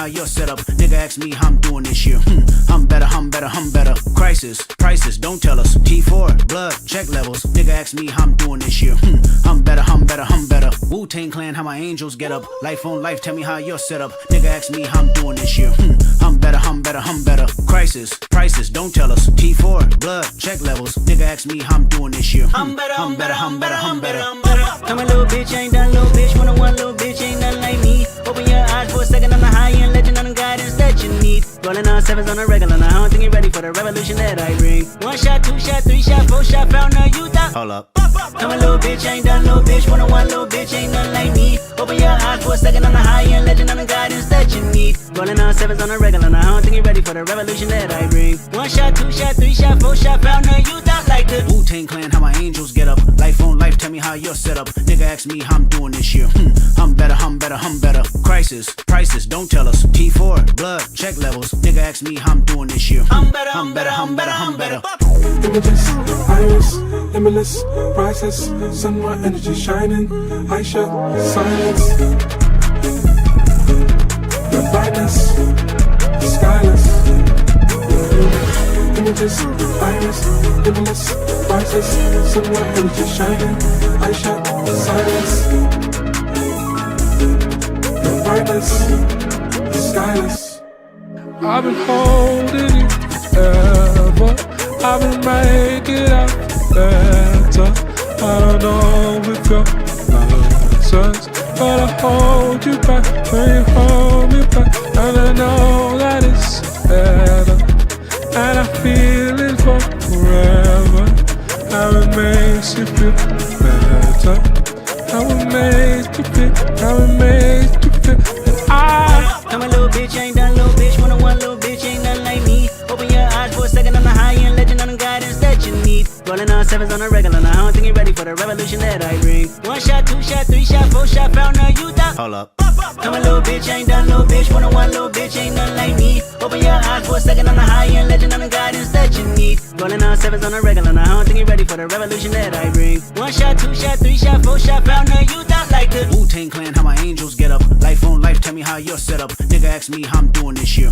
how you're set up. Nigga ask me how I'm doing this year. I'm better, I'm better, I'm better. Crisis, prices, don't tell us. T4, blood, check levels. Nigga ask me how I'm doing this year. I'm better, I'm better, I'm better. Wu-Tang Clan, how my angels get up. Life on life, tell me how you're set up. Nigga ask me how I'm doing this year. I'm better, I'm better, I'm better. Crisis, prices, don't tell us. T4, blood, check levels. Nigga ask me how I'm doing this year. I'm better, I'm better, I'm better, I'm better. I'm a little bitch, ain't done little bitch. 101 little bitch, ain't nothing like me. Open your eyes for a second, I'm the high-end legend, I'm the guidance that you need. Rolling on sevens on a regular, now I don't think you're ready for the revolution that I bring. 1 shot, 2 shot, 3 shot, 4 shot, found a youth out. Hold up. I'm a little bitch, ain't done little bitch. 101 little bitch, ain't nothing like me. Open your eyes for a second, I'm the high-end legend, I'm the guidance that you need. Rolling on sevens on a regular, now I don't think you're ready for the revolution that I bring. 1 shot, 2 shot, 3 shot, 4 shot, found a youth out like the Wu-Tang Clan, how my angels get up. Life on life, tell me how you're set up. Nigga ask me how I'm doing this year. I'm better, I'm better, I'm better. Crisis, prices, don't tell us. T4, blood, check levels. Nigga ask me how I'm doing this year. I'm better, I'm better, I'm better, I'm better. Images, iris, limitless, priceless. Sunlight energy shining. I shut silence. The brightness, skyless. Images, iris, limitless, priceless. Sunlight energy shining. I shut silence. The brightness, skyless. I've been holding you ever. I've been making out better. I don't know if your nonsense, but I hold you back when you hold me back. And I know that it's better, and I feel it for forever. How it makes you feel better. How it makes you feel. How it makes you feel. I'm a little bitch, ain't done little bitch. 101 little bitch, ain't nothing like me. Open your eyes for a second, I'm the high-end legend, I'm the guidance that you need. Rolling on sevens on a regular, now I don't think you're ready for the revolution that I bring. 1 shot, 2 shot, 3 shot, 4 shot, found a youth out. Hold up. I'm a little bitch, ain't done little bitch. 101 little bitch, ain't nothing like me. Open your eyes for a second, I'm the high-end legend, I'm the guidance that you need. Rolling on sevens on a regular, now I don't think you're ready for the revolution that I bring. 1 shot, 2 shot, 3 shot, 4 shot, found a youth out like the Wu-Tang Clan, how my angels get up. Life on life, tell me how you're set up. Nigga ask me how I'm doing this year.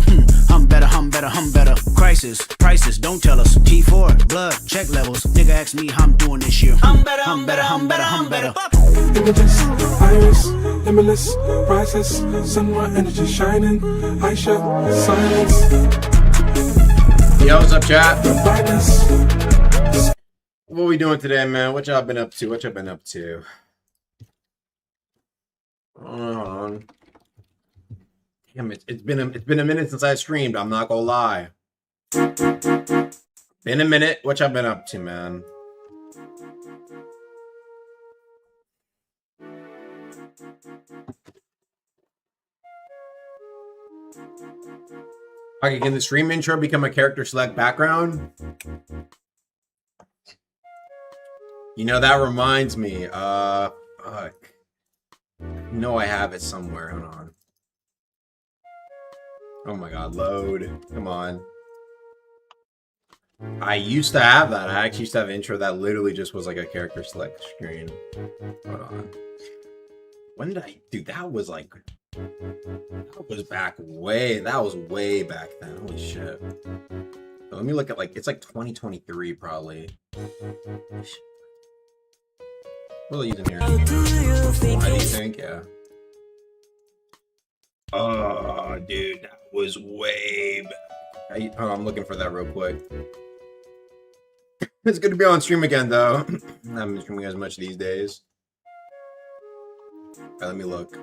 I'm better, I'm better, I'm better. Crisis, prices, don't tell us. T4, blood, check levels. Nigga ask me how I'm doing this year. I'm better, I'm better, I'm better, I'm better. Images, iris, limitless, priceless. Sunlight energy shining. I shut silence. Yo, what's up, chat? The brightness. What we doing today, man? What y'all been up to? What y'all been up to? Hold on. Damn, it's been a minute since I streamed. I'm not gonna lie. Been a minute. What y'all been up to, man? Okay, can the stream intro become a character select background? You know, that reminds me. Fuck. You know I have it somewhere. Hold on. Oh my god, load. Come on. I used to have that. I actually used to have an intro that literally just was like a character select screen. Hold on. When did I... Dude, that was like... That was back way... That was way back then. Holy shit. So let me look at like... It's like 2023 probably. What are you using here? What do you think? Yeah. Oh, dude, that was way back. I'm looking for that real quick. It's good to be on stream again, though. I haven't been streaming as much these days. Alright, let me look.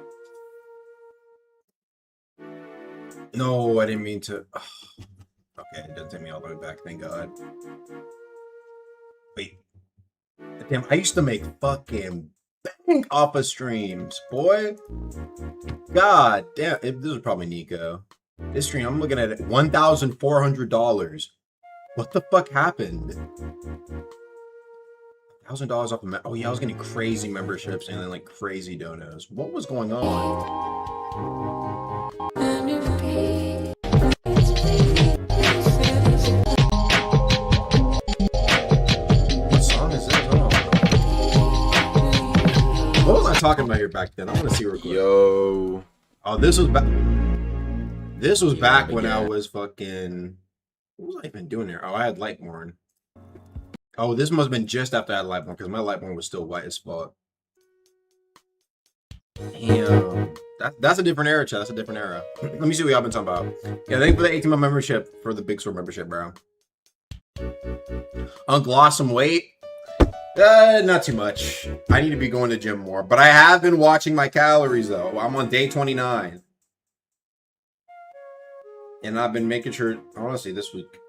No, I didn't mean to. Oh, okay, it doesn't take me all the way back, thank God. Wait. Damn, I used to make fucking bank off of streams, boy. God damn, this was probably Nico. This stream, I'm looking at it, $1,400. What the fuck happened? $1,000 off of oh yeah, I was getting crazy memberships and then like crazy donos. What was going on? What song is this? Oh. What was I talking about here back then? I want to see real quick. Yo. Oh, this was back. This was back when I was fucking. What was I even doing there? Oh, I had Lightborn. Oh, this must have been just after I had Lightborn because my Lightborn was still white as fuck. Damn. That's a different era, chat. That's a different era. Let me see what y'all been talking about. Yeah, thank you for the 18-month membership for the Big Sword membership, bro. Lost some weight. Not too much. I need to be going to gym more, but I have been watching my calories though. I'm on day 29. And I've been making sure, honestly, this week,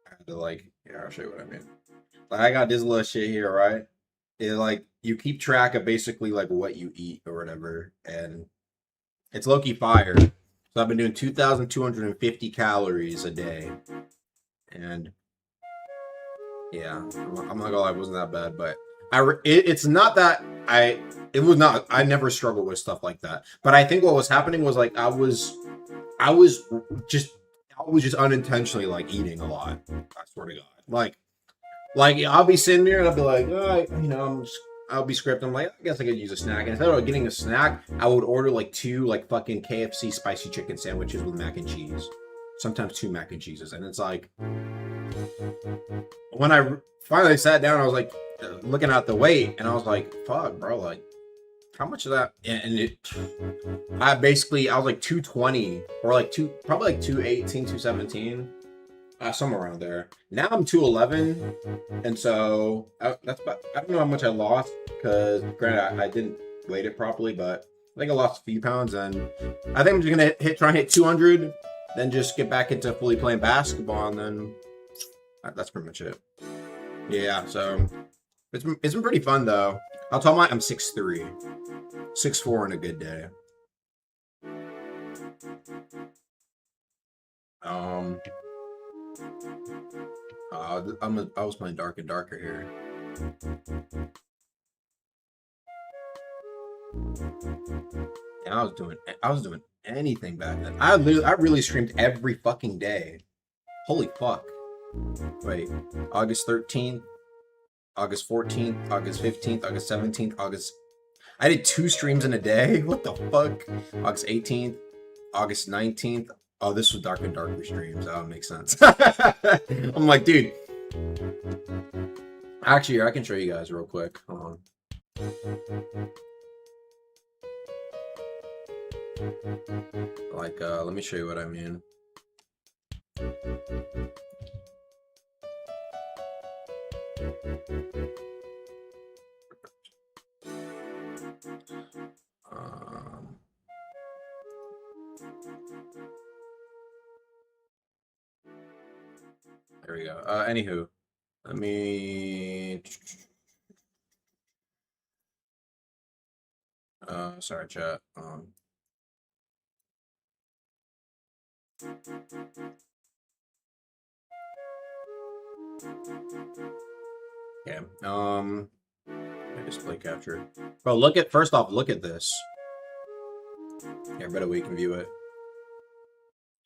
I had to like, yeah, I'll show you what I mean. Like, I got this little shit here, right? It like, you keep track of basically like what you eat or whatever. And it's low-key fire. So I've been doing 2,250 calories a day. And yeah, I'm not gonna lie, it wasn't that bad, but it's not that I never struggled with stuff like that. But I think what was happening was like I was just unintentionally like eating a lot. I swear to God. Like I'll be sitting there and I'll be like, I'll be scripting. I'm like, I guess I could use a snack. And instead of getting a snack, I would order like 2 like fucking KFC spicy chicken sandwiches with mac and cheese. Sometimes 2 mac and cheeses. And it's like, when I finally sat down, I was like looking at the weight and I was like, fuck, bro, like how much is that? And I was like 220 or like probably like 218, 217, somewhere around there. Now I'm 211. And so that's about, I don't know how much I lost because granted, I didn't weight it properly, but I think I lost a few pounds and I think I'm just going to try and hit 200, then just get back into fully playing basketball. And then that's pretty much it. Yeah, so it's been pretty fun though. I'll tell my I'm 6'3", 6'4" in a good day. I was playing Dark and Darker here. And I was doing anything back then. I really streamed every fucking day. Holy fuck. Wait, August 13th, August 14th, August 15th, August 17th, I did 2 streams in a day. What the fuck? August 18th, August 19th. Oh, this was Dark and Darker streams. That would make sense. I'm like, dude. Actually, I can show you guys real quick. Hold on. Like, let me show you what I mean. There we go. Anywho, let me. Sorry, chat. Yeah. Display capture. Bro, first off, look at this. Yeah, better we can view it.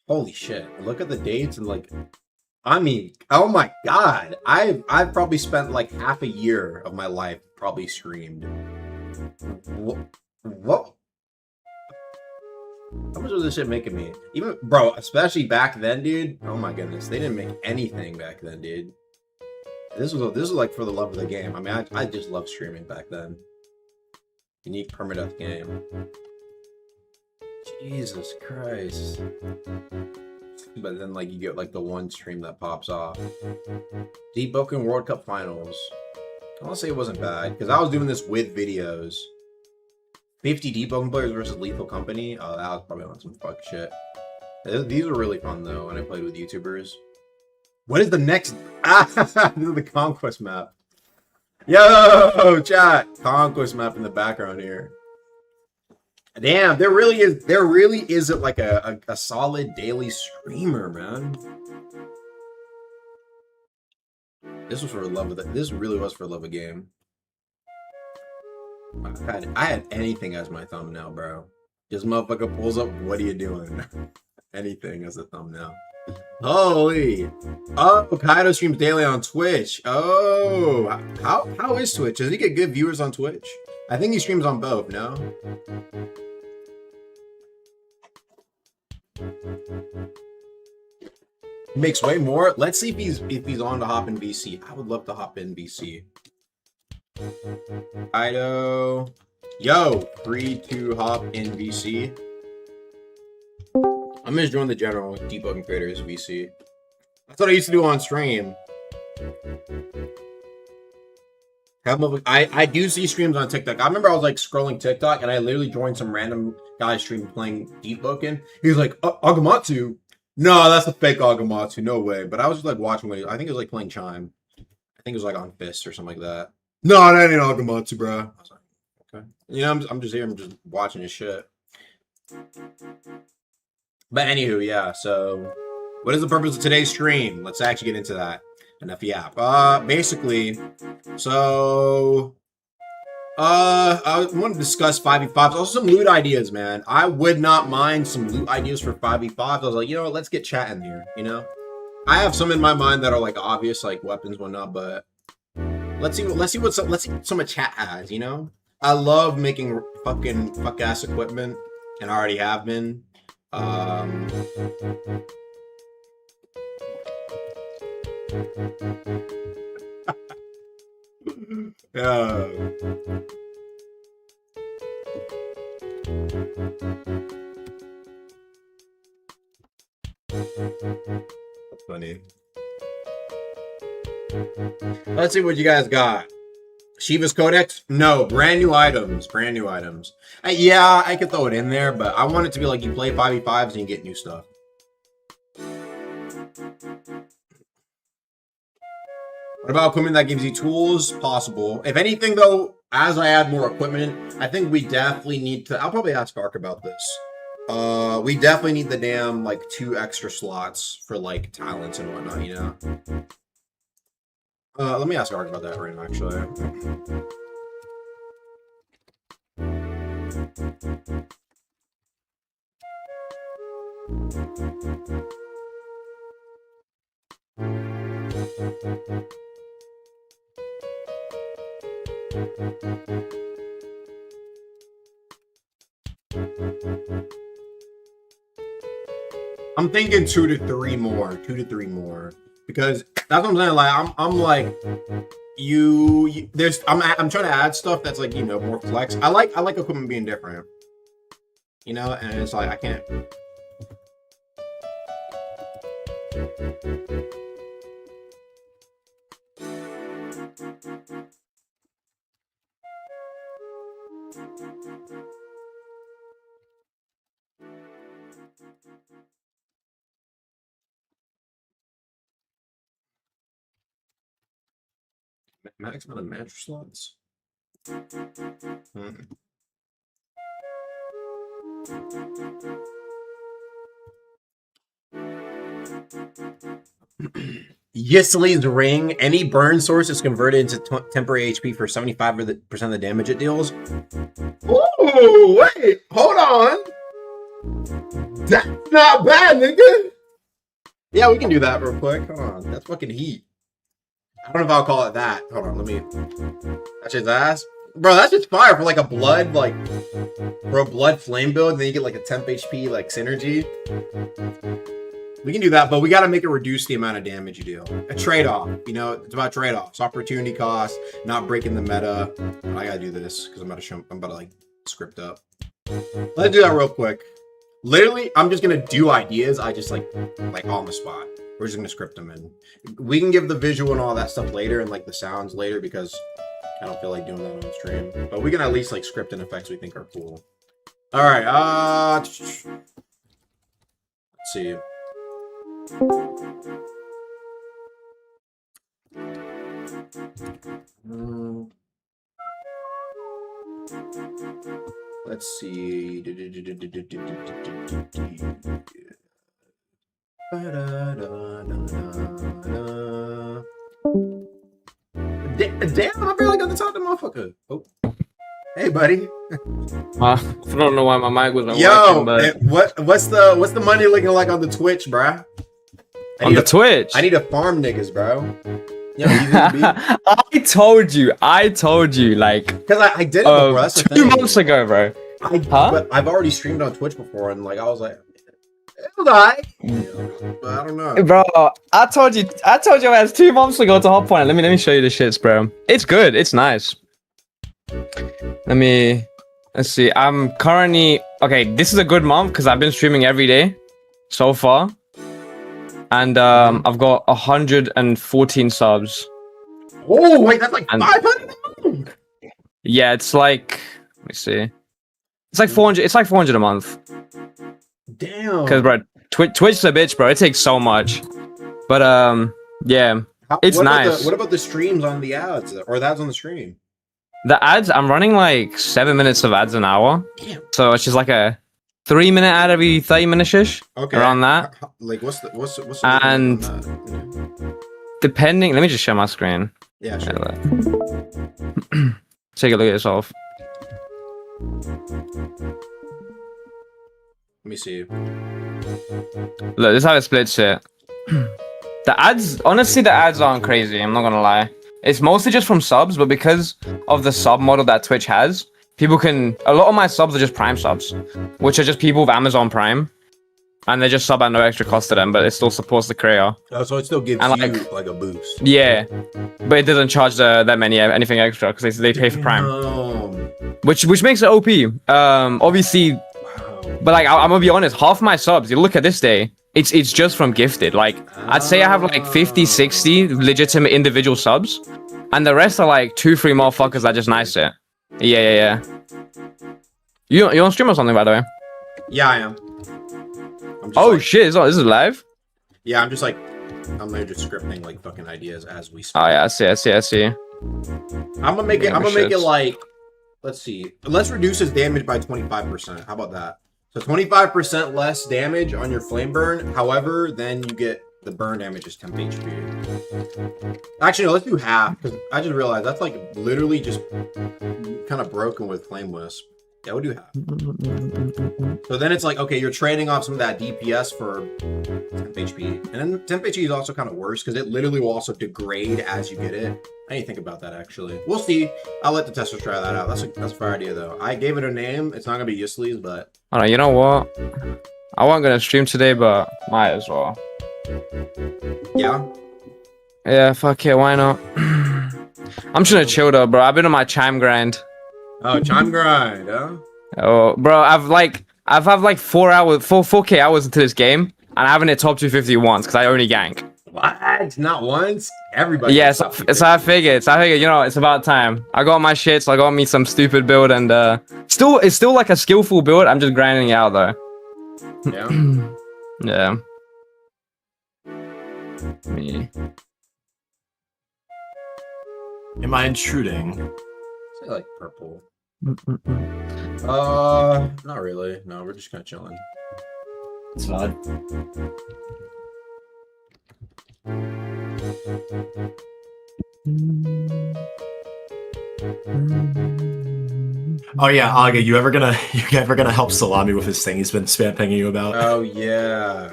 Holy shit. Look at the dates and like, I mean, oh my God. I've probably spent like half a year of my life probably streamed. What? How much was this shit making me? Even, bro, especially back then, dude. Oh my goodness. They didn't make anything back then, dude. This was like for the love of the game. I mean, I just loved streaming back then. Unique permadeath game. Jesus Christ. But then like you get like the one stream that pops off. Debugging World Cup Finals. I want to say it wasn't bad because I was doing this with videos. 50 debugging players versus Lethal Company. Oh, that was probably on some fuck shit. These were really fun though when I played with YouTubers. What is the next? This is the Conquest map. Yo, chat. Conquest map in the background here. Damn, there really isn't like a solid daily streamer, man. This was for the love of this really was for the love of game. I had anything as my thumbnail, bro. This motherfucker pulls up, what are you doing? Anything as a thumbnail. Holy. Oh, Kaido streams daily on Twitch. Oh, how is Twitch? Does he get good viewers on Twitch? I think he streams on both, no? He makes way more. Let's see if he's on to hop in VC. I would love to hop in VC. Ido. Yo, free to hop in VC. I'm gonna join the general debugging creators VC. That's what I used to do on stream. I do see streams on TikTok. I remember I was like scrolling TikTok and I literally joined some random guy stream playing debugging. He was like, Agamatsu? No, that's a fake Agamatsu. No way. But I was just like watching what I think it was like playing Chime. I think it was like on Fist or something like that. No, that ain't Agamatsu, bro. I was like, okay. You know, I'm just here. I'm just watching his shit. But anywho, yeah. So, what is the purpose of today's stream? Let's actually get into that. Enough yap. Basically, so I want to discuss 5v5s. Also some loot ideas, man. I would not mind some loot ideas for 5v5s. I was like, you know what, let's get chat in here, you know? I have some in my mind that are like obvious, like weapons, whatnot, but let's see what some of chat has, you know? I love making fucking fuck ass equipment, and I already have been. Yeah. That's funny. Let's see what you guys got. Shiva's Codex? No, brand new items. Brand new items. Yeah, I could throw it in there, but I want it to be like you play 5v5s and you get new stuff. What about equipment that gives you tools? Possible. If anything, though, as I add more equipment, I think we definitely need to... I'll probably ask Ark about this. We definitely need the damn, like, 2 extra slots for, like, talents and whatnot, you know? Let me ask Ark about that right now, actually. I'm thinking 2 to 3 more. 2 to 3 more. Because that's what I'm saying. Like I'm like I'm trying to add stuff that's like, you know, more flex. I like equipment being different. You know, and it's like I can't. Max amount of match slots. Yisli's ring. Any burn source is converted into temporary HP for 75% of the damage it deals. Oh, wait, hold on. That's not bad, nigga. Yeah, we can do that real quick. Hold on, that's fucking heat. I don't know if I'll call it that. Hold on, let me. That's his ass, bro. That's just fire for like a blood, like for a blood flame build. And then you get like a temp HP like synergy. We can do that, but we got to make it reduce the amount of damage you deal. A trade-off, you know. It's about trade-offs, opportunity cost, not breaking the meta. I gotta do this because I'm about to like script up. Let's do that real quick. Literally, I'm just gonna do ideas. I just like on the spot. We're just gonna script them in. We can give the visual and all that stuff later and like the sounds later because I don't feel like doing that on stream. But we can at least like script in effects we think are cool. All right. Let's see. Let's see. Damn, I barely got to talk to motherfucker. Oh. Hey, buddy. I don't know why my mic wasn't working, but what's the money looking like on the Twitch, bruh? Twitch? I need to farm niggas, bro. Yo, I told you, like, because I did it before. That's the 2 months ago, bro. But I've already streamed on Twitch before, and like I was like, I don't know. Bro, I told you guys 2 months ago to hop on it. Let me show you the shits, bro. It's good. It's nice. Let's see. I'm currently okay. This is a good month because I've been streaming every day so far, and I've got 114 subs. Oh wait, that's like 500. Yeah, it's like, let me see. It's like 400. It's like 400 a month. Damn. Because bro, Twitch's a bitch, bro. It takes so much. But yeah, it's nice. What about the streams on the ads, or that's on the stream? The ads, I'm running like 7 minutes of ads an hour. Damn. So it's just like a 3-minute ad every 30 minutes ish. Okay. Around that. Like what's the and depending, let me just share my screen. Yeah, sure. Take a look at yourself. Let me see. Look, this is how it splits it. The ads, honestly, the ads aren't crazy. I'm not gonna lie. It's mostly just from subs, but because of the sub model that Twitch has, people can. A lot of my subs are just Prime subs, which are just people with Amazon Prime, and they just sub at no extra cost to them, but it still supports the creator. Oh, so it still gives and you like a boost. Yeah, but it doesn't charge that many anything extra because they pay for Prime, which makes it OP. Obviously, wow. But like I'm gonna be honest, half my subs. You look at this day. It's just from gifted. Like I'd say I have like 50, 60 legitimate individual subs, and the rest are like 2-3 motherfuckers that just nice it. Yeah. You on stream or something, by the way? Yeah, I am. Oh shit! This is live. Yeah, I'm just scripting like fucking ideas as we speak. Oh yeah, I see. I'm gonna make it like, let's see. Let's reduce his damage by 25%. How about that? So 25% less damage on your flame burn. However, then you get the burn damage is 10 HP. Actually, no, let's do half because I just realized that's like literally just kind of broken with flame wisp. Yeah, we'll do half. So then it's like, okay, you're trading off some of that DPS for 10 HP. And then 10 HP is also kind of worse because it literally will also degrade as you get it. I didn't think about that, actually. We'll see. I'll let the testers try that out. That's a fair idea, though. I gave it a name. It's not going to be Yusli's, but... I don't know, you know what? I wasn't going to stream today, but might as well. Yeah? Yeah, fuck it. Why not? I'm just going to chill, though, bro. I've been on my chime grind. Oh, chime grind, huh? Oh, bro, I've had like 4K hours into this game, and I haven't hit top 250 once because I only gank. What? Not once? Everybody. Yeah, so I figured. You know, it's about time. I got my shit, so I got me some stupid build, and it's still like a skillful build. I'm just grinding it out though. Yeah. Yeah. Me. Am I intruding? Say like purple. Not really. No, we're just kind of chilling. It's odd. Oh yeah, Aga, you ever gonna help Salami with his thing he's been spam pinging you about? Oh yeah.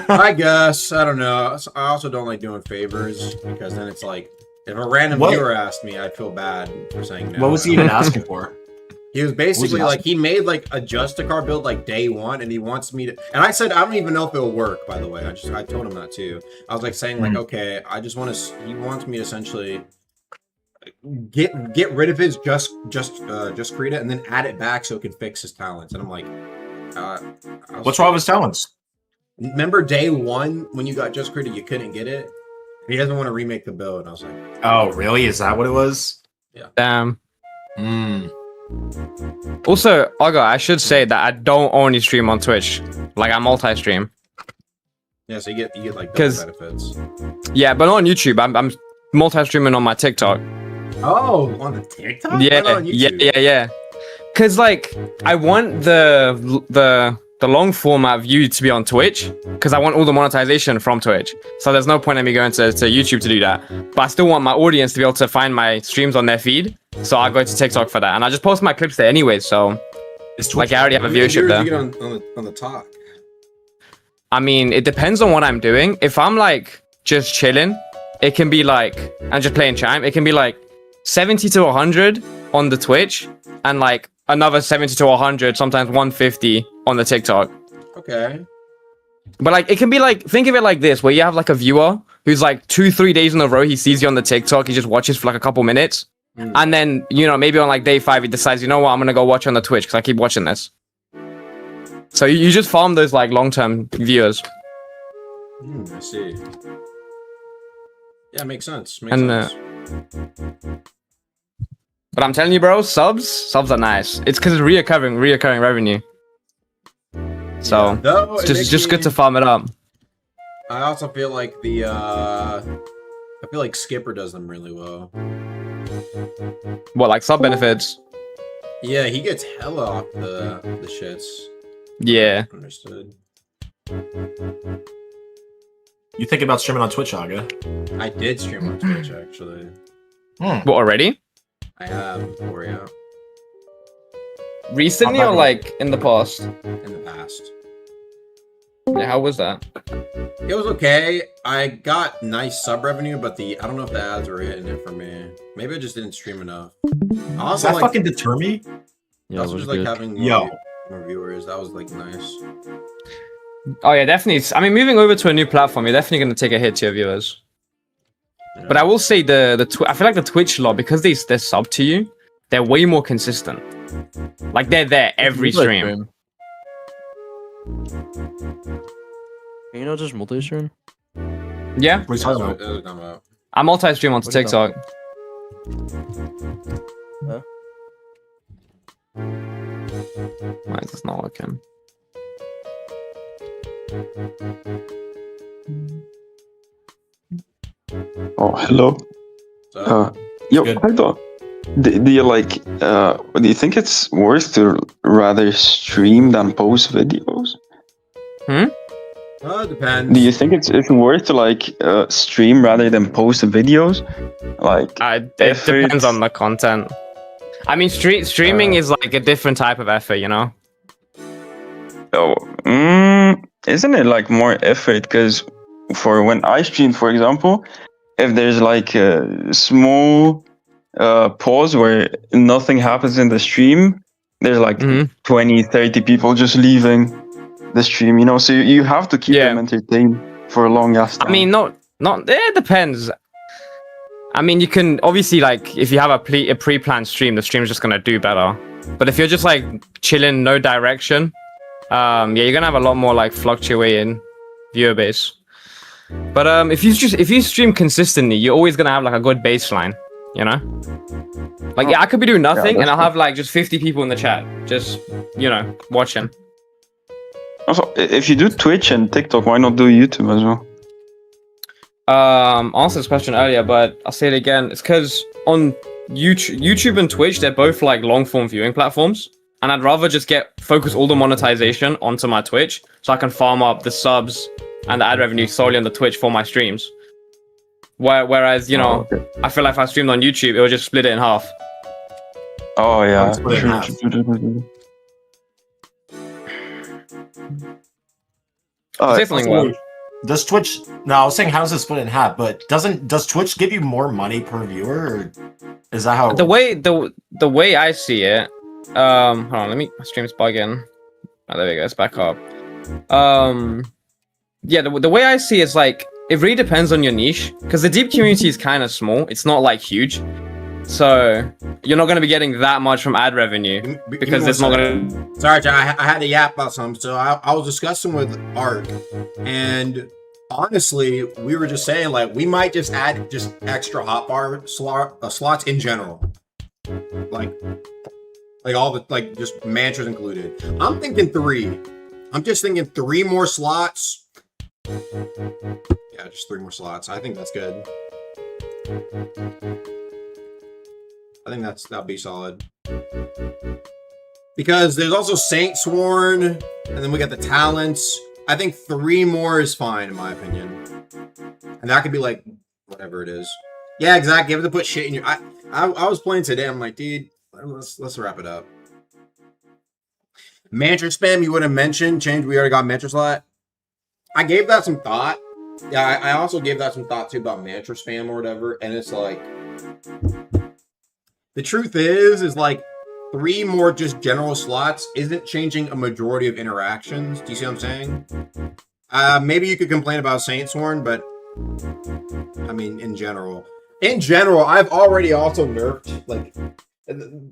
I guess. I don't know. I also don't like doing favors because then it's like if a random viewer asked me, I'd feel bad for saying no. What was he even asking for? He was basically like, he made like a Justicar build like day one, and he wants me to. And I said, I don't even know if it'll work. By the way, I told him that too. I was like saying like, okay, I just want to. He wants me to essentially get rid of his just create it and then add it back so it can fix his talents. And I'm like, what's wrong with his talents? Remember day one when you got just created, you couldn't get it. He doesn't want to remake the build. And I was like, oh really? Is that what it was? Yeah. Damn. Also, Aga, I should say that I don't only stream on Twitch. Like I multi-stream. Yeah, so you get like double benefits. Yeah, but not on YouTube. I'm multi-streaming on my TikTok. Oh, on the TikTok? Yeah. Cause like I want the long format view to be on Twitch because I want all the monetization from Twitch. So there's no point in me going to YouTube to do that. But I still want my audience to be able to find my streams on their feed. So I go to TikTok for that, and I just post my clips there anyway. So it's like I already have a viewership there. You get on the talk. I mean, it depends on what I'm doing. If I'm like just chilling, it can be like I'm just playing chime. It can be like 70 to 100 on the Twitch, and like another 70 to 100, sometimes 150 on the TikTok. Okay. Okay. But like, it can be like, think of it like this, where you have like a viewer who's like 2-3 days in a row, he sees you on the TikTok, he just watches for like a couple minutes, and then maybe on like day 5 he decides, you know what, I'm gonna go watch on the Twitch because I keep watching this. So you just farm those like long-term viewers. I see. Yeah, makes sense. But I'm telling you, bro, subs are nice. It's because it's reoccurring revenue. So it's just good to farm it up. I also feel like Skipper does them really well. What, like sub benefits? Yeah, he gets hella off the shits. Yeah. Understood. You think about streaming on Twitch, Aga? I did stream on Twitch actually. What, already? I have before, yeah. Recently or like in the past? In the past. Yeah, how was that? It was okay. I got nice sub revenue, but I don't know if the ads were hitting it for me. Maybe I just didn't stream enough. I also Does that fucking deter me? Yeah, also just like having more viewers. That was like nice. Oh yeah, definitely. I mean, moving over to a new platform, you're definitely going to take a hit to your viewers. Yeah. But I will say I feel like the Twitch lot, because they're sub to you, they're way more consistent. Like they're there every stream. Can you not just multi-stream? Yeah. What are you talking about? I multi-stream onto TikTok. Huh? Why is this not working? Oh, hello. Yo, Good. hold on. Do you like? Do you think it's worth to rather stream than post videos? It depends. Do you think it's worth to like stream rather than post videos? Like, it depends on the content. I mean, streaming is like a different type of effort, you know. Oh, isn't it like more effort? Because for when I stream, for example, if there's like a small pause where nothing happens in the stream, there's like 20-30 people just leaving the stream, you know, so you have to keep them entertained for a long ass time. I mean, it depends. I mean, you can obviously, like, if you have a pre-planned stream, the stream's just gonna do better. But if you're just like chilling, no direction, you're gonna have a lot more like fluctuating viewer base. But if you stream consistently, you're always gonna have like a good baseline, you know. Like, I could be doing nothing and I'll have like just 50 people in the chat, just watching. Also, if you do Twitch and TikTok, why not do YouTube as well? I answered this question earlier, but I'll say it again. It's because on YouTube and Twitch, they're both like long-form viewing platforms, and I'd rather just focus all the monetization onto my Twitch, so I can farm up the subs and the ad revenue solely on the Twitch for my streams. Whereas, I feel like if I streamed on YouTube, it would just split it in half. Oh yeah. Definitely well. Does Twitch? No, I was saying how does it split in half? But does Twitch give you more money per viewer, or is that how? The way I see it, hold on, my stream's bugging. Oh, there we go, it's back up. Yeah, the way I see it's like it really depends on your niche, because the deep community is kind of small. It's not like huge, so you're not going to be getting that much from ad revenue because it's not going to. Sorry, John, I had to yap about something. So I was discussing with Art, and honestly, we were just saying like we might just add just extra hotbar slots in general, like all the like just mantras included. I'm thinking 3. I'm just thinking 3 more slots. Yeah, just 3 more slots. I think that's good. I think that'll be solid. Because there's also Saint Sworn, and then we got the talents. I think 3 more is fine in my opinion. And that could be like whatever it is. Yeah, exactly. You have to put shit in your. I was playing today. I'm like, dude, let's wrap it up. Mantra spam you would have mentioned. Change. We already got mantra slot. I gave that some thought. Yeah, I also gave that some thought too about mantra spam or whatever. And it's like, the truth is like, 3 more just general slots isn't changing a majority of interactions. Do you see what I'm saying? Maybe you could complain about Saints Horn, but I mean, in general, I've already also nerfed like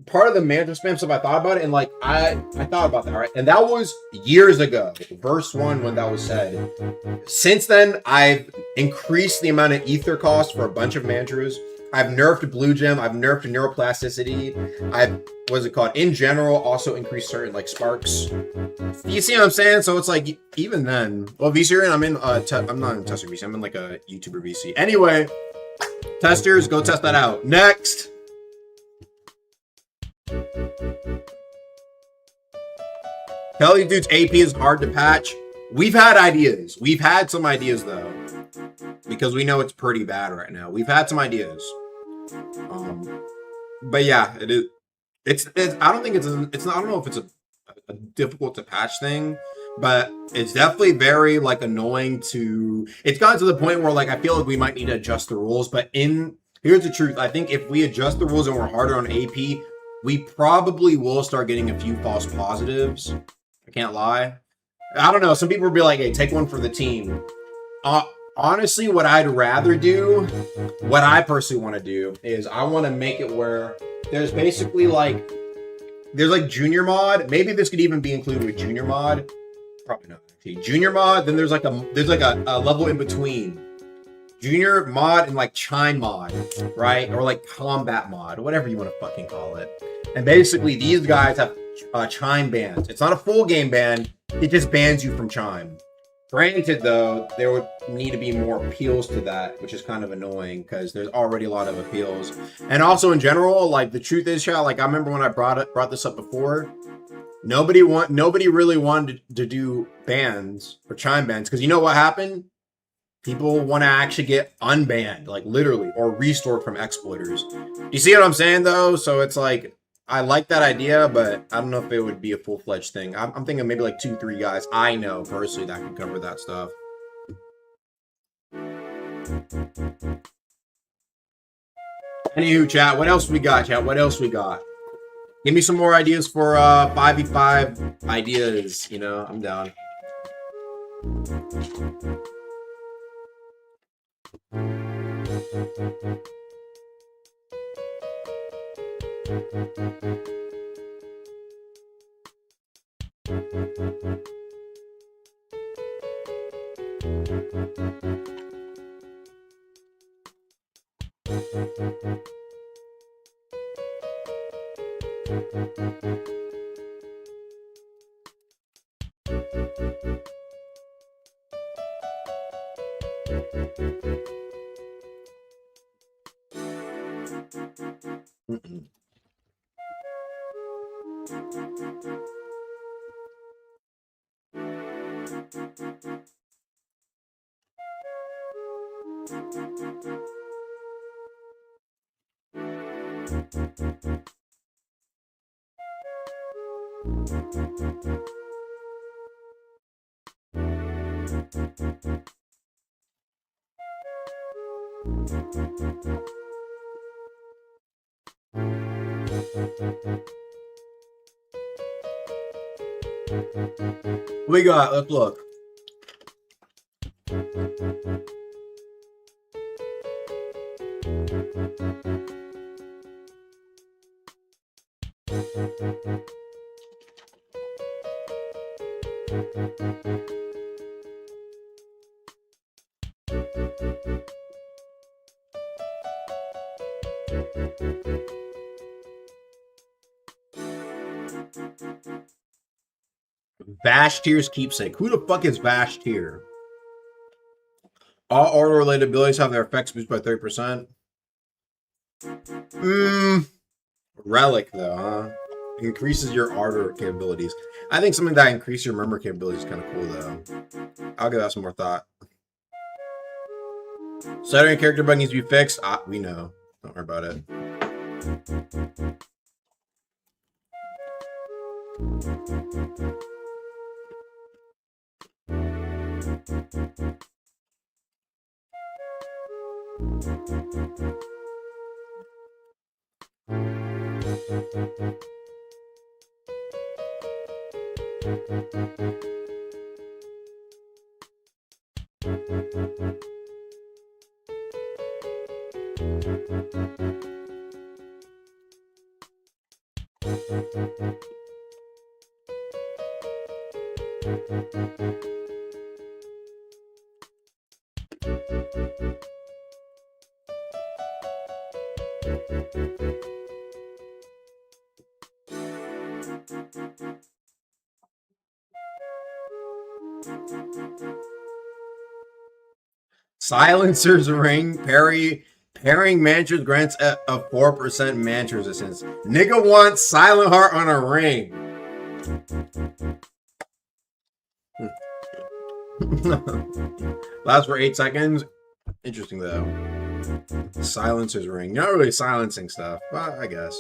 part of the manager spam stuff. I thought about it, and like I thought about that, right? And that was years ago, verse 1 when that was said. Since then, I've increased the amount of ether cost for a bunch of managers. I've nerfed Blue Gem. I've nerfed neuroplasticity. What's it called? In general, also increased certain like sparks. You see what I'm saying? So it's like even then, well, VC, I'm in. I'm not in tester VC. I'm in like a YouTuber VC. Anyway, testers, go test that out. Next. Kelly Dude's AP is hard to patch. We've had ideas. We've had some ideas though, because we know it's pretty bad right now. We've had some ideas. But yeah, it is. It's. I don't think it's. Not. I don't know if it's a difficult to patch thing, but it's definitely very like annoying to. It's gotten to the point where like I feel like we might need to adjust the rules. But here's the truth. I think if we adjust the rules and we're harder on AP, we probably will start getting a few false positives. I can't lie. I don't know. Some people will be like, "Hey, take one for the team." Honestly, what I'd rather do, what I personally want to do, is I want to make it where there's basically like, there's like junior mod. Maybe this could even be included with junior mod. Probably not. Actually. Junior mod. Then there's like a level in between. Junior mod and like chime mod, right? Or like combat mod, whatever you want to fucking call it. And basically, these guys have chime bans. It's not a full game ban. It just bans you from chime. Granted, though, there would need to be more appeals to that, which is kind of annoying because there's already a lot of appeals. And also, in general, like the truth is, like I remember when I brought this up before, nobody really wanted to do bans or chime bans because you know what happened? People want to actually get unbanned, like literally, or restored from exploiters. Do you see what I'm saying, though? So it's like, I like that idea, but I don't know if it would be a full-fledged thing. I'm thinking maybe like 2-3 guys I know personally that can cover that stuff. Anywho, chat, what else we got, chat? What else we got? Give me some more ideas for 5v5 ideas. You know, I'm down. We got, let's look. Vash Tier's keepsake. Who the fuck is Vash Tier? All auto-related abilities have their effects boosted by 30%. Relic, though, huh? Increases your ardor capabilities. I think something that increases your murmur capabilities is kind of cool, though. I'll give that some more thought. Stuttering character bug needs to be fixed. We know. Don't worry about it. Silencer's ring, pairing Mantras grants a 4% Mantra resistance. Nigga wants Silent Heart on a ring. Lasts for 8 seconds. Interesting though. Silencer's ring. Not really silencing stuff, but I guess.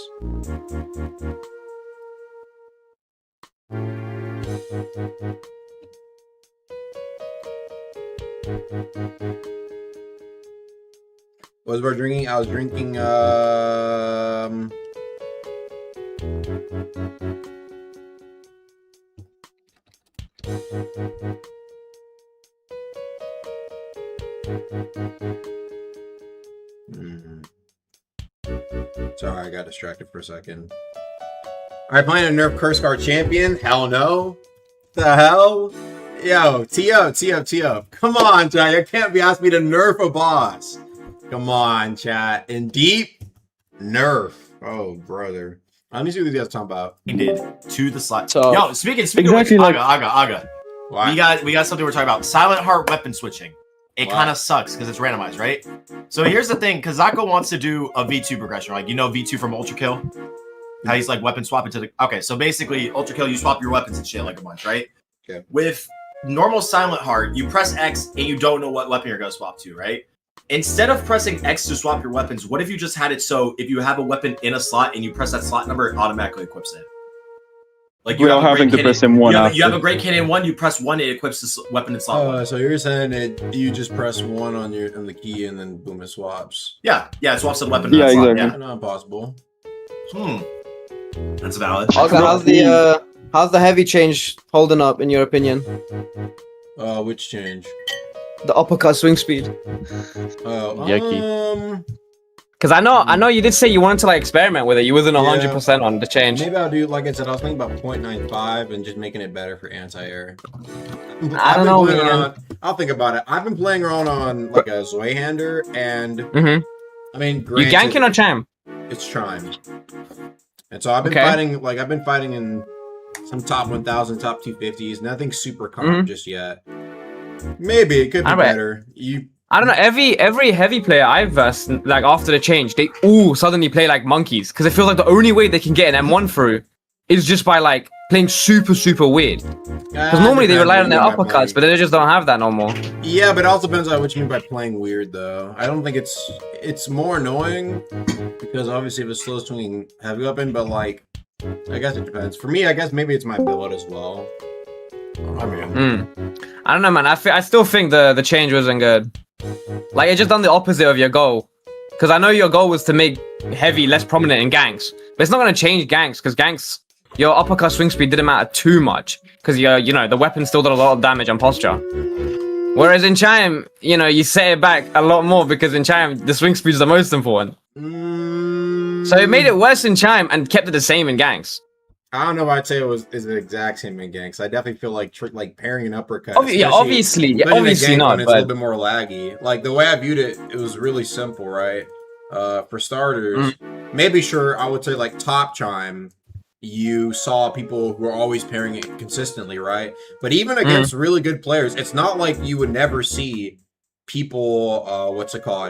What was I drinking? I was drinking Sorry, I got distracted for a second. Alright, playing a Nerf Curse Card Champion? Hell no. The hell? Yo, tee up. Come on, chat. You can't be asking me to nerf a boss. Come on, chat. In deep? Nerf. Oh, brother. Let me see what these guys talking about. He did to the slot. So, Yo, speaking exactly of like- Aga. Why? We got something we're talking about. Silent Heart weapon switching. It Wow. kind of sucks because it's randomized, right? So here's the thing, Kazako wants to do a V2 progression, like V2 from Ultra Kill. How he's like weapon swapping to the okay, so basically Ultra Kill, you swap your weapons and shit like a bunch, right? Okay. With normal Silent Heart, you press X and you don't know what weapon you're gonna swap to, right? Instead of pressing X to swap your weapons, what if you just had it so if you have a weapon in a slot and you press that slot number, it automatically equips it? Like Without having to press M1 you have a after. great kid in one, you press one, it equips the weapon in slot one. So you're saying that you just press 1 on the key and then boom, it swaps. Yeah, it swaps to the weapon. Yeah, in that slot, exactly. Not impossible. Yeah. That's valid. Okay, how's the heavy change holding up in your opinion? Which change? The uppercut swing speed. Because I know you did say you wanted to like experiment with it. You wasn't 100% on the change. Maybe I'll do, like I said, I was thinking about 0.95 and just making it better for anti-air. I don't know, man. I'll think about it. I've been playing around on like a Zweihander and I mean, You granted, ganking or chime? it's Chime. And so I've been Okay. I've been fighting in some top 1000, top 250s, nothing super comp just yet. Maybe it could be Alright. better. I don't know. Every heavy player I've versed, like after the change, they all suddenly play like monkeys because it feels like the only way they can get an M1 through is just by like playing super weird. Because normally they rely on their uppercuts, but they just don't have that no more. Yeah, but it also depends on what you mean by playing weird, though. I don't think it's more annoying because obviously if it's slow swinging heavy weapon, but like I guess it depends. For me, I guess maybe it's my build as well. I mean, I don't know, man. I still think the change wasn't good. Like, it just done the opposite of your goal. Because I know your goal was to make heavy less prominent in ganks. But it's not going to change ganks, because ganks, your uppercut swing speed didn't matter too much. Because, the weapon still did a lot of damage on posture. Whereas in Chime, you set it back a lot more, because in Chime, the swing speed is the most important. So it made it worse in Chime and kept it the same in ganks. I don't know if I'd say is the exact same in ganks. I definitely feel like pairing an uppercut. Obviously especially in a obviously gank not. when it's a little But bit more laggy. Like the way I viewed it, it was really simple, right? For starters, maybe sure I would say like top Chime, you saw people who were always pairing it consistently, right? But even against really good players, it's not like you would never see people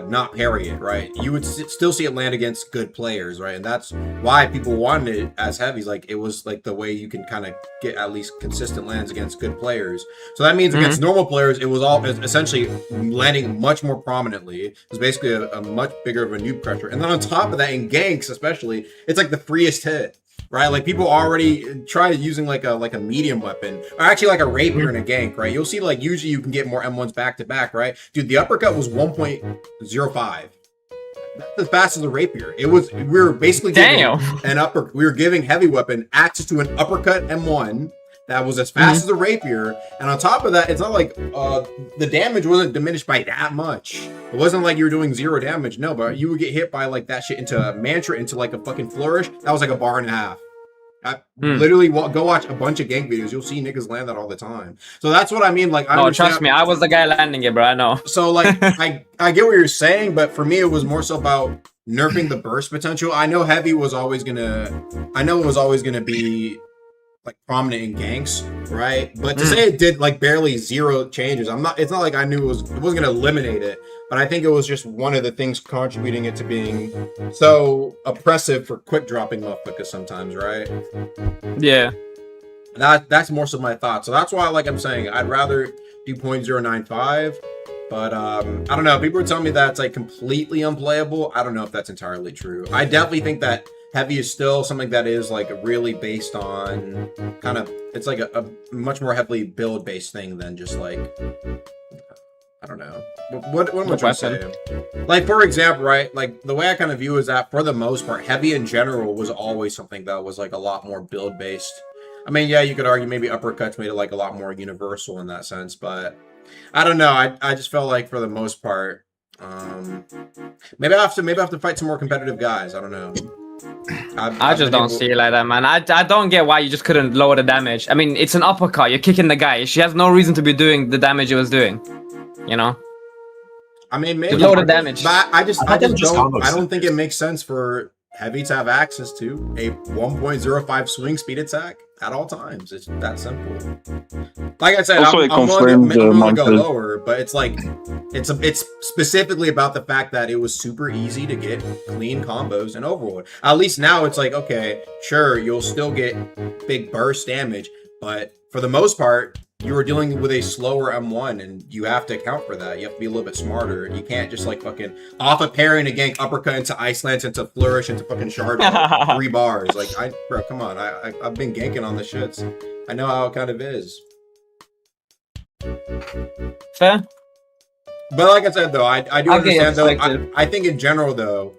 not parry it, right? You would still see it land against good players, right? And that's why people wanted it as heavies. Like it was like the way you can kind of get at least consistent lands against good players. So that means against normal players, it was all essentially landing much more prominently. It was basically a much bigger of a noob pressure. And then on top of that, in ganks especially, it's like the freest hit. Right, like people already try using like a medium weapon, or actually like a rapier in a gank. Right, you'll see like usually you can get more M1s back to back. Right, dude, the uppercut was 1.05. That's as fast as a rapier. It was. We were basically giving we were giving heavy weapon access to an uppercut M1 that was as fast as the rapier, and on top of that, it's not like the damage wasn't diminished by that much. It wasn't like you were doing 0 damage, no, but you would get hit by like that shit into a mantra, into like a fucking flourish. That was like a bar and a half. I literally go watch a bunch of gank videos. You'll see niggas land that all the time. So that's what I mean. Like, No, trust me, I was the guy landing it, bro. I know. So like, I get what you're saying, but for me, it was more so about nerfing the burst potential. I know heavy was always gonna be like prominent in ganks, right? But to say it did like barely 0 changes, it's not like I knew it wasn't gonna eliminate it, but I think it was just one of the things contributing it to being so oppressive for quick dropping motherfuckers sometimes, right? Yeah. That's more so my thought. So that's why, like I'm saying, I'd rather do 0.095. But I don't know. People are telling me that it's like completely unplayable. I don't know if that's entirely true. I definitely think that heavy is still something that is like really based on kind of, it's like a much more heavily build based thing than just like, I don't know. What am I trying to say? Like, for example, right? Like the way I kind of view is that for the most part, heavy in general was always something that was like a lot more build based. I mean, yeah, you could argue maybe uppercuts made it like a lot more universal in that sense, but I don't know. I just felt like for the most part, maybe I have to fight some more competitive guys. I don't know. I just don't see it like that, man. I don't get why you just couldn't lower the damage. I mean, it's an uppercut. You're kicking the guy. She has no reason to be doing the damage it was doing. You know. I mean, maybe lower the damage. But I don't think it makes sense for heavy to have access to a 1.05 swing speed attack at all times. It's that simple. Like I said, Also, I'm going to go lower, but it's like it's specifically about the fact that it was super easy to get clean combos in Overlord. At least now it's like, okay, sure, you'll still get big burst damage, but for the most part, you were dealing with a slower M1, and you have to account for that. You have to be a little bit smarter. You can't just like fucking off a parry and a gank, uppercut into ice lance, into flourish, into fucking shard 3 bars. Like, bro, come on. I've been ganking on the shits. I know how it kind of is. Fair. But like I said, though, I do understand, though. I think in general, though,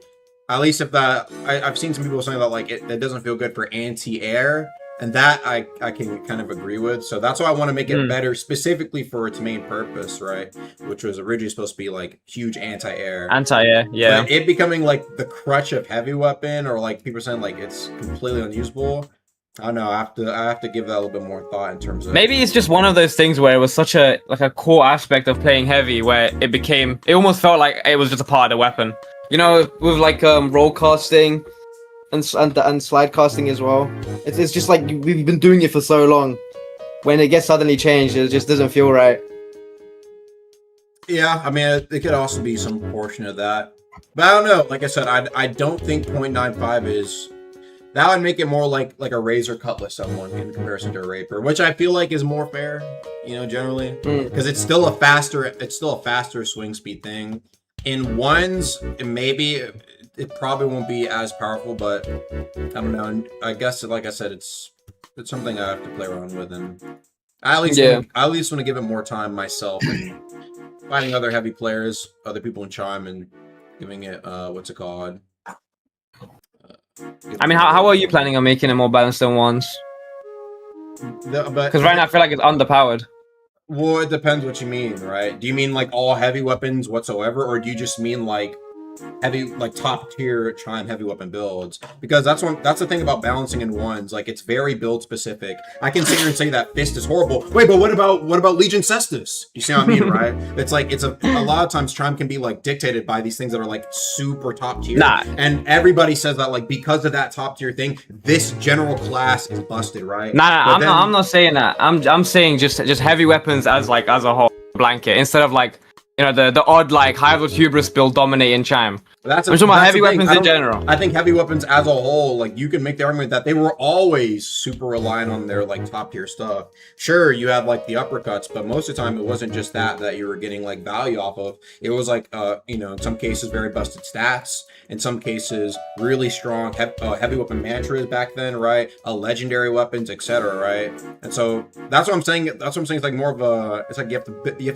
at least if that, I've seen some people saying that like it doesn't feel good for anti-air. And that I can kind of agree with. So that's why I want to make it better specifically for its main purpose, right? Which was originally supposed to be like huge anti-air. Anti-air, yeah. But it becoming like the crutch of heavy weapon, or like people saying like it's completely unusable. I don't know. I have to give that a little bit more thought in terms of, maybe it's just one of those things where it was such a core aspect of playing heavy, where it almost felt like it was just a part of the weapon. You know, with like roll casting and slide casting as well. It's just like we've been doing it for so long. When it gets suddenly changed, it just doesn't feel right. Yeah, I mean, it could also be some portion of that. But I don't know. Like I said, I don't think 0.95 is... That would make it more like a razor cutlass M1 in comparison to a rapier, which I feel like is more fair, you know, generally, because it's still a faster swing speed thing. In ones, it probably won't be as powerful, but I don't know. And I guess, like I said, it's something I have to play around with, and I at least want to give it more time myself, and finding other heavy players, other people in Chime, and giving it what's it called? I mean, how are you planning on making it more balanced than ones? Because right now I feel like it's underpowered. Well, it depends what you mean, right? Do you mean like all heavy weapons whatsoever, or do you just mean like heavy, like top tier Chime heavy weapon builds? Because that's the thing about balancing in ones. Like, it's very build specific. I can sit here and say that Fist is horrible. Wait, but what about Legion Cestus? You see what I mean, right? It's like a lot of times Chime can be like dictated by these things that are like super top tier. And everybody says that like because of that top tier thing, this general class is busted, right? I'm not saying that. I'm saying just heavy weapons as a whole blanket, instead of like, you know, the odd like Hybrid Hubris build dominating Chime. I'm talking about heavy weapons in general. I think heavy weapons as a whole, like, you can make the argument that they were always super reliant on their like top tier stuff. Sure, you had like the uppercuts, but most of the time it wasn't just that you were getting like value off of. It was like you know, in some cases very busted stats, in some cases really strong heavy weapon mantras back then, right? Legendary weapons, etc., right? And so that's what I'm saying. It's like more of a, it's like you have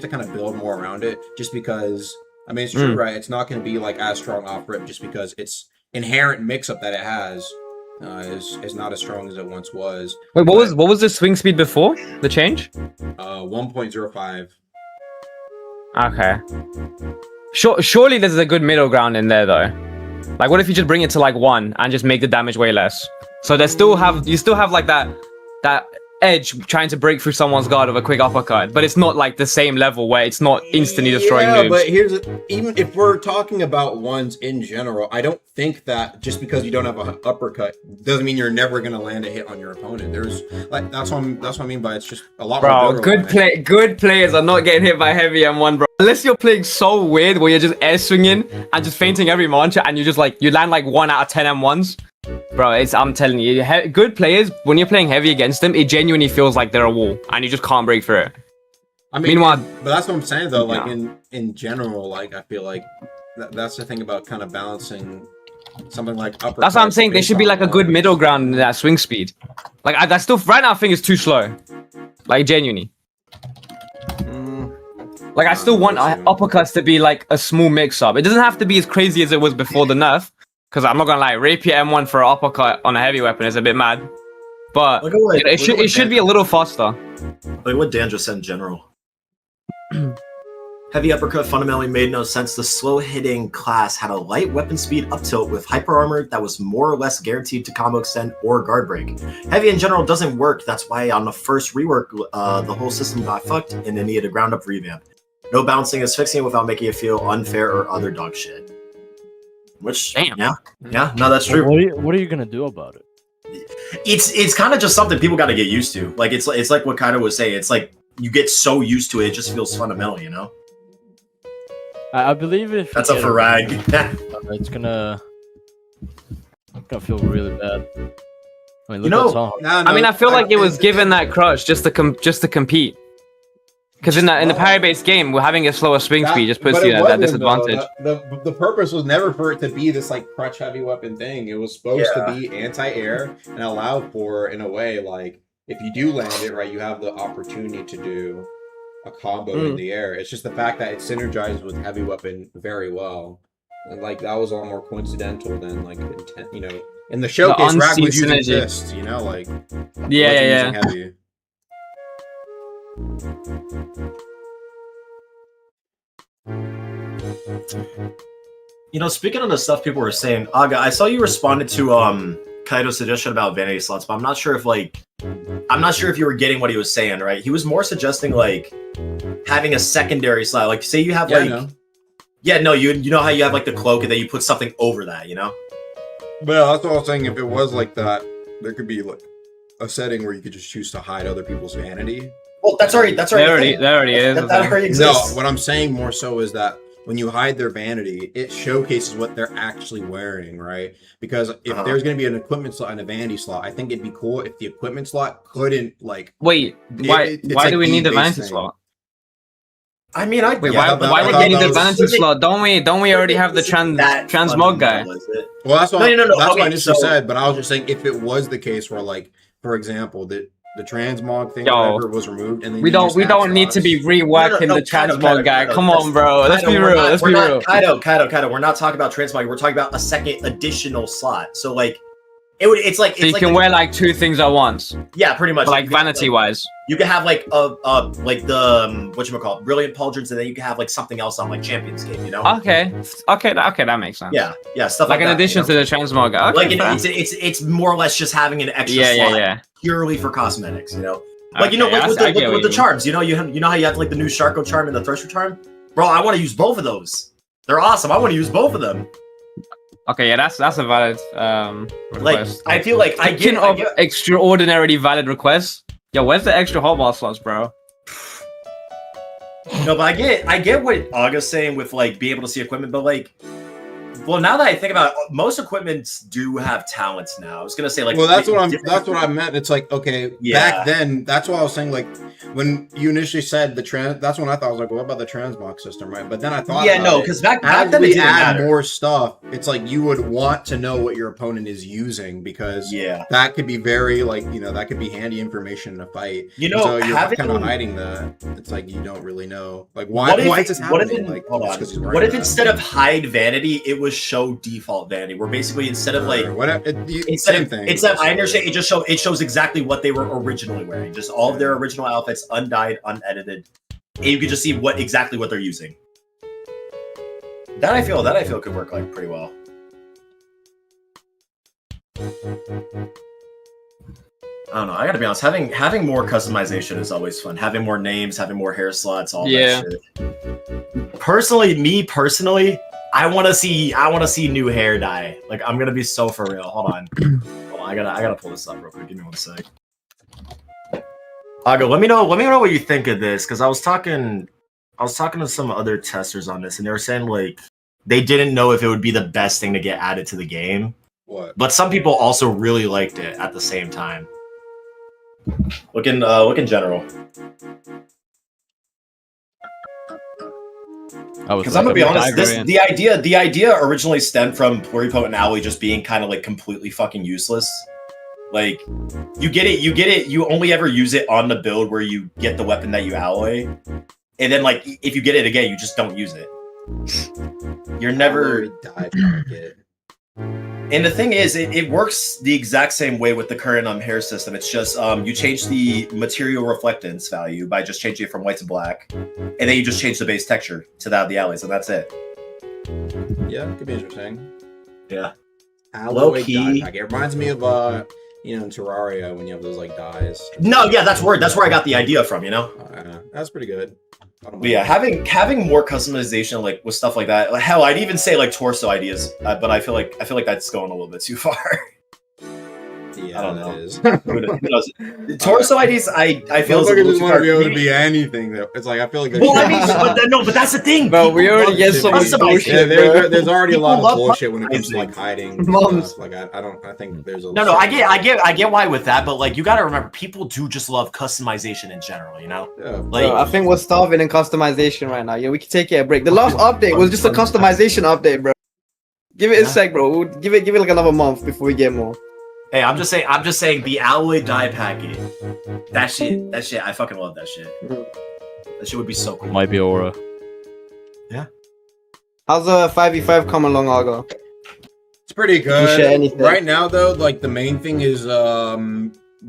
to kind of build more around it, just because. I mean, it's true, right? It's not going to be like as strong off rip just because it's inherent mix up that it has. is not as strong as it once was. Wait, what was the swing speed before the change? 1.05. Okay. Surely there's a good middle ground in there though. Like, what if you just bring it to like 1 and just make the damage way less? So you still have like that edge trying to break through someone's guard with a quick uppercut, but it's not like the same level where it's not instantly destroying moves. But even if we're talking about ones in general, I don't think that just because you don't have an uppercut doesn't mean you're never gonna land a hit on your opponent. There's like that's what I mean by it's just a lot more. Bro, good players are not getting hit by heavy M1, bro. Unless you're playing so weird where you're just air swinging and just feinting every launcher and you just like you land like 1 out of 10 M1s. Bro, I'm telling you, good players, when you're playing heavy against them, it genuinely feels like they're a wall, and you just can't break through it. I mean, meanwhile, but that's what I'm saying though. Like in general, like I feel like that's the thing about kind of balancing something like upper. That's what I'm saying. There should be like a good middle ground in that swing speed. Like I still right now I think it's too slow. Like genuinely. Like I still want uppercuts to be like a small mix-up. It doesn't have to be as crazy as it was before the nerf. Because I'm not gonna lie, rapier M1 for an uppercut on a heavy weapon is a bit mad. But it should be a little faster. Like what Dan just said in general. Heavy uppercut fundamentally made no sense. The slow-hitting class had a light weapon speed up tilt with hyper armor that was more or less guaranteed to combo extend or guard break. Heavy in general doesn't work. That's why on the first rework, the whole system got fucked and it needed a ground-up revamp. No balancing is fixing it without making it feel unfair or other dog shit. Which, damn. Yeah, no, that's true. What are you gonna do about it? It's kind of just something people got to get used to. Like it's like what Kaido was saying. It's like you get so used to it, it just feels fundamental, you know. I believe if that's a Farag. It's gonna feel really bad. I mean, look I mean, I feel like it was given that crush just to compete. Because in the parry-based game, we're having a slower swing speed just puts you at that disadvantage. The purpose was never for it to be this like crutch heavy weapon thing. It was supposed to be anti-air and allow for, in a way, like if you do land it right, you have the opportunity to do a combo in the air. It's just the fact that it synergized with heavy weapon very well, and like that was a lot more coincidental than like intent. You know, in the showcase, Rag was using assist. You know, like yeah. Heavy. You know, speaking of the stuff people were saying, Aga, I saw you responded to Kaido's suggestion about vanity slots, but I'm not sure if you were getting what he was saying, right? He was more suggesting like having a secondary slot. Like say you have you know how you have like the cloak and then you put something over that, you know? Well, that's what I was saying. If it was like that, there could be like a setting where you could just choose to hide other people's vanity. Well, that's already. That already is. That already exists. No, what I'm saying more so is that when you hide their vanity, it showcases what they're actually wearing, right? Because if there's going to be an equipment slot and a vanity slot, I think it'd be cool if the equipment slot couldn't like. Wait, why do we need the vanity slot? I mean, why would we need the vanity slot? Don't we already have the transmog guy? Well, that's what no. That's what I initially said, but I was just saying if it was the case where, like, for example, the transmog thing was removed, and then we don't need to be reworking the transmog guy. Come on, bro. Let's be real. Let's be real. Kaido. We're not talking about transmog. We're talking about a second additional slot. So like, it's like you can wear like 2 things at once. Yeah, pretty much. Like vanity wise, you can have like like the whatchamacallit, brilliant pauldrons, and then you can have like something else on like Champions Cape, you know? Okay, that makes sense. Yeah, stuff like in that, addition to the transmog guy. Okay, like it's more or less just having an extra slot purely for cosmetics, you know? Like with the charms, you know how you have like the new Sharko charm and the Thresher charm? Bro, I want to use both of those. They're awesome. I want to use both of them. Okay, yeah, that's a valid request. Like I feel like I get extraordinarily valid requests. Yo, where's the extra hotbar slots, bro? No, but I get what Aga's saying with like being able to see equipment, but like, well, now that I think about it, most equipments do have talents now. I was gonna say like, well, that's what I meant. It's like, okay, back then, that's what I was saying. Like when you initially said that's when I thought I was like, well, what about the transmog system, right? But then I thought, because back then they add more stuff. It's like you would want to know what your opponent is using because that could be very like that could be handy information in a fight. You know, so you're kind of hiding that. It's like you don't really know like why is this happening? What if instead of hide vanity, it was was show default vanity, where basically instead of like same thing. I understand it shows exactly what they were originally wearing, just all of their original outfits, undyed, unedited, and you can just see exactly what they're using. That I feel could work like pretty well. I don't know. I gotta be honest. Having more customization is always fun. Having more names, having more hair slots, all that shit. Personally, I want to see new hair dye. Like I'm gonna be so for real. Hold on. I gotta pull this up real quick. Give me 1 sec. Aga, let me know what you think of this, because I was talking to some other testers on this, and they were saying like they didn't know if it would be the best thing to get added to the game. What? But some people also really liked it at the same time. Look in general. Because I'm gonna be honest, the idea originally stemmed from Pluripotent Alloy just being kind of like completely fucking useless. Like, you get it. You only ever use it on the build where you get the weapon that you alloy, and then like if you get it again, you just don't use it. You're never. And the thing is, it works the exact same way with the current hair system. It's just you change the material reflectance value by just changing it from white to black, and then you just change the base texture to that of the alloys, and that's it. Yeah, could be interesting. Yeah. Alloy dye pack. It reminds me of in Terraria when you have those like dyes. No, yeah, that's where I got the idea from. That's pretty good. But yeah, having more customization like with stuff like that. Like, hell, I'd even say like torso ideas, but I feel like that's going a little bit too far. Yeah, I don't know. Is. Who knows? Torso IDs, I feel it's a little just too want to be able to maybe. be anything. Though. It's like I feel like. Well, I mean, but that's the thing. Bro, we already get so much bullshit. Yeah, there's already People a lot of love bullshit when it comes to like hiding. Moms. Like I think there's a. No, I get why with that, but like you got to remember, people do just love customization in general. You know. Yeah. Like Bro, I think we're starving in customization right now. Yeah, we can take it a break. The last update was just a customization update, bro. Give it a sec, bro. We'll give it like another month before we get more. Hey, I'm just saying the alloy dye packet. That shit, I fucking love that shit. That shit would be so cool. Might be aura. Yeah. How's the 5v5 come along, Argo? It's pretty Did you share good. anything? Right now, though, like the main thing is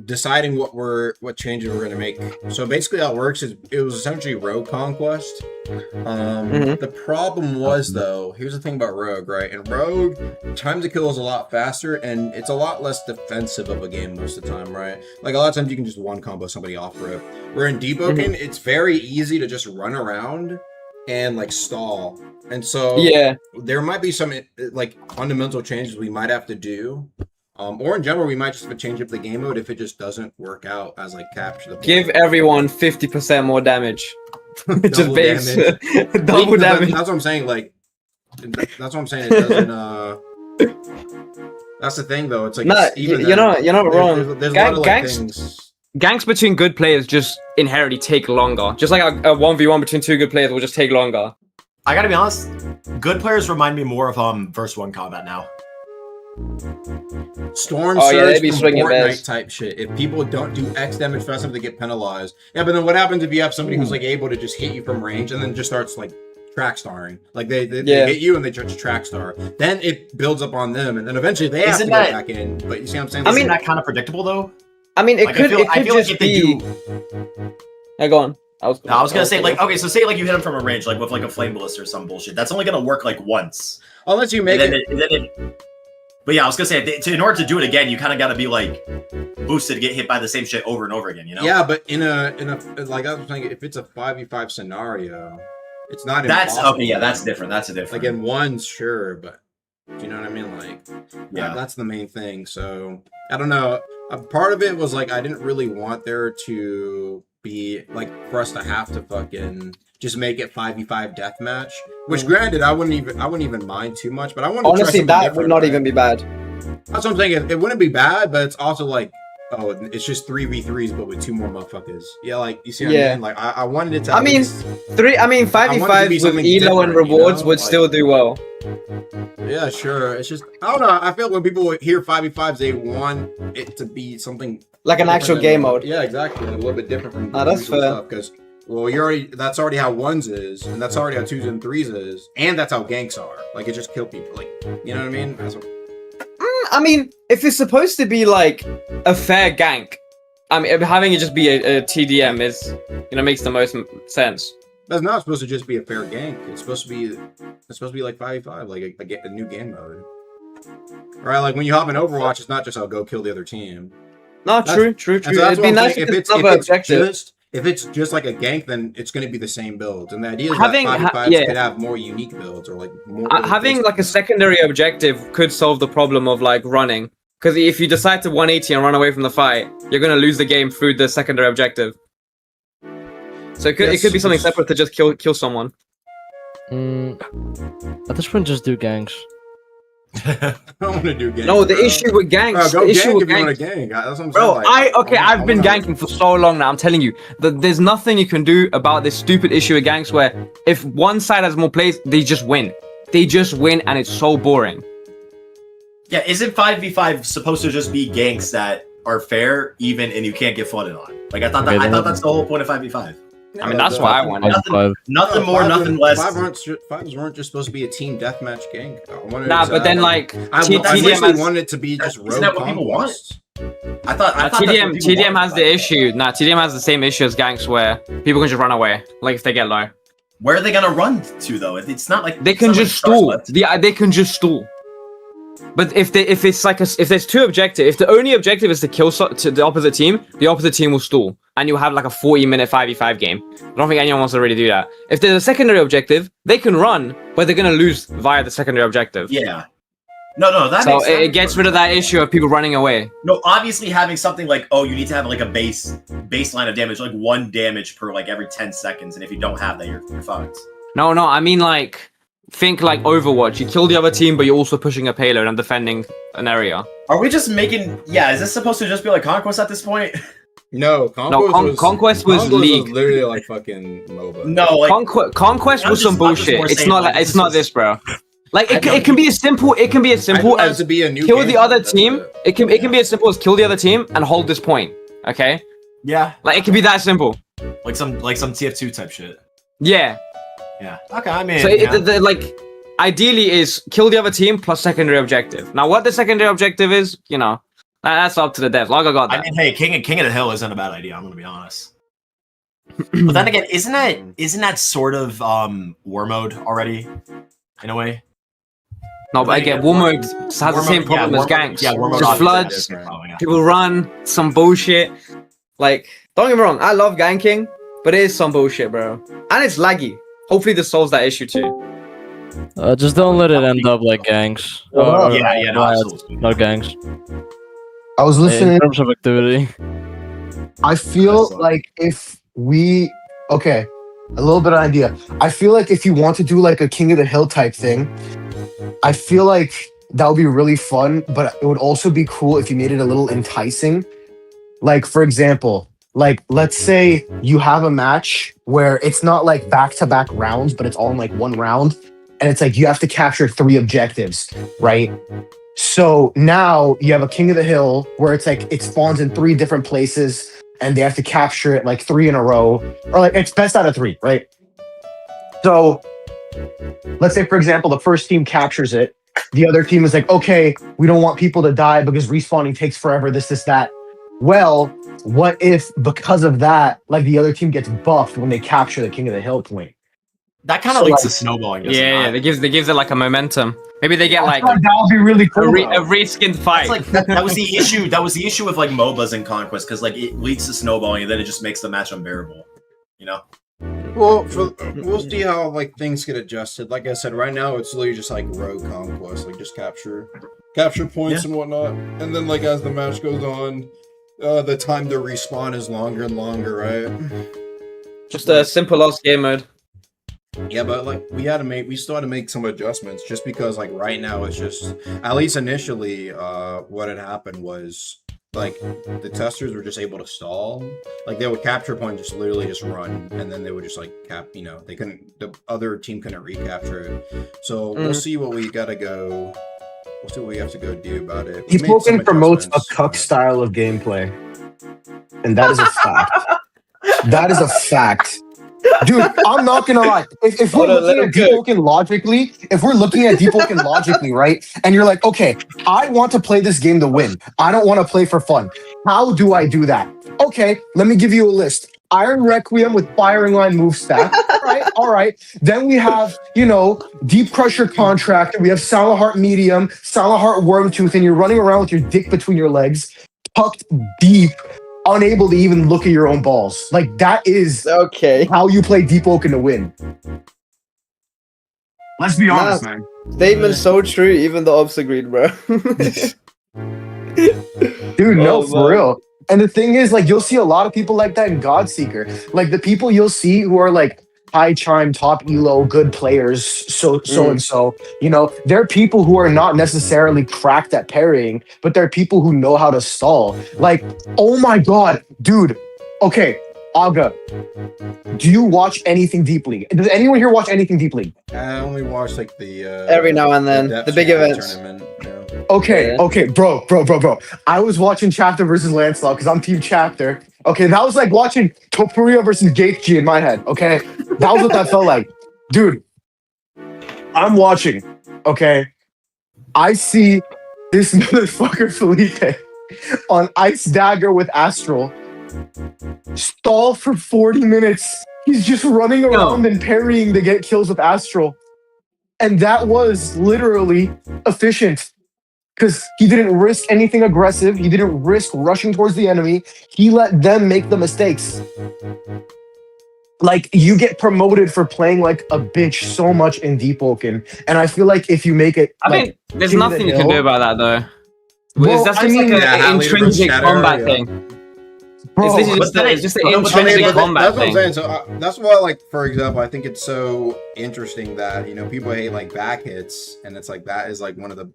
deciding what changes we're gonna make. So basically, how it works is it was essentially Rogue Conquest. The problem was though, here's the thing about Rogue, right? In Rogue, time to kill is a lot faster, and it's a lot less defensive of a game most of the time, right? Like a lot of times you can just one combo somebody off rip. Where in Deboken, it's very easy to just run around and like stall. And so Yeah. there might be some like fundamental changes we might have to do. Or in general, we might just change up the game mode if it just doesn't work out as like capture the point. Give everyone 50% more damage. Just Double base. damage. Double damage. That's what I'm saying. Like, that's what I'm saying. It doesn't. That's the thing, though. It's like Nah, it's even you're not wrong. There's a lot of like, Ganks- things. Ganks between good players just inherently take longer. Just like a 1v1 between two good players will just take longer. I gotta be honest, good players remind me more of verse 1 combat now. Storm Oh, yeah, surge they'd be from swinging Fortnite best. type shit. If people don't do X damage fast enough, they get penalized. Yeah, but then what happens if you have somebody who's like able to just hit you from range and then just starts like track starring? Like they hit you and they just track star. Then it builds up on them, and then eventually they have to go back in. But you see what I'm saying? Isn't that kind of predictable though? I mean, it Like, could I feel like just if they be. do. Yeah, go on. I was gonna say like, okay, so say like you hit him from a range, like with like a flame ballista or some bullshit. That's only gonna work like once. Unless you make But yeah, I was gonna say, in order to do it again, you kind of got to be like boosted to get hit by the same shit over and over again. You know? Yeah, but in a like I was saying, if it's a 5v5 scenario, it's not. That's impossible. okay. Yeah, that's different. That's a different. Like in ones, sure, but you know what I mean. Like, yeah, that's the main thing. So I don't know. A part of it was like I didn't really want there to be like for us to have to fucking just make it 5v5 deathmatch. Which, granted, I wouldn't even mind too much. But I want to Honestly, that would not even be bad. That's what I'm saying. It wouldn't be bad, but it's also like, oh, it's just 3v3s, but with 2 more motherfuckers. Yeah, like you see what I mean? Like I wanted it to. I mean, 5v5 with elo and rewards would still do well. Yeah, sure. It's just I don't know. I feel when people hear 5v5s, they want it to be something like an actual game mode. Yeah, exactly. A little bit different from that's fair. Because Well, that's already how ones is, and that's already how twos and threes is, and that's how ganks are. Like, it just kill people. Like, you know what I mean? I mean, if it's supposed to be like a fair gank, I mean, having it just be a TDM is, makes the most sense. That's not supposed to just be a fair gank. It's supposed to be like 5v5, like a new game mode. Right? Like when you hop in Overwatch, it's not just I'll go kill the other team. No, true. It'd be nice if it's if it's just like a gank, then it's going to be the same build. And the idea is Having- that 5v5s yeah. could have more unique builds or like more. Having like a secondary objective could solve the problem of like running. Because if you decide to 180 and run away from the fight, you're gonna lose the game through the secondary objective. So it could be something separate to just kill someone. At this point, just do ganks. I don't want to do ganks. No, the issue with ganks. Go the issue gank with if you want ganks. to gank. That's what I'm saying. Bro, Like, I've been ganking for so long now. I'm telling you, there's nothing you can do about this stupid issue with ganks where if one side has more plays, they just win. They just win, and it's so boring. Yeah, isn't 5v5 supposed to just be ganks that are fair, even, and you can't get flooded on? Like I thought that's the whole point of 5v5. I mean, that's why I want it. Nothing more, nothing less. Fives weren't just supposed to be a team deathmatch gank. Nah, but then like I TDM wanted it to be just rogue Isn't that what people want? conquest. I thought TDM has the issue. Nah, TDM has the same issue as ganks where people can just run away, like if they get low. Where are they gonna run to though? It's not like They can just stall. They can just stall. But if there's two objectives, if the only objective is to kill to the opposite team will stall, and you'll have like a 40-minute 5v5 game. I don't think anyone wants to really do that. If there's a secondary objective, they can run, but they're gonna lose via the secondary objective. Yeah. No, that so makes sense. it gets rid of that issue of people running away. No, obviously having something like, oh, you need to have like a baseline of damage, like 1 damage per like every 10 seconds, and if you don't have that, you're fucked. No, I mean like, think like Overwatch. You kill the other team, but you're also pushing a payload and defending an area. Are we just making? Yeah, is this supposed to just be like Conquest at this point? No, Conquest was League. Literally like fucking MOBA. No, like Conquest was some bullshit. It's not like it's not this, bro. Like it can be as simple. It can be as simple as to be a new kill game the other mode, team. It can be as simple as kill the other team and hold this point. Okay. Yeah. Like it can be that simple. Like some TF2 type shit. Yeah. Yeah. Okay. I mean. So like ideally is kill the other team plus secondary objective. Now what the secondary objective is, that's up to the devs. Like I got that. I mean, hey, King of the Hill isn't a bad idea. I'm gonna be honest. But then again, isn't that sort of war mode already, in a way? No, but again, war mode has the same problem as ganks. Yeah, war mode just obviously floods, people run, some bullshit. Like, don't get me wrong, I love ganking, but it is some bullshit, bro. And it's laggy. Hopefully this solves that issue too. Just don't let it end up like ganks. No, absolutely. No ganks. I was listening. In terms of activity. I feel like if we a little bit of idea. I feel like if you want to do like a King of the Hill type thing, I feel like that would be really fun, but it would also be cool if you made it a little enticing. Like, for example, like let's say you have a match where it's not like back-to-back rounds, but it's all in like one round, and it's like you have to capture 3 objectives, right? So now you have a King of the Hill where it's like it spawns in 3 different places and they have to capture it like 3 in a row, or like it's best out of 3, right? So let's say, for example, the first team captures it. The other team is like, okay, we don't want people to die because respawning takes forever, this, that. Well, what if because of that, like the other team gets buffed when they capture the King of the Hill point? That kind of leads to snowballing. Yeah, it gives it like a momentum. Maybe they get like that would be really cool. a reskinned fight. That's like that was the issue. That was the issue with like MOBAs and Conquest, because like it leads to snowballing and then it just makes the match unbearable. You know. Well, we'll see how like things get adjusted. Like I said, right now it's literally just like rogue conquest, like just capture points and whatnot, and then like as the match goes on, the time to respawn is longer and longer, right? Just a simple lost game mode. Yeah, but like we still had to make some adjustments, just because like right now it's just, at least initially, what had happened was like the testers were just able to stall. Like they would capture a point, just literally just run, and then they would just like they couldn't, the other team couldn't recapture it. So we'll see what we gotta go. We'll see what we have to go do about it. He spoken promotes a cuck style of gameplay, and that is a fact. That is a fact. Dude, I'm not gonna lie. If we're looking at Deepoken logically, right? And you're like, okay, I want to play this game to win. I don't want to play for fun. How do I do that? Okay, let me give you a list. Iron Requiem with Firing Line move stack. All right. Then we have, Deep Crusher Contractor. We have Salahart Medium, Salahart Wormtooth, and you're running around with your dick between your legs, tucked deep, unable to even look at your own balls. Like, that is how you play Deepoken to win. Let's be honest, man. Statement so true, even the ops agreed, bro. Dude, no, for real. And the thing is, like, you'll see a lot of people like that in Godseeker. Like, the people you'll see who are, like, high chime, top elo, good players, so and so, they're people who are not necessarily cracked at parrying, but they're people who know how to stall. Like, oh my God, dude. Okay, Aga, do you watch anything Deep League? Does anyone here watch anything Deep League? I only watch like the every now and then the big events. Okay, bro. I was watching Chapter versus Lancelot because I'm Team Chapter. Okay, that was like watching Topuria versus Gaethje in my head. Okay, that was what that felt like, dude. I'm watching. Okay, I see this motherfucker Felipe on Ice Dagger with Astral stall for 40 minutes. He's just running around and parrying to get kills with Astral, and that was literally efficient. Because he didn't risk anything aggressive. He didn't risk rushing towards the enemy. He let them make the mistakes. Like, you get promoted for playing like a bitch so much in Deepoken. And I feel like if you make it... I think there's nothing you can do about that, though. Well, that's just like an intrinsic combat thing. Bro, it's just an intrinsic combat thing. That's what I'm saying. So that's why, like, for example, I think it's so interesting that, people hate, like, back hits. And it's like, that is, like, one of the...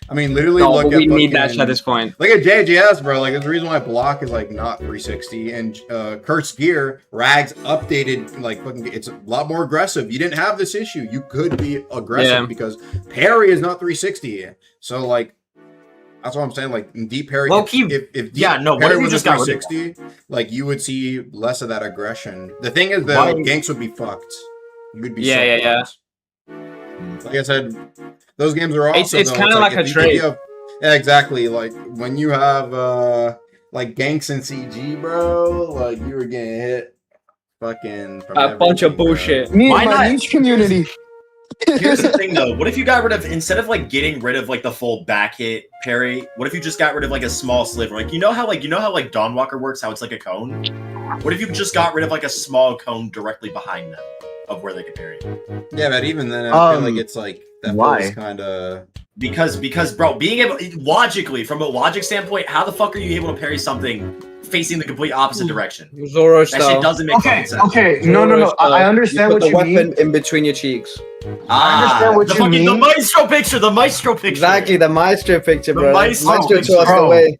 I mean, literally, look at we need that shit at this point. Look at JGS, bro. Like, there's a reason why block is like not 360, and Kurt's gear Rags updated. Like, fucking, it's a lot more aggressive. You didn't have this issue. You could be aggressive because parry is not 360. So, like, that's what I'm saying. Like, in deep parry, if deep parry was just 360, like, you would see less of that aggression. The thing is, the ganks would be fucked. You would be fucked. Like I said, those games are awesome. It's kind of like a trade. Yeah, exactly. Like when you have like ganks in CG, bro, like you were getting hit fucking from a bunch of bullshit. Me and my niche community. Here's the thing though, what if you got rid of, instead of like getting rid of like the full back hit parry, what if you just got rid of like a small sliver? Like you know how Dawnwalker works, how it's like a cone? What if you just got rid of like a small cone directly behind them of where they could parry? Yeah, but even then I feel like it's like that feels kind of because bro, being able logically, from a logic standpoint, how the fuck are you able to parry something facing the complete opposite direction? Zoro style. That shit doesn't make sense. Okay, no. I understand what you mean. The weapon in between your cheeks. I understand what you mean. The maestro picture. Exactly, the maestro picture, bro. The maestro picture. To us the way.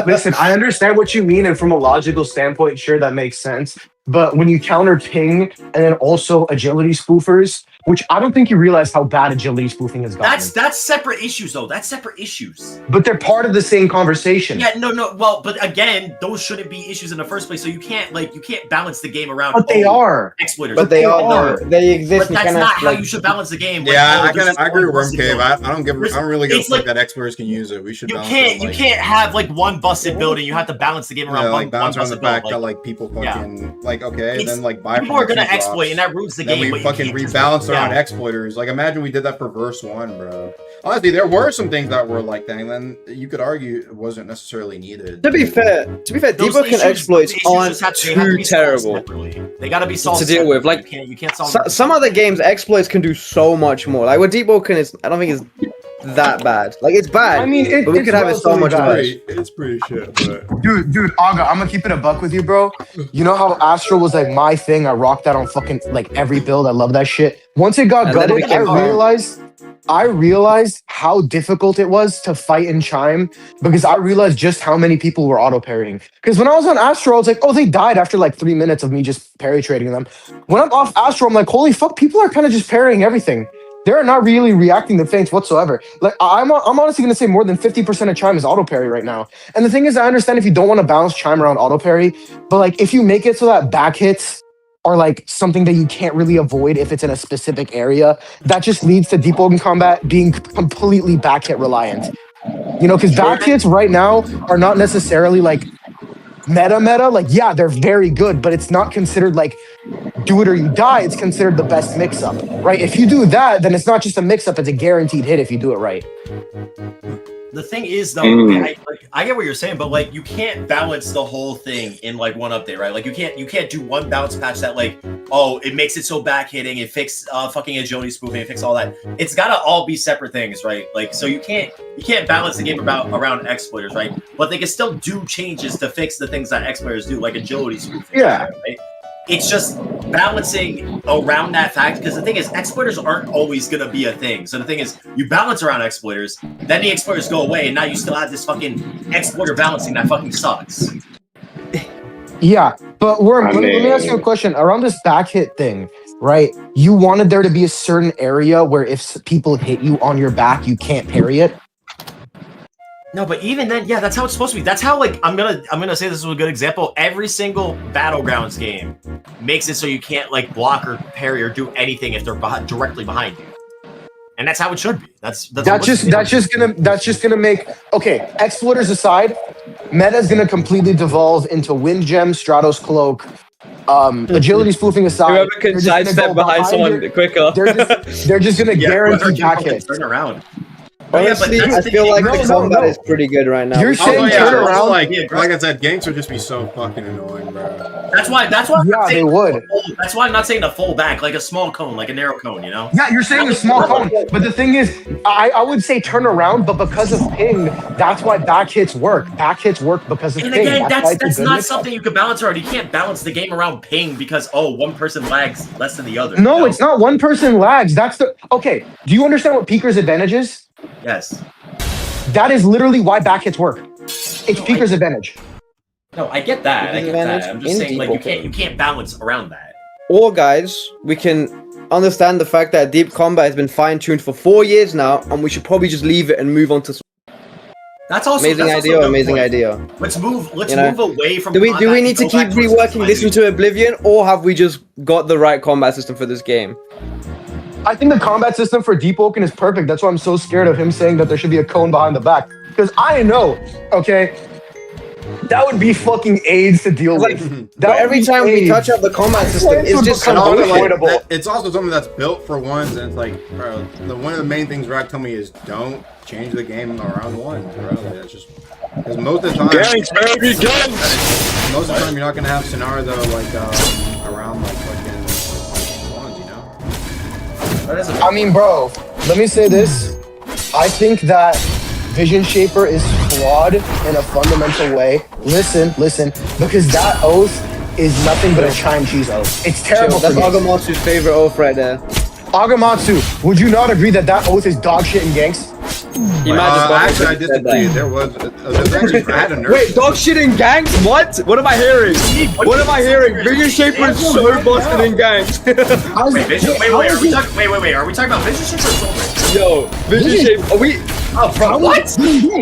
Listen, I understand what you mean, and from a logical standpoint, sure, that makes sense. But when you counter ping and then also agility spoofers, which I don't think you realize how bad agility spoofing has gotten. That's separate issues, though. That's separate issues. But they're part of the same conversation. Yeah, no. Well, but again, those shouldn't be issues in the first place. So you can't balance the game around. But they are exploiters. But they are. They exist. But that's not how you should balance the game. Yeah, I agree with Wormcave. I don't really give a fuck that exploiters can use it. We should. You can't have like one busted building. You have to balance the game around one bounce around the busted fact build. that like people fucking like okay, then like buy. People are gonna exploit, and that ruins the game. Then we fucking rebalance around exploiters. Like imagine we did that for verse 1, bro. Honestly, there were some things that were like that, and then you could argue it wasn't necessarily needed. To be fair, Deepoken exploits aren't too terrible. They gotta be solved to deal with. Like you can't solve some other games, exploits can do so much more. Like with Deepoken, I don't think it's that bad. Like it's bad. I mean, but we could have it so much worse. It's pretty shit, but dude, Aga, I'm gonna keep it a buck with you, bro. You know how Astral was like my thing? I rocked that on fucking like every build. I love that shit. Once it got gutted, I realized how difficult it was to fight in Chime because I realized just how many people were auto parrying. Because when I was on Astral, I was like, oh, they died after like 3 minutes of me just parry trading them. When I'm off Astral, I'm like, holy fuck, people are kind of just parrying everything. They're not really reacting to feints whatsoever. Like I'm honestly gonna say more than 50% of Chime is auto parry right now. And the thing is, I understand if you don't want to balance Chime around auto parry, but like if you make it so that back hits are like something that you can't really avoid if it's in a specific area. That just leads to deep open combat being completely back hit reliant. You know, because back hits right now are not necessarily like meta. Like, yeah, they're very good, but it's not considered like do it or you die. It's considered the best mix up, right? If you do that, then it's not just a mix up, it's a guaranteed hit if you do it right. The thing is, though, I get what you're saying, but like you can't balance the whole thing in like one update, right? Like you can't do one balance patch that like, oh, it makes it so back hitting, it fixed fucking agility spoofing, it fixed all that. It's gotta all be separate things, right? Like so you can't balance the game around exploiters, right? But they can still do changes to fix the things that exploiters do, like agility spoofing. Yeah. Right? It's just balancing around that fact, because the thing is, exploiters aren't always going to be a thing. So the thing is, you balance around exploiters, then the exploiters go away, and now you still have this fucking exploiter balancing that fucking sucks. Yeah, but let me ask you a question. Around this back hit thing, right? You wanted there to be a certain area where if people hit you on your back, you can't parry it. No, but even then, yeah, that's how it's supposed to be. That's how, like, I'm gonna say this is a good example. Every single Battlegrounds game makes it so you can't like block or parry or do anything if they're directly behind you, and that's how it should be. That's just gonna make exploiters aside, meta's gonna completely devolve into Wind Gem, Stratos Cloak. Agility spoofing aside, Whoever can sidestep behind someone quicker. They're just gonna guarantee back hits. Turn around. Honestly, I feel like the combat is pretty good right now. You're saying turn around, like I said, ganks would just be so fucking annoying, bro. That's why. Yeah, they would. That's why I'm not saying a full back, like a small cone, like a narrow cone. You know? Yeah, you're saying a small cone, but the thing is, I would say turn around, but because of ping, that's why back hits work. Back hits work because of and ping. again, that's not something you can balance around. You can't balance the game around ping because one person lags less than the other. No, you know? it's not one person lags. That's the okay. Do you understand what Peeker's advantage is? Yes. That is literally why back hits work. It's Peeker's advantage. No, I get that. I get Advantage that. I'm just in saying, like, deep you can't balance around that. Or guys, we can understand the fact that deep combat has been fine-tuned for 4 years now, and we should probably just leave it and move on to. That's also Amazing idea. Let's move You know? move away from. Do we combat need and to go keep back towards reworking this into Oblivion, or have we just got the right combat system for this game? I think the combat system for Deep Oaken is perfect. That's why I'm so scared of him saying that there should be a cone behind the back. Because I know, okay, that would be fucking AIDS to deal with. That every time we touch up the combat system, it's just some bullshit. It's also something that's built for ones, and it's like, bro, one of the main things Rock told me is don't change the game around ones, bro. Like, that's just because most of the time, most of the time you're not gonna have scenario though, like around like fucking ones, you know. I mean, bro, let me say this. I think that Vision Shaper is flawed in a fundamental way. Listen, because that oath is nothing but a chime cheese oath. It's terrible. That's for games. Agamatsu's favorite oath right there. Agamatsu, would you not agree that that oath is dog shit in ganks? Actually, I disagree. There was actually, I had a nerf. Wait, dog shit in gangs? What? What am I hearing? What am I hearing? Vision Shaper is so busted in gangs. Wait, are we talking about Vision Shaper or Soul Breaker? Yo, Vision Shaper. Are we? Oh, bro, what?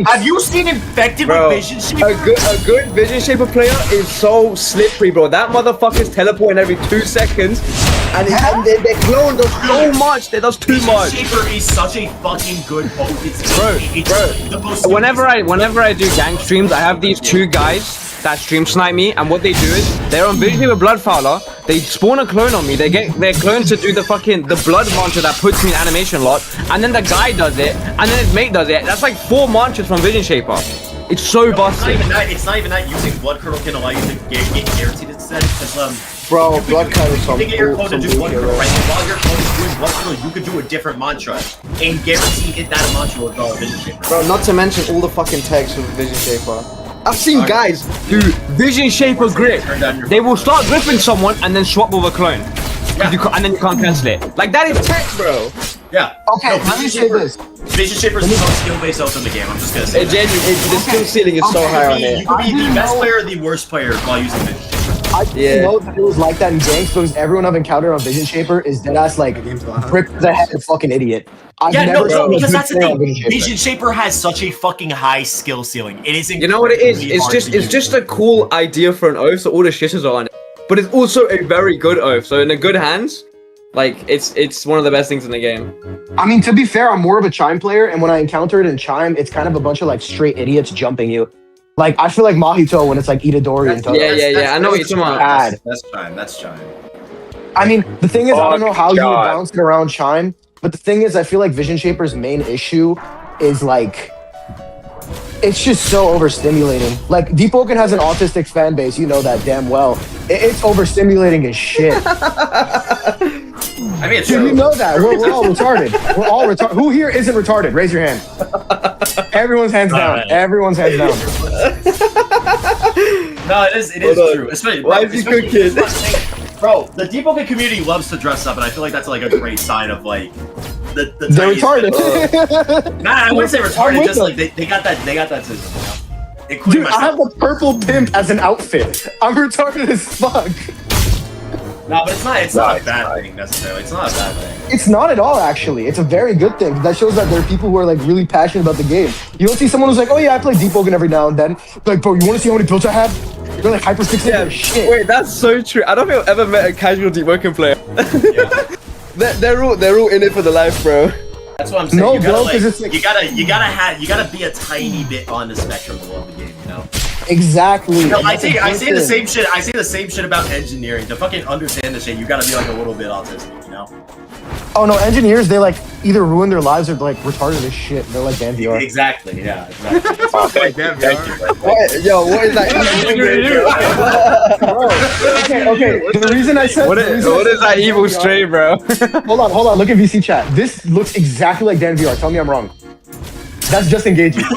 Have you seen Infected with Vision Shaper? A good Vision Shaper player is so slippery, bro. That motherfucker's teleporting every 2 seconds, and they clone does so much. They does too much. Vision Shaper is such a fucking good oath. It's Bro, whenever I do gang streams, I have these 2 guys that stream snipe me, and what they do is they're on Vision Shaper Bloodfowler. They spawn a clone on me. They get their clone to do the blood mantra that puts me in animation lock, and then the guy does it, and then his mate does it. That's like 4 mantras from Vision Shaper. It's so busted. It's not even that using Blood Curdle can allow you to get guaranteed instead. Bro, Blood Curdle is you can get your clone to do Blood Curdle, right? And while your clone is doing Blood Curdle, you could do a different mantra and guarantee hit that mantra with Vision Shaper. Bro, not to mention all the fucking text with Vision Shaper. I've seen guys do Vision Shaper grip. They will start gripping someone and then swap with a clone. Yeah. And then you can't cancel it. Like, that is tech, bro. Yeah. Okay, let me say this. Vision Shaper is the most skill-based oath in the game. I'm just gonna say the skill ceiling is so high on it. You could be the best player or the worst player while using Vision Shaper. I didn't know that it was like that in ganks because everyone I've encountered on Vision Shaper is deadass like brick the head a fucking idiot. Because that's the thing. Vision Shaper has such a fucking high skill ceiling. It isn't. You know what it is? It's just a cool idea for an oath, so all the shitters are on it. but it's also a very good oath. So in a good hands, like it's one of the best things in the game. I mean, to be fair, I'm more of a Chime player, and when I encounter it in Chime, it's kind of a bunch of like straight idiots jumping you. Like I feel like Mahito when it's like Itadori and Yeah. I know what you're talking about. That's Chime. I mean, the thing is, I don't know how you would bounce it around Chime, but the thing is, I feel like Vision Shaper's main issue is like, it's just so overstimulating. Like, Deep Oaken has an autistic fan base, you know that damn well. It's overstimulating as shit. I mean, it's Dude, you know that. We're all retarded. We're all retarded. Who here isn't retarded? Raise your hand. Everyone's hands down. Everyone's hands down. No, it is true. Especially, Why is he cooking? Bro, the Deep Oaken community loves to dress up, and I feel like that's like a great sign of like the They're retarded. Nah, I wouldn't say retarded. Just like they got that system. You know? Including Dude, I have a purple pimp as an outfit. I'm retarded as fuck. No, but it's not a bad thing necessarily. It's not a bad thing. It's not at all, actually. It's a very good thing. That shows that there are people who are like really passionate about the game. You don't see someone who's like, oh yeah, I play Deep Oaken every now and then. Like, bro, you want to see how many builds I have? They're like hyper fixated on shit. Wait, that's so true. I don't think I've ever met a casual Deep Oaken player. Yeah. they're all in it for the life, bro. That's what I'm saying. No, you gotta, bro, like, 'cause it's like- you gotta be a tiny bit on the spectrum of the game, you know? Exactly. No, I say the same shit. I say the same shit about engineering. To fucking understand the shit, you gotta be like a little bit autistic, you know? Oh no, engineers, they like either ruin their lives or like retarded as shit. They're like Dan VR. Exactly, yeah, exactly. Like damn, What is that? Okay. The reason I said What is that evil strain, bro? Hold on. Look at VC chat. This looks exactly like Dan VR. Tell me I'm wrong. That's just engaging. I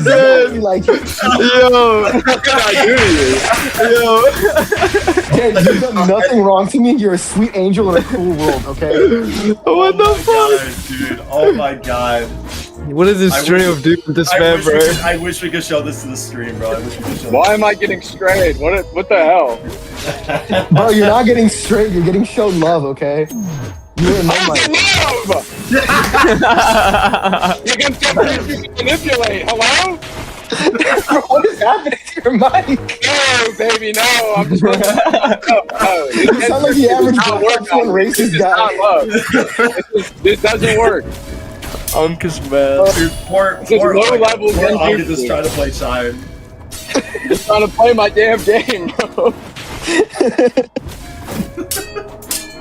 swear. Like, Yo, what can I do to you? Dan, you've done nothing wrong to me. You're a sweet angel in a cool world, okay? What the fuck? Dude, oh my god. What is this string of doom and despair, bro? I wish we could show this to the stream, bro. I wish we could show Why am I getting strayed? What the hell? Bro, you're not getting straight. You're getting shown love, okay? You're in my mind. You can manipulate. Hello? What is happening to your mic? No, baby, no. I'm just. No. You sound like the average black racist guy. This doesn't work. Uncas, man. Dude, poor low level I'm just trying to play Chime. Just trying to play my damn game, bro.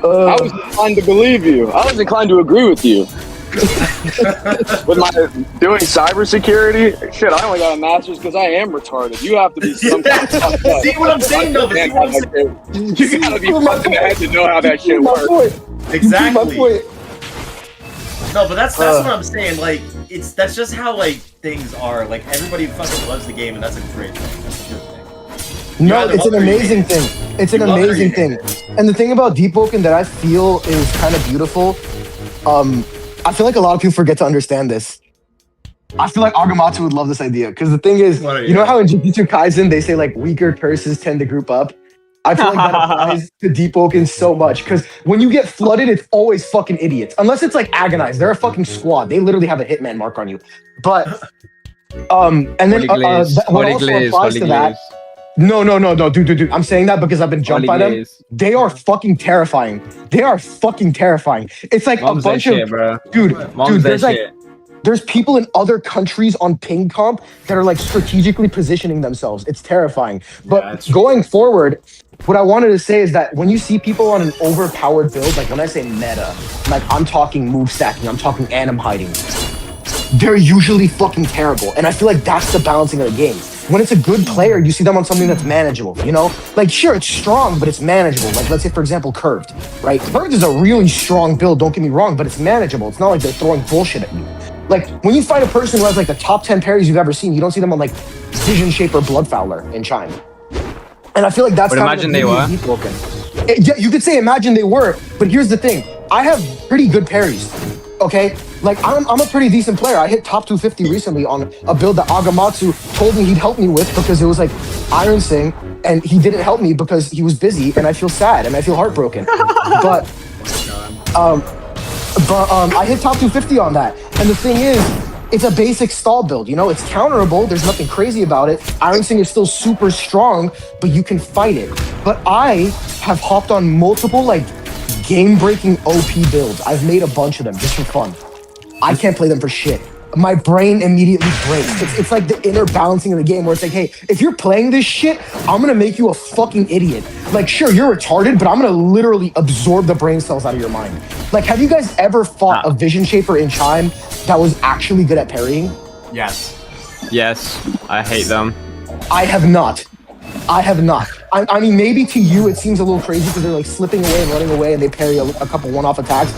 I was inclined to believe you. I was inclined to agree with you. With my doing cybersecurity, shit, I only got a master's because I am retarded. You have to be some kind of fucked up. See what I'm saying, though? You gotta be fucked in the head to know how that shit works. Exactly. No, but that's what I'm saying. Like, that's just how like things are. Like everybody fucking loves the game, and that's a great thing. That's a good thing. No, it's an amazing thing. It's an amazing thing. And the thing about Deep Oaken that I feel is kind of beautiful, I feel like a lot of people forget to understand this. I feel like Agamatsu would love this idea. Because the thing is, you know how in Jujutsu Kaisen they say like weaker curses tend to group up? I feel like that applies to Deep Oaken so much. Because when you get flooded, it's always fucking idiots. Unless it's like Agonize. They're a fucking squad. They literally have a hitman mark on you. But, and then what also applies to that. No, dude. I'm saying that because I've been jumped by them. They are fucking terrifying. It's like a bunch of dude. There's like there's people in other countries on ping comp that are like strategically positioning themselves. It's terrifying. But going forward, what I wanted to say is that when you see people on an overpowered build, like when I say meta, like I'm talking move stacking, I'm talking anim hiding. They're usually fucking terrible, and I feel like that's the balancing of the game. When it's a good player, you see them on something that's manageable, you know? Like, sure, it's strong, but it's manageable. Like, let's say, for example, Curved, right? Curved is a really strong build, don't get me wrong, but it's manageable. It's not like they're throwing bullshit at you. Like, when you find a person who has, like, the top 10 parries you've ever seen, you don't see them on, like, Vision Shaper Bloodfowler in Chime. And I feel like that's imagine they were. Yeah, you could say imagine they were, but here's the thing. I have pretty good parries, okay? Like, I'm a pretty decent player. I hit top 250 recently on a build that Agamatsu told me he'd help me with because it was like Iron Sing, and he didn't help me because he was busy, and I feel sad and I feel heartbroken. But I hit top 250 on that. And the thing is, it's a basic stall build, you know? It's counterable. There's nothing crazy about it. Iron Sing is still super strong, but you can fight it. But I have hopped on multiple, like, game-breaking OP builds. I've made a bunch of them just for fun. I can't play them for shit. My brain immediately breaks. It's like the inner balancing of the game where it's like, hey, if you're playing this shit, I'm gonna make you a fucking idiot. Like, sure, you're retarded, but I'm gonna literally absorb the brain cells out of your mind. Like, have you guys ever fought a Vision Shaper in Chime that was actually good at parrying? Yes. Yes, I hate them. I have not. I have not. I mean, maybe to you it seems a little crazy because they're like slipping away and running away and they parry a couple one-off attacks.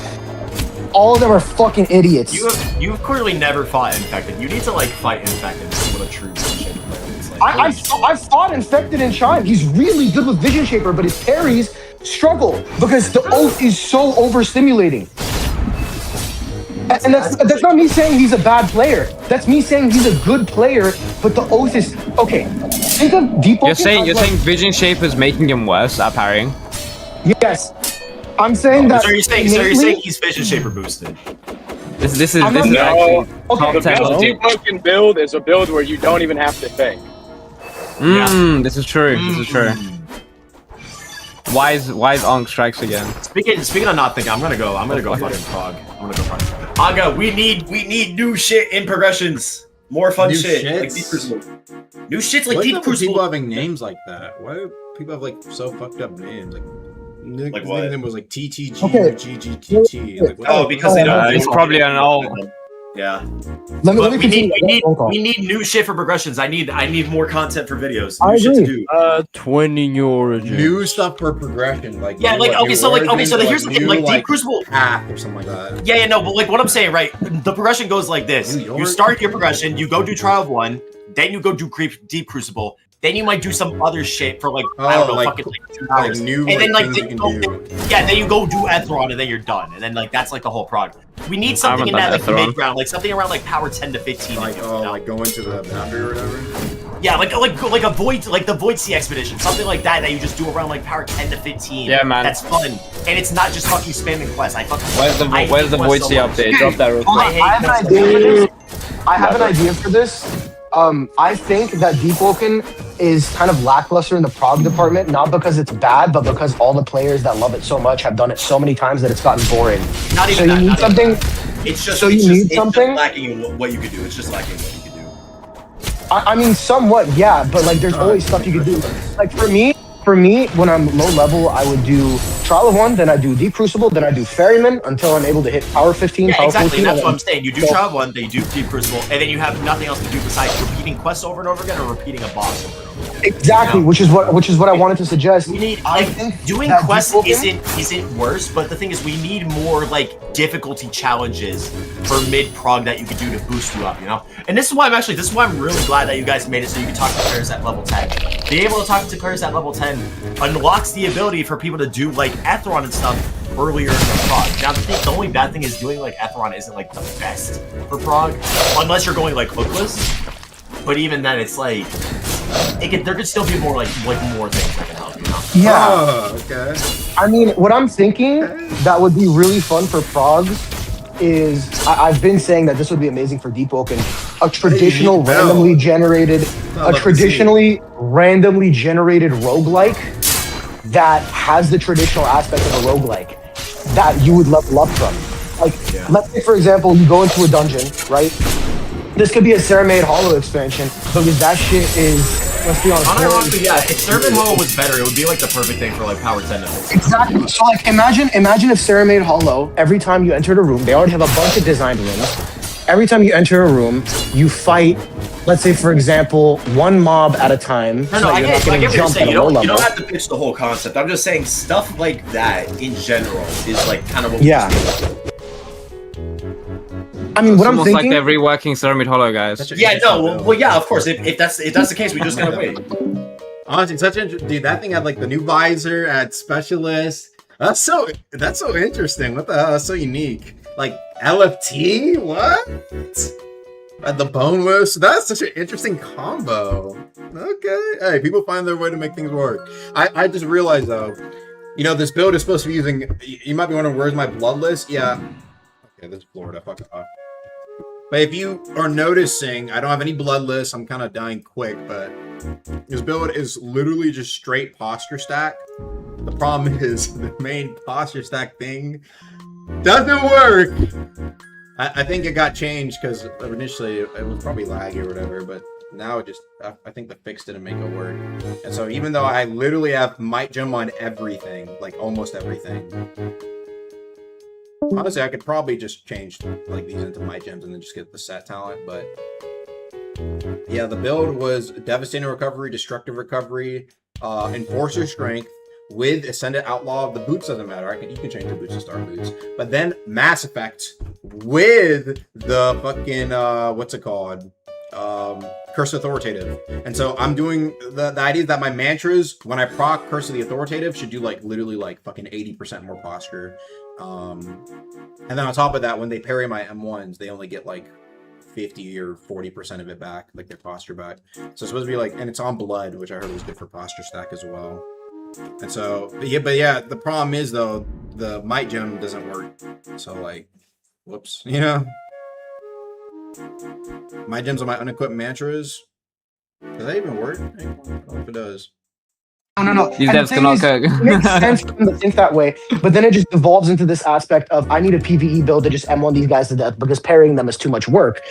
All of them are fucking idiots. You've clearly never fought Infected. You need to like fight Infected to see what a true Vision Shaper player is like. I've fought Infected in Chime. He's really good with Vision Shaper, but his parries struggle because the oath is so overstimulating. And that's not me saying he's a bad player. That's me saying he's a good player, but the oath is okay. Think of Deep. You're saying Vision Shaper's making him worse at parrying? Yes. I'm saying that. So you're saying he's Vision Shaper boosted. This is actually top 10. The Deep Broken build is a build where you don't even have to think. This is true. This is true. Why is Onk strikes again? Speaking of not thinking, I'm gonna go fucking Frog. I'm gonna go Frog. Aga, we need new shit in progressions. More fun New shit. shits? Like Deep Crucible. New shits like What's Deep up with Crucible. people having names like that? Why do people have like so fucked up names? Like what? His name was like TTG Okay. or GGTT. Like, Oh, because they don't. He's probably an old. Yeah. Let But me we need continue. we need new shit for progressions. I need more content for videos. I New shit to agree. do. 20 new origins. new stuff for progression. Like Yeah, like okay, so here's the thing, like Deep Crucible. path or something like that. Yeah, no, but like what I'm saying, right? The progression goes like this: New York? you start your progression, you go do Trial of One, then you go do Deep Crucible, then you might do some other shit for like I don't know, like- fucking like 2 like hours, new, and then like, like things you can do. then you go do Ethron, and then you're done, and then like that's like the whole prog. We need something in haven't that done like Ethron. mid ground, like something around like power 10 to 15. Like you know? like go into the boundary or whatever. Yeah, like a void, like the Void Sea Expedition, something like that you just do around like power 10 to 15. Yeah, man. That's fun, and it's not just fucking spamming quests. I fucking Where's the Void Sea update? Drop that real Hold quick. on, I have an idea for this. I have an idea for this. I think that Deep Woken is kind of lackluster in the prog department, not because it's bad, but because all the players that love it so much have done it so many times that it's gotten boring. Not even So that, you need not even something. that. It's just So you it's need just, it's something? just lacking in what you could do. It's just lacking in what you could do. I mean, somewhat, yeah, but like, there's always stuff you could do. Like for me, when I'm low level, I would do Trial of One, then I do Deep Crucible, then I do Ferryman until I'm able to hit Power 15, Yeah, Power exactly. 14. That's and what I'm saying. You do Trial of One, then you do Deep Crucible, and then you have nothing else to do besides repeating quests over and over again or repeating a boss over and over again. Exactly, You know? which is what I wanted to suggest. We need I like think doing that quests Deep Woken- isn't worse, but the thing is we need more like difficulty challenges for mid prog that you could do to boost you up, you know? And this is why I'm really glad that you guys made it so you can talk to players at level 10. Being able to talk to players at level 10 unlocks the ability for people to do like Ethron and stuff earlier in the prog. Now the only bad thing is doing like Ethron isn't like the best for prog, unless you're going like hookless. But even then, it's like there could still be more like more things that can help you. Know? Yeah. Oh, okay. I mean, what I'm thinking that would be really fun for progs is I've been saying that this would be amazing for Deep Woken. A traditional randomly generated roguelike that has the traditional aspect of a roguelike that you would level up from. Like, let's say for example, you go into a dungeon, right? This could be a Serenade Hollow expansion, because that shit is, let's be honest. Unironically, yeah, if Serenade Hollow was better, it would be like the perfect thing for like power 10 to 15. Exactly. So like imagine if Serenade Hollow, every time you entered a room, they already have a bunch of designed rooms. Every time you enter a room, you fight, let's say for example, one mob at a time. No, I get what you're saying. You low don't level. have to pitch the whole concept. I'm just saying stuff like that in general is like kind of what Yeah. I mean, what I'm Almost thinking. like they're reworking Ceramid Hollow, guys. Yeah, no, well, yeah, of course. If that's the case, we just gotta wait. Honestly, dude, that thing had like the new visor, had specialist. That's so interesting. What the hell? That's so unique. Like LFT? What? At the boneless? That's such an interesting combo. Okay. Hey, people find their way to make things work. I just realized though, you know, this build is supposed to be using. You might be wondering, where's my bloodless? Yeah. Okay, this is Florida. Fuck off. But if you are noticing, I don't have any bloodless. I'm kind of dying quick, but this build is literally just straight posture stack. The problem is the main posture stack thing doesn't work. I think it got changed because initially it was probably laggy or whatever, but now it just, I think the fix didn't make it work. And so even though I literally have might gem on everything, like almost everything, honestly, I could probably just change like these into might gems and then just get the set talent, but yeah, the build was devastating recovery, destructive recovery, enforcer strength, with Ascendant Outlaw. The boots doesn't matter. You can change the boots to star boots. But then Mass Effect with the fucking what's it called? Curse Authoritative. And so I'm doing the idea is that my mantras, when I proc Curse of the Authoritative, should do like literally like fucking 80% more posture. And then on top of that, when they parry my M1s, they only get like 50 or 40% of it back, like their posture back. So it's supposed to be like, and it's on blood, which I heard was good for posture stack as well. And so, but yeah, the problem is though, the might gem doesn't work. So like, whoops, you know? My gems on my unequipped mantras. Does that even work? I don't know if it does. No. These And the devs thing cannot is, cook. it makes sense for them to think that way, but then it just evolves into this aspect of I need a PvE build to just M1 these guys to death because parrying them is too much work.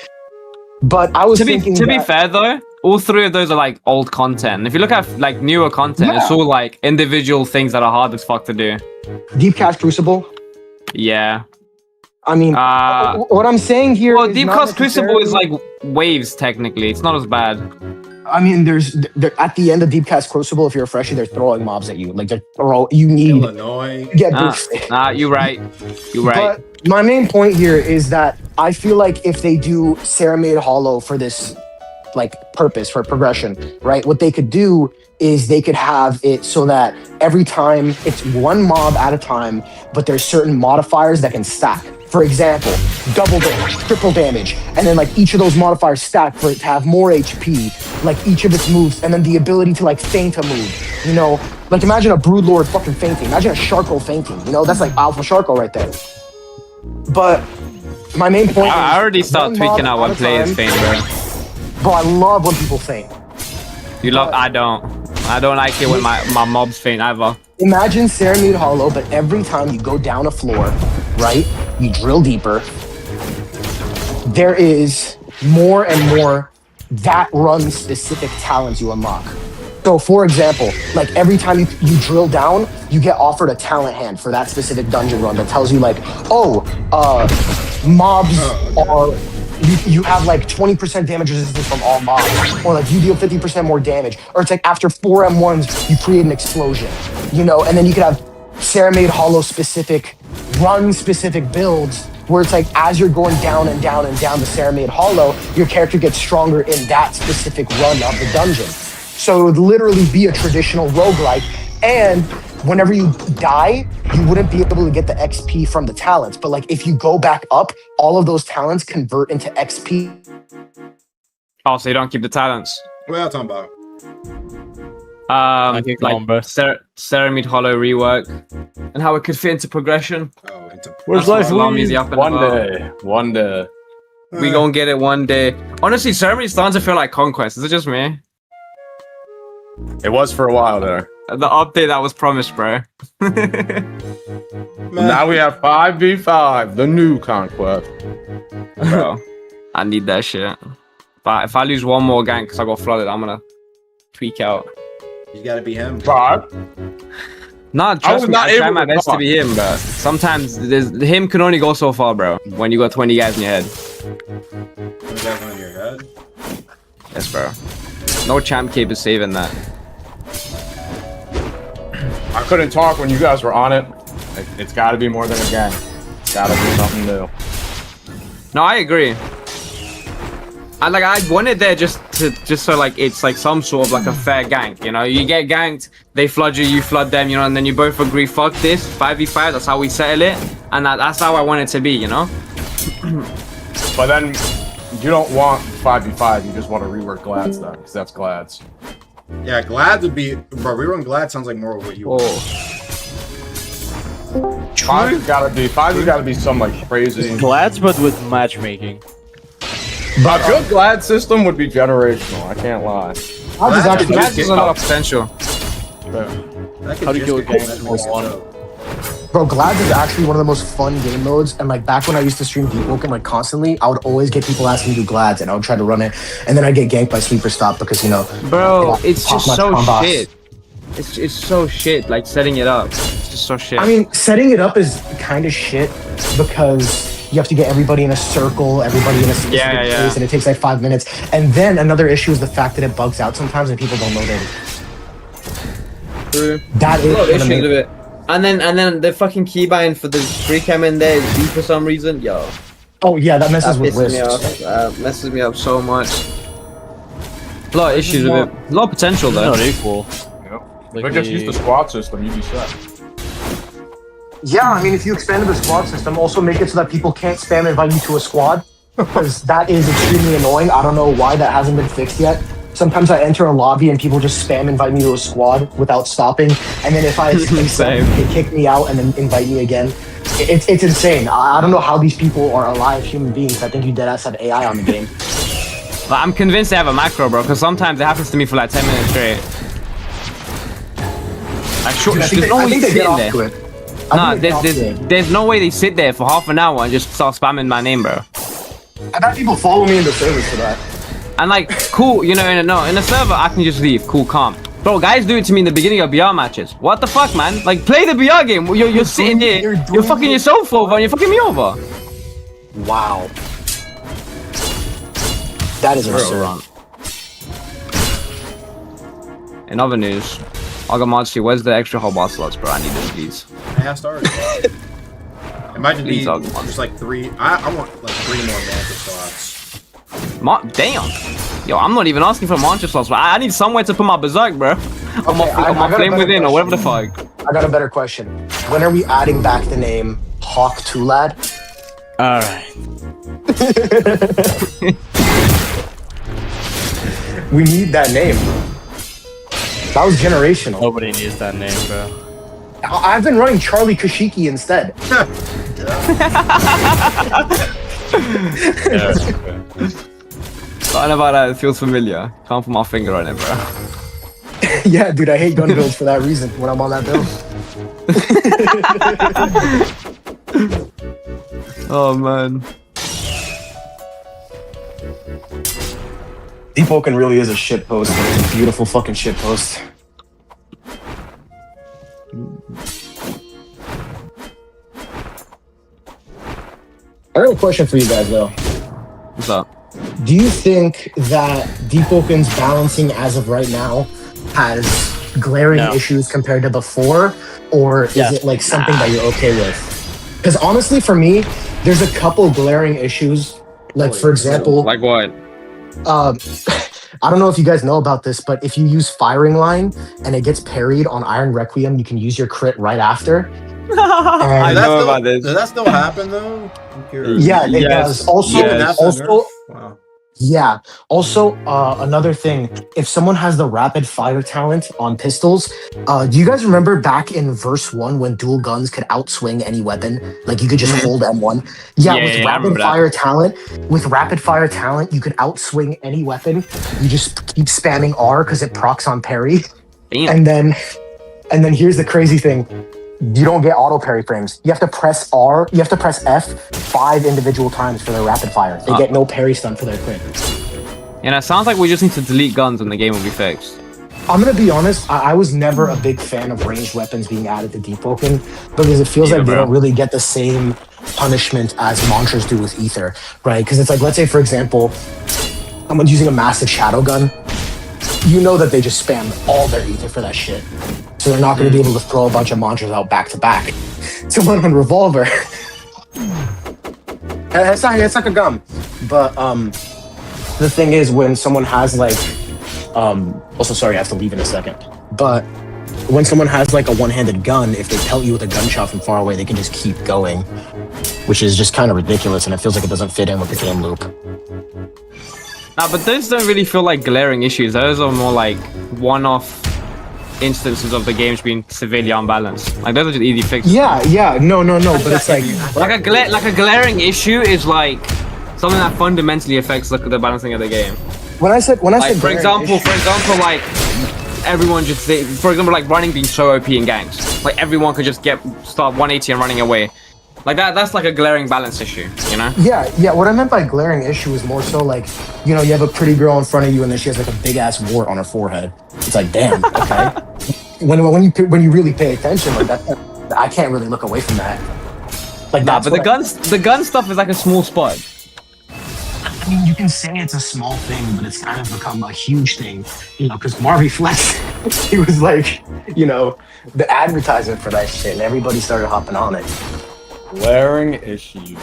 But I was to be thinking fair though, all three of those are like old content. If you look at like newer content, it's all like individual things that are hard as fuck to do. Deep Cast Crucible. Yeah. I mean, what I'm saying here. Well, is Deep not Cast Crucible is necessarily- like waves technically. It's not as bad. I mean, there's at the end of Deep Cast Crucible, if you're a freshie, they're throwing mobs at you. Like you need Illinois. get boosted. You're right. You're right. But my main point here is that I feel like if they do Ceramide Hollow for this like purpose for progression, right? What they could do is they could have it so that every time it's one mob at a time, but there's certain modifiers that can stack. For example, double damage, triple damage, and then like each of those modifiers stack for it to have more HP, like each of its moves, and then the ability to like feint a move, you know? Like imagine a Broodlord fucking fainting, imagine a Sharko fainting, you know? That's like Alpha Sharko right there. But my main point is... I already start one mob tweaking out at when a players time. faint, bro. Bro, I love when people faint. You love? I don't like it when my mobs faint either. Imagine Ceramide Hollow, but every time you go down a floor, right, you drill deeper, there is more and more that run specific talents you unlock. So for example, like every time you drill down, you get offered a talent hand for that specific dungeon run that tells you like, mobs are, you have like 20% damage resistance from all mobs, or like you deal 50% more damage, or it's like after 4 M1s, you create an explosion, you know, and then you could have Ceramide Hollow specific, run specific builds where it's like as you're going down and down and down the Ceramide Hollow, your character gets stronger in that specific run of the dungeon. So it would literally be a traditional roguelike, and whenever you die, you wouldn't be able to get the XP from the talents. But like if you go back up, all of those talents convert into XP. Oh, so you don't keep the talents. What are you talking about? Like Ceramide Hollow rework and how it could fit into progression. Oh, into Where's That's life what alarms me up and one about. day? One day. We gonna get it one day. Honestly, Ceramide's starting to feel like Conquest. Is it just me? It was for a while there. The update that was promised, bro. Now we have 5v5, the new Conquest. Bro, I need that shit. But if I lose one more gank because I got flooded, I'm gonna tweak out. You gotta be him. But Nah, trust me, not I try able my to best to talk. be him, but sometimes him can only go so far, bro. When you got 20 guys in your head. You got one in your head. Yes, bro. No champ cape is saving that. I couldn't talk when you guys were on it. It's got to be more than a gang. It's got to be something new. No, I agree. I wanted there just so like it's like some sort of like a fair gank, you know? You get ganked, they flood you, you flood them, you know, and then you both agree, fuck this, 5v5, that's how we settle it, and that's how I want it to be, you know? But then you don't want 5v5, you just want to rework Glads then, because that's Glads. Yeah, Glad would be, bro. Rerun Glad sounds like more of what you. Oh. Five's gotta be some like crazy. Glads, but with matchmaking. A good glad system would be generational. I can't lie. Glad is actually Glad has a lot of potential. How do you kill a game? Bro, Glads is actually one of the most fun game modes. And like back when I used to stream Deep Woken like constantly, I would always get people asking me to do Glads, and I would try to run it, and then I get ganked by Sleeper Stop because bro, it's top just notch so combos. shit. It's so shit. Like setting it up, it's just so shit. I mean, setting it up is kind of shit because you have to get everybody in a circle, everybody in a specific place, and it takes like 5 minutes. And then another issue is the fact that it bugs out sometimes and people don't know that. True. That is A lot of gonna issues make- with it. And then the fucking keybind for the free cam in there is D for some reason. Yo, Oh yeah, that messes that with pisses me wrists. off. Messes me up so much. A lot of issues with it. A lot of potential though. Not equal. If I just use the squad system, you'd be set. Yeah, I mean, if you expanded the squad system, also make it so that people can't spam invite you to a squad, because that is extremely annoying. I don't know why that hasn't been fixed yet. Sometimes I enter a lobby and people just spam invite me to a squad without stopping, and then if I accept, they kick me out and then invite me again. It's insane. I don't know how these people are alive human beings. I think you deadass have AI on the game. But I'm convinced they have a macro, bro, because sometimes it happens to me for like 10 minutes straight. Like, sure, Dude, there's no way they they sit get off there. to it. Nah, there's no way they sit there for half an hour and just start spamming my name, bro. I've had people follow me in the servers for that. And like, cool, in a server I can just leave, cool, calm. Bro, guys do it to me in the beginning of BR matches. What the fuck, man? Like, play the BR game. You're sitting here, you're fucking yourself over, and you're fucking me over. Wow. That is absurd. In other news, Agamatsu, where's the extra hotbar slots, bro? I need them, please. I have started. Imagine Please, these, Agamatsu. just like 3. I want like 3 more mantis slots. Damn. Yo, I'm not even asking for mantra slots, but I need somewhere to put my berserk, bro. On my I got a flame better within, or whatever the question. fuck. I got a better question. When are we adding back the name Hawk 2 Lad? Alright. We need that name. That was generational. Nobody needs that name, bro. I've been running Charlie Kashiki instead. Something about that, it feels familiar. Can't put my finger on it, bro. Yeah, dude, I hate gun builds for that reason when I'm on that build. Oh, man. Deep Woken really is a shit post, but it's a beautiful fucking shit post. I have a question for you guys though. What's up? Do you think that Deep Woken's balancing as of right now has glaring issues compared to before, or is it like something that you're okay with? Because honestly, for me, there's a couple glaring issues. Like for example, Like what? I don't know if you guys know about this, but if you use Firing Line and it gets parried on Iron Requiem, you can use your crit right after. I know about this. Does that still happen though? I'm curious. Yeah, it does. Also, Even after also, nerf? Wow. yeah. Also, another thing, if someone has the rapid fire talent on pistols, do you guys remember back in verse 1 when dual guns could outswing any weapon? Like you could just hold M1. Yeah, Yeah, with I rapid remember that. fire talent, you could outswing any weapon. You just keep spamming R because it procs on parry. Damn. And then here's the crazy thing. You don't get auto parry frames. You have to press R, you have to press F 5 individual times for their rapid fire. They get no parry stun for their crit. And it sounds like we just need to delete guns and the game will be fixed. I'm gonna be honest, I was never a big fan of ranged weapons being added to Deep Woken because it feels like they don't really get the same punishment as Mantras do with Ether, right? Because it's like, let's say for example, someone's using a massive shadow gun. You know that they just spam all their Ether for that shit. So they're not going to be able to throw a bunch of Mantras out back to back. Someone on Revolver. It's like a gum. But the thing is when someone has like also sorry, I have to leave in a second. But when someone has like a one-handed gun, if they pelt you with a gunshot from far away, they can just keep going. Which is just kind of ridiculous and it feels like it doesn't fit in with the game loop. Nah, but those don't really feel like glaring issues. Those are more like one-off instances of the games being severely unbalanced. Like those are just easy fixes. Yeah, no, but it's like like a glaring issue is like Something that fundamentally affects the balancing of the game. When I said Like, for glaring example, issue- like everyone just for example, like running being so OP in ganks. Like everyone could just start 180 and running away. Like that's like a glaring balance issue, you know? Yeah. What I meant by glaring issue is more so like, you know, you have a pretty girl in front of you and then she has like a big ass wart on her forehead. It's like, damn, okay. when you really pay attention, like that, I can't really look away from that. Like, Nah, but the gun stuff is like a small spot. I mean, you can say it's a small thing, but it's kind of become a huge thing, you know, because Marvy Flex, he was like, you know, the advertisement for that shit, and everybody started hopping on it. Glaring issues.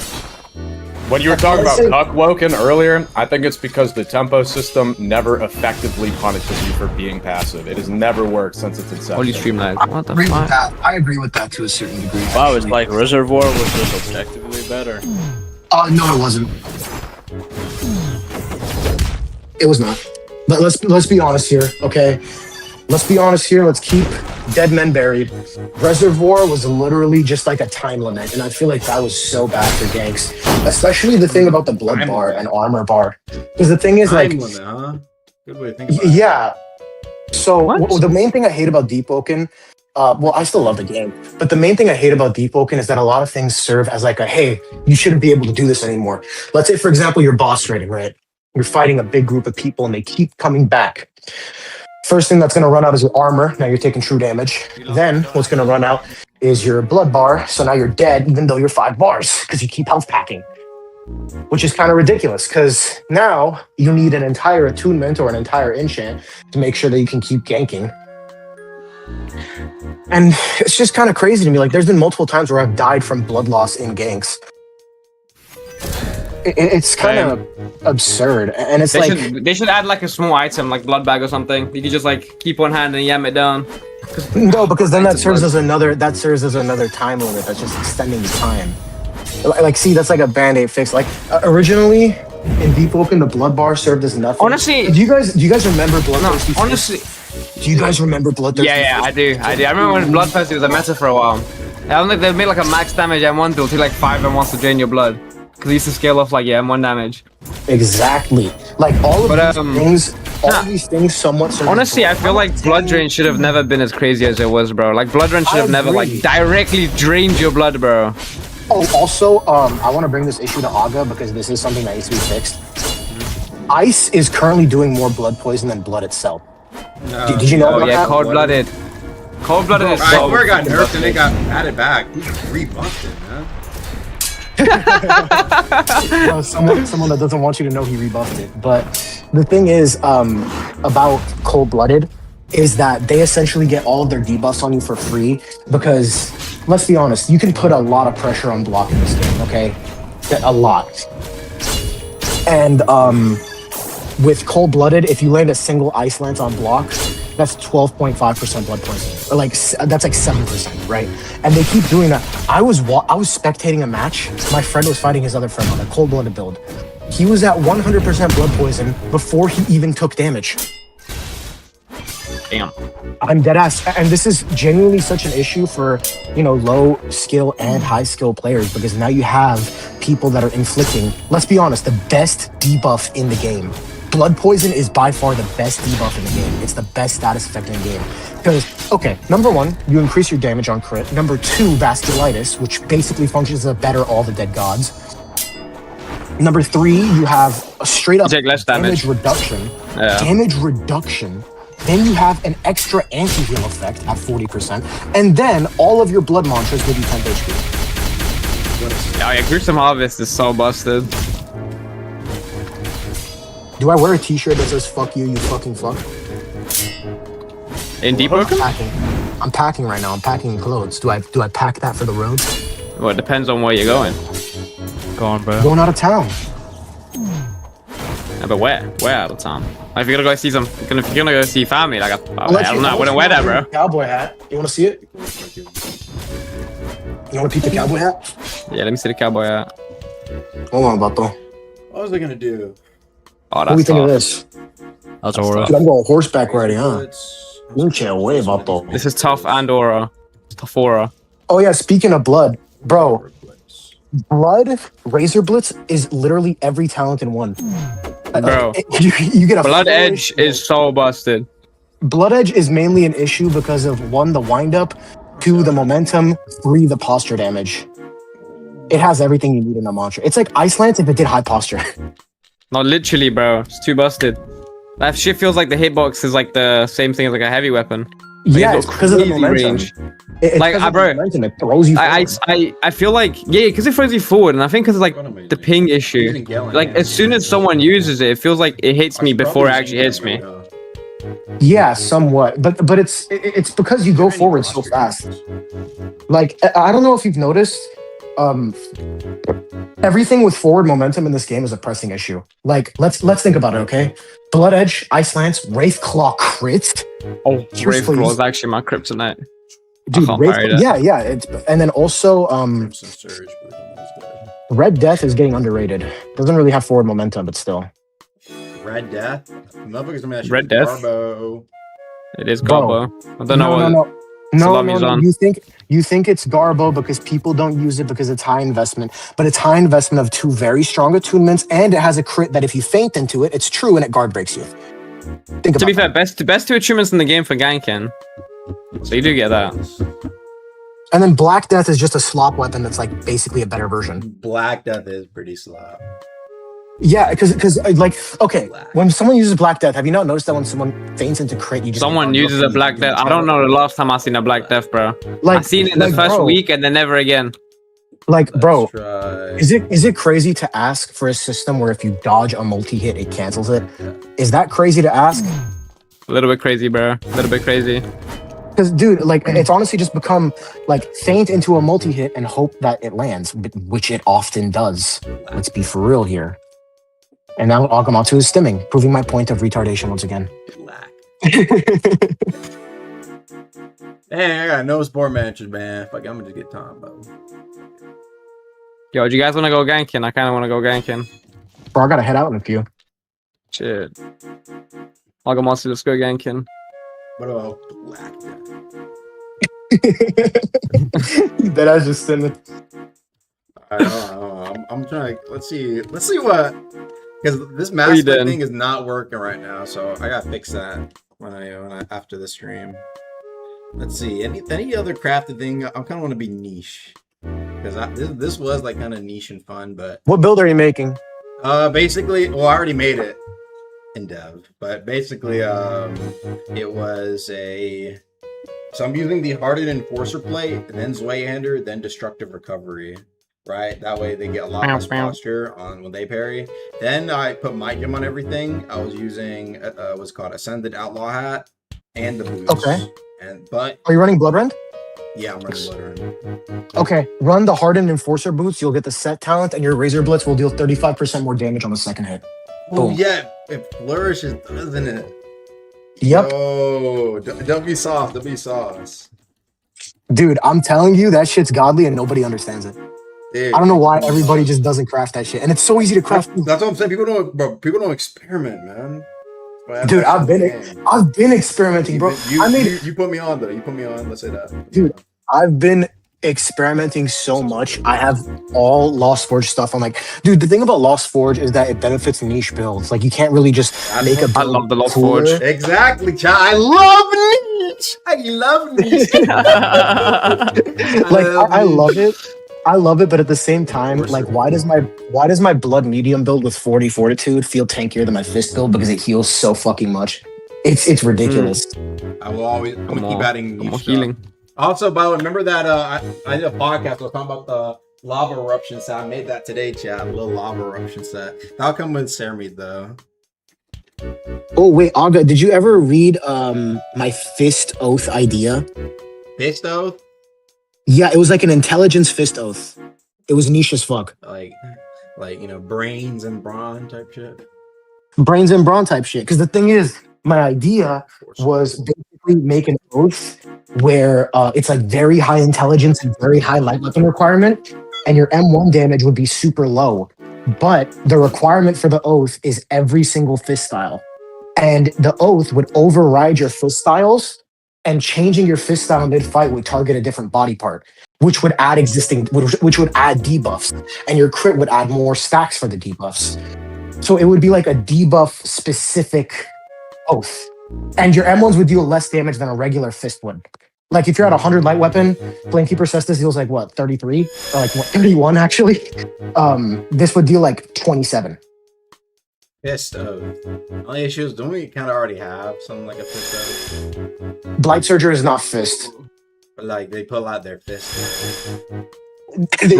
When you were talking about cuck woken earlier, I think it's because the tempo system never effectively punishes you for being passive. It has never worked since its inception. Holy streamline. What the fuck? I agree with that to a certain degree. Wow, it's like Reservoir was just objectively better. No, it wasn't. It was not. But let's be honest here, okay? Let's be honest here. Let's keep dead men buried. Reservoir was literally just like a time limit, and I feel like that was so bad for ganks, especially the thing about the blood bar and armor bar. Because the thing is, like, Time limit, huh? Good way to think about it. yeah. So the main thing I hate about Deep Oaken, well, I still love the game, but the main thing I hate about Deep Oaken is that a lot of things serve as like a, hey, you shouldn't be able to do this anymore. Let's say, for example, you're boss raiding, right? You're fighting a big group of people and they keep coming back. First thing that's going to run out is your armor. Now you're taking true damage. Then what's going to run out is your blood bar. So now you're dead, even though you're 5 bars, because you keep health packing, which is kind of ridiculous because now you need an entire attunement or an entire enchant to make sure that you can keep ganking. And it's just kind of crazy to me. Like, there's been multiple times where I've died from blood loss in ganks. It's kind of absurd, and it's they should add like a small item like blood bag or something. You could just like keep one hand and yam it down. No, because then that serves as another time limit. That's just extending the time. Like, see, that's like a band-aid fix. Like, originally in Deep Oaken, the blood bar served as nothing. Honestly, do you guys remember Bloodthirsty? No, honestly, do you guys remember Bloodthirsty? Yeah, I do. I remember when Bloodthirsty was a meta for a while. I don't think they made like a max damage M1 tool, take like 5 M1s to drain your blood. Because he used to scale off like M1 damage. Exactly. Like all of these things somewhat. Honestly, I feel like blood drain should have never been as crazy as it was, bro. Like blood drain should have never like directly drained your blood, bro. Oh, also, I want to bring this issue to Aga because this is something that needs to be fixed. Ice is currently doing more blood poison than blood itself. Did you know about that? Yeah, cold-blooded. Cold-blooded is so... I got nerfed and it got added back. Who rebuffed it, man? Someone that doesn't want you to know he rebuffed it. But the thing is about cold-blooded is that they essentially get all of their debuffs on you for free because, let's be honest, you can put a lot of pressure on block in this game, okay? A lot. And with cold-blooded, if you land a single ice lance on block, that's 12.5% blood poison, or like that's like 7%, right? And they keep doing that. I was spectating a match. My friend was fighting his other friend on a cold-blooded build. He was at 100% blood poison before he even took damage. Damn. I'm dead ass, and this is genuinely such an issue for, you know, low skill and high skill players because now you have people that are inflicting, let's be honest, the best debuff in the game. Blood poison is by far the best debuff in the game. It's the best status effect in the game. Because, okay, number 1, you increase your damage on crit. Number 2, vasculitis, which basically functions as a better all the dead gods. Number 3, you have a straight up damage reduction. Yeah. Damage reduction. Then you have an extra anti-heal effect at 40%. And then all of your blood mantras give you 10 HP. Oh yeah, Gruesome Harvest is so busted. Do I wear a t-shirt that says fuck you, you fucking fuck? In Deep Oaken? I'm packing right now. I'm packing clothes. Do I pack that for the road? Well, it depends on where you're going. Go on, bro. Going out of town. Yeah, but where? Where out of town? Like, if you're gonna go see if you're gonna go see family, like, I don't know, I wouldn't wear that, bro. Cowboy hat. You wanna see it? You wanna peep the cowboy hat? Yeah, let me see the cowboy hat. Hold on, Bato. What was I gonna do? Oh, What do you think of this? That's Aura. Dude, I'm going horseback riding, huh? Away, Bato. This is tough and Aura. Tough Aura. Oh yeah, speaking of blood, bro. Blood Razor Blitz is literally every talent in one. Bro, You get a Blood full Edge is so busted. Blood Edge is mainly an issue because of 1, the windup, 2, the momentum, 3, the posture damage. It has everything you need in a mantra. It's like Ice Lance if it did high posture. Not literally, bro. It's too busted. That shit feels like the hitbox is like the same thing as like a heavy weapon. Like, Yeah, it's it's because of the crazy momentum. range. It's Like, because of the bro, momentum. It throws you forward. I feel like, yeah, because it throws you forward, and I think because like the ping issue, like as soon as someone uses it, it feels like it hits me before it actually hits me. Yeah, somewhat, but it's because you go forward so fast. Like I don't know if you've noticed, everything with forward momentum in this game is a pressing issue. Like let's think about it, okay? Blood Edge, Ice Lance, Wraith Claw crit. Oh, Wraith Claw is actually my kryptonite. Dude, yeah, it's and then also Red Death is getting underrated. Doesn't really have forward momentum, but still. Red Death? Motherfuckers, I mean, Red Death? Garbo. It is Garbo. I don't know what No. Salami's on. You think it's Garbo because people don't use it because it's high investment, but it's high investment of 2 very strong attunements, and it has a crit that if you feint into it, it's true and it guard breaks you. To be fair, best 2 attunements in the game for ganking. So you do get that. And then Black Death is just a slop weapon that's like basically a better version. Black Death is pretty slop. Yeah, because like, okay, when someone uses Black Death, have you not noticed that when someone feints into crit, you just Someone uses a Black Death. I don't know the last time I seen a Black Death, bro. Like, I seen it in the first week and then never again. Like, bro, is it crazy to ask for a system where if you dodge a multi-hit, it cancels it? Is that crazy to ask? A little bit crazy, bro. A little bit crazy. Because, dude, like, it's honestly just become, like, feint into a multi-hit and hope that it lands, which it often does. Let's be for real here. And now Agamotto is stimming, proving my point of retardation once again. Hey, I got no sport matches, man. Fuck, I'm gonna just get Tom, bro. Yo, do you guys want to go ganking? I kind of want to go ganking. Bro, I gotta head out in a few. Shit. Agamotto, let's go ganking. What about Black That I just stimming. I don't know. I'm trying to let's see what, because this master thing is not working right now, so I gotta fix that when I after the stream. Let's see any other crafted thing. I kind of want to be niche because this was like kind of niche and fun. But what build are you making? Basically, well, I already made it in dev, but basically, it was a. So I'm using the hardened enforcer plate, then Zweihander, then destructive recovery. Right, that way they get a lot less posture on when they parry. Then I put Might Gem on everything. I was using what's called Ascended Outlaw Hat and the boots. Okay. But are you running Bloodrend? Yeah, I'm running Bloodrend. Okay, run the hardened enforcer boots. You'll get the set talent, and your Razor Blitz will deal 35% more damage on the second hit. Oh yeah, it flourishes, doesn't it? Yep. Oh, don't be soft. Don't be sauce. Dude, I'm telling you, that shit's godly, and nobody understands it. Dude, I don't know why everybody just doesn't craft that shit, and it's so easy to craft. That's what I'm saying. People don't experiment, man. Dude, I've been experimenting, bro. You put me on though. You put me on. Let's say that. Dude, I've been experimenting so much. I have all Lost Forge stuff. I'm like, dude, the thing about Lost Forge is that it benefits niche builds. Like, you can't really just make a build. I love the Lost Forge. Exactly, child. I love niche. I love niche. Like, I love it. I love it, but at the same time, like, why does my blood medium build with 40 fortitude feel tankier than my fist build because it heals so fucking much? It's ridiculous. I will always. I'm gonna keep adding niche healing. Also, by the way, remember that I did a podcast. I was talking about the lava eruption set. I made that today, chat. A little lava eruption set. That'll come with Ceramide though. Oh wait, Aga, did you ever read my Fist Oath idea? Fist Oath? Yeah, it was like an intelligence fist oath. It was niche as fuck. Like brains and brawn type shit. Brains and brawn type shit. Because the thing is, my idea was basically make an oath where it's like very high intelligence and very high light weapon requirement, and your M1 damage would be super low. But the requirement for the oath is every single fist style. And the oath would override your fist styles, and changing your fist style mid-fight would target a different body part. which would add which would add debuffs, and your crit would add more stacks for the debuffs. So it would be like a debuff specific oath, and your M1s would deal less damage than a regular fist would. Like if you're at 100 light weapon, Flamekeeper Cestus deals like what, 33 or like what, 31 actually. This would deal like 27. Fist of. Only issue is, don't we kind of already have something like a fist of? Blight Surger is not fist. But like they pull out their fist. They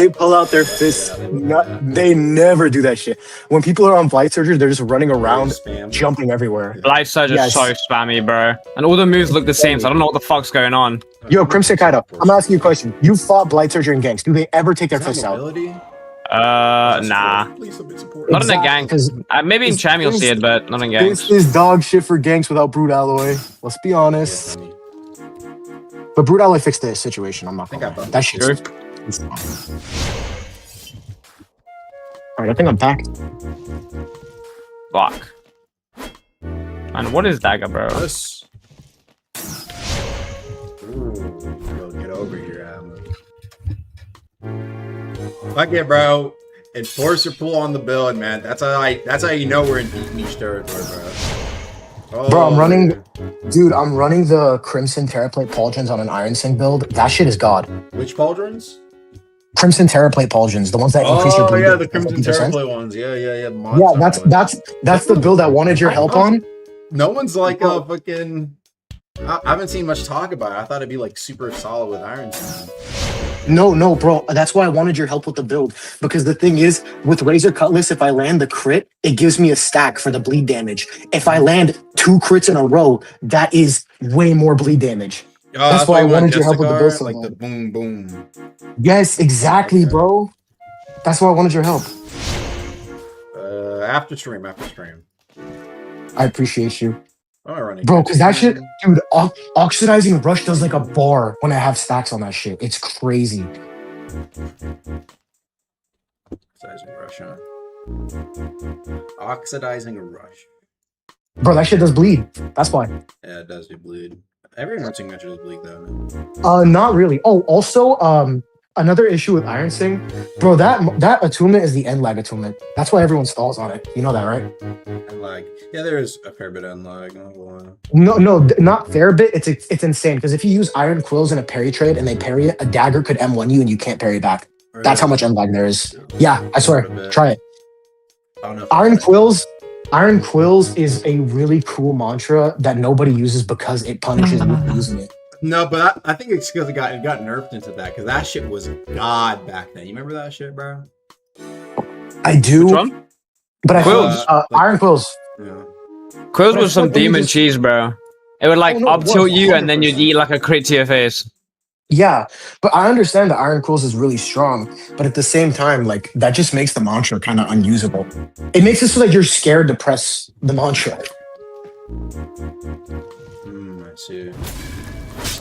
pull out their fists. They never do that shit. When people are on Blight Surger, they're just running around, jumping everywhere. Blight Surge is so spammy, bro. And all the moves look the same, so I don't know what the fuck's going on. Yo, Crimson Kaido, I'm asking you a question. You fought Blight Surger in ganks. Do they ever take their fists out? Nah. Not in a gang. Maybe in Cham you'll see it, but not in ganks. This is dog shit for ganks without Brute Alloy. Let's be honest. But Brute Alloy fixed the situation. I'm not gonna lie. That shit's... Alright, I think I'm packed. Fuck. And what is Dagger, bro? Ooh, get over here, Adam. Fuck it, bro. Enforcer pull on the build, man. That's how you know we're in deep niche territory, bro. Oh, bro, I'm running the Crimson Terraplate Pauldrons on an Iron Sing build. That shit is god. Which Pauldrons? Crimson Terraplate Pauldrons, the ones that increase your bleed. Oh yeah, the Crimson Terraplate ones. Yeah. Yeah, that's the build I wanted your help on. No one's like a fucking. I haven't seen much talk about it. I thought it'd be like super solid with Iron Sing. No, bro. That's why I wanted your help with the build. Because the thing is, with Razor Cutlass, if I land the crit, it gives me a stack for the bleed damage. If I land 2 crits in a row, that is way more bleed damage. That's why I wanted your help with the build. So like the boom, boom. Yes, exactly, bro. That's why I wanted your help. After stream. I appreciate you. Alright, bro, because that shit, dude, Oxidizing Rush does like a bar when I have stacks on that shit. It's crazy. Oxidizing Rush, huh? Oxidizing Rush. Bro, that shit does bleed. That's why. Yeah, it does do bleed. Every Iron match does bleed though. Not really. Oh, also, another issue with Iron Sing, bro, that attunement is the end lag attunement. That's why everyone stalls on it. You know that, right? End lag. Yeah, there is a fair bit of end lag. No, not fair bit. It's insane because if you use Iron Quills in a parry trade and they parry it, a dagger could M1 you and you can't parry back. That's how much end lag there is. Yeah, I swear. Try it. Iron Quills is a really cool mantra that nobody uses because it punishes you for using it. No, but I think it's because it got nerfed into that because that shit was god back then. You remember that shit, bro? I do. Which one? But I Quills. Iron Quills. Yeah. Quills was some demon cheese, bro. It would like up tilt you and then you'd eat like a crit to your face. Yeah, but I understand that Iron Quills is really strong, but at the same time, like that just makes the mantra kind of unusable. It makes it so that you're scared to press the mantra. I see.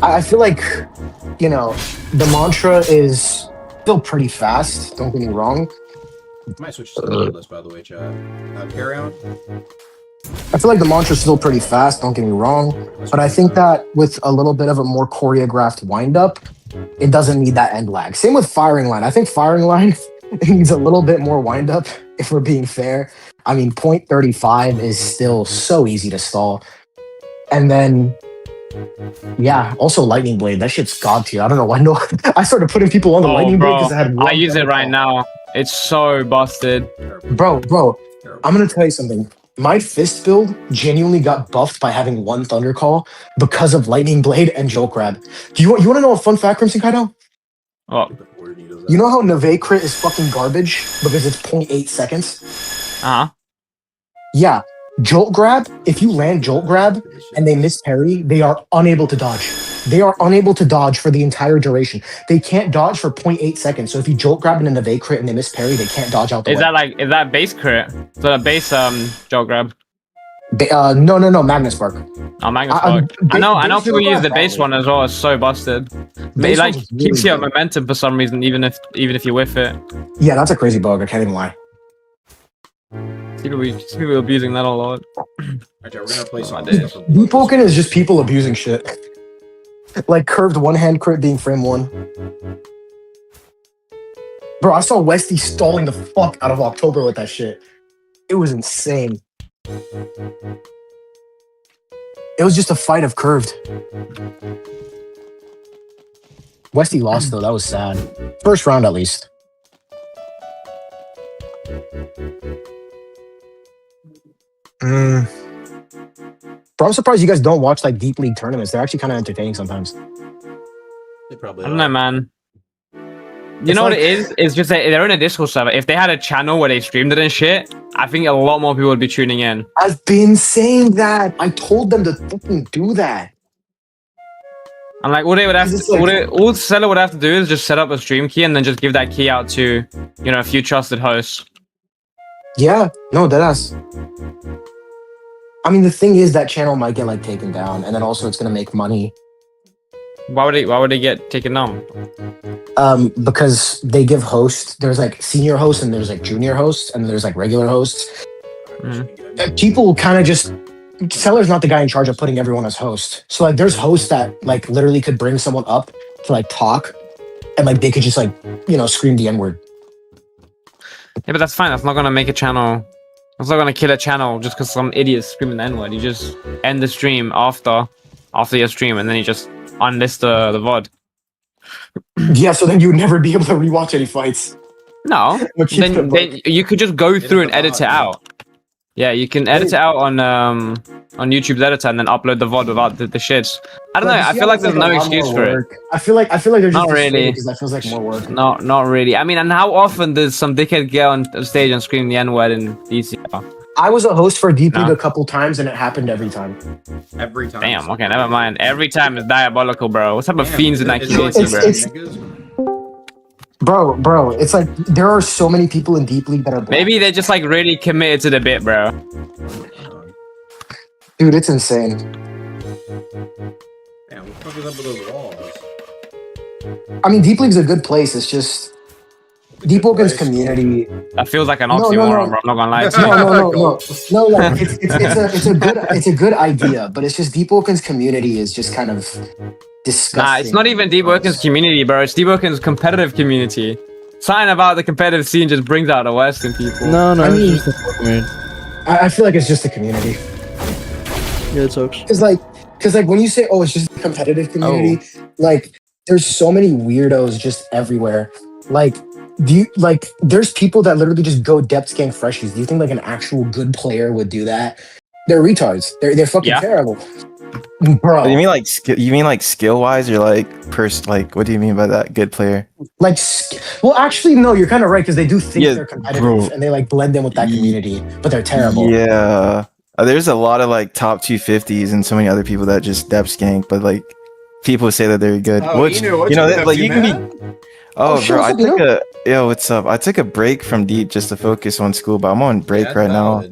I feel like, you know, the mantra is still pretty fast. Don't get me wrong. I might switch to the list, by the way, chat. Carry on. I feel like the mantra's still pretty fast, don't get me wrong. But I think that with a little bit of a more choreographed wind-up, it doesn't need that end lag. Same with Firing Line. I think Firing Line needs a little bit more wind-up, if we're being fair. I mean, 0.35 is still so easy to stall. And then, yeah, also Lightning Blade. That shit's god tier. I don't know why I started putting people on the Lightning Blade because I had I use it right now. It's so busted. Bro, I'm going to tell you something. My fist build genuinely got buffed by having 1 Thunder Call because of Lightning Blade and Jolt Grab. You want to know a fun fact, Crimson Kaido? Oh. You know how Neve crit is fucking garbage because it's 0.8 seconds? Uh-huh. Yeah. Jolt Grab, if you land Jolt Grab and they miss parry, they are unable to dodge. They are unable to dodge for the entire duration. They can't dodge for 0.8 seconds. So if you Jolt Grab in a Neve crit and they miss parry, they can't dodge out the way. Is that base crit? So the base Jolt Grab? No, Magnus Spark. Oh, Magnus Spark. I know people use the base one as well. It's so busted. But it like keeps you at momentum for some reason, even if you whiff it. Yeah, that's a crazy bug. I can't even lie. People abusing that a lot. Okay, we're gonna play some Deep Poking is just people abusing shit. Like curved one hand crit being frame 1. Bro, I saw Westy stalling the fuck out of October with that shit. It was insane. It was just a fight of curved. Westy lost though, that was sad. First round at least. Bro, I'm surprised you guys don't watch like deep league tournaments. They're actually kind of entertaining sometimes. They probably I don't know, man. You know like, what it is? It's just that they're in a Discord server. If they had a channel where they streamed it and shit, I think a lot more people would be tuning in. I've been saying that. I told them to fucking do that. And like, all they would have It's to, like- all Seller would have to do is just set up a stream key and then just give that key out to, you know, a few trusted hosts. Yeah, no, deadass. I mean, the thing is that channel might get like taken down, and then also it's gonna make money. Why would they get taken down? Because they give hosts. There's like senior hosts, and there's like junior hosts, and there's like regular hosts. People kind of just Seller's not the guy in charge of putting everyone as host. So like, there's hosts that like literally could bring someone up to like talk, and like they could just like scream the N-word. Yeah, but that's fine. That's not gonna make a channel. That's not gonna kill a channel just because some idiot's screaming the N-word. You just end the stream after your stream, and then you just unlist the VOD. Yeah, so then you would never be able to rewatch any fights. No, then you could just go through and edit it out. Yeah, you can edit it out on YouTube's editor and then upload the VOD without the shits. I don't know. I feel like there's no excuse for it. I feel like they're just Not really. because that feels like more work. Not really. I mean, and how often does some dickhead get on stage and scream the N-word in DCR? I was a host for Deep League a couple times, and it happened every time. Every time. Damn. Okay, never mind. Every time is diabolical, bro. What type of fiends in that community, bro? Bro, it's like there are so many people in Deep League that are black. Maybe they're just like really committed to the bit, bro. Dude, it's insane. Damn, what the fuck is up with those walls? I mean, Deep League's a good place. It's just Deep Woken's community. That feels like an oxymoron, bro. I'm not gonna lie to you. No. Like it's a good idea, but it's just Deep Woken's community is just kind of disgusting. Nah, it's not even Deep Woken's community, bro. It's Deep Woken's competitive community. Something about the competitive scene just brings out the worst in people. No, I mean, it's just the fuck, man. I feel like it's just the community. Yeah, it sucks. Because like when you say, oh, it's just a competitive community, like there's so many weirdos just everywhere. Like, there's people that literally just go depth scan freshies. Do you think like an actual good player would do that? They're retards. They're fucking terrible. Bro. You mean like skill wise, or like what do you mean by that? Good player? Like, well, actually, no. You're kind of right because they do think they're competitive and they like blend in with that community, but they're terrible. Yeah, there's a lot of like top 250s and so many other people that just depth skank, but like people say that they're good. Which you know, that, like you can be. Oh, bro, I took what's up? I took a break from Deep just to focus on school, but I'm on break right now.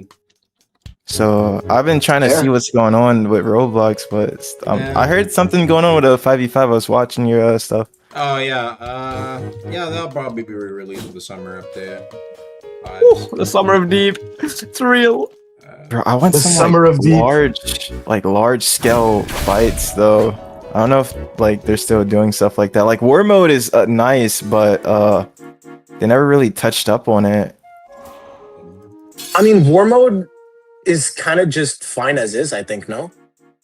So I've been trying to see what's going on with Roblox, but I heard something going on with a 5v5. I was watching your stuff. Oh yeah, they'll probably be re-released with the summer update. The summer of Deep, it's real. Bro, I want some summer of Deep. large scale fights though. I don't know if like they're still doing stuff like that. Like war mode is nice, but they never really touched up on it. I mean, war mode is kind of just fine as is, I think. No.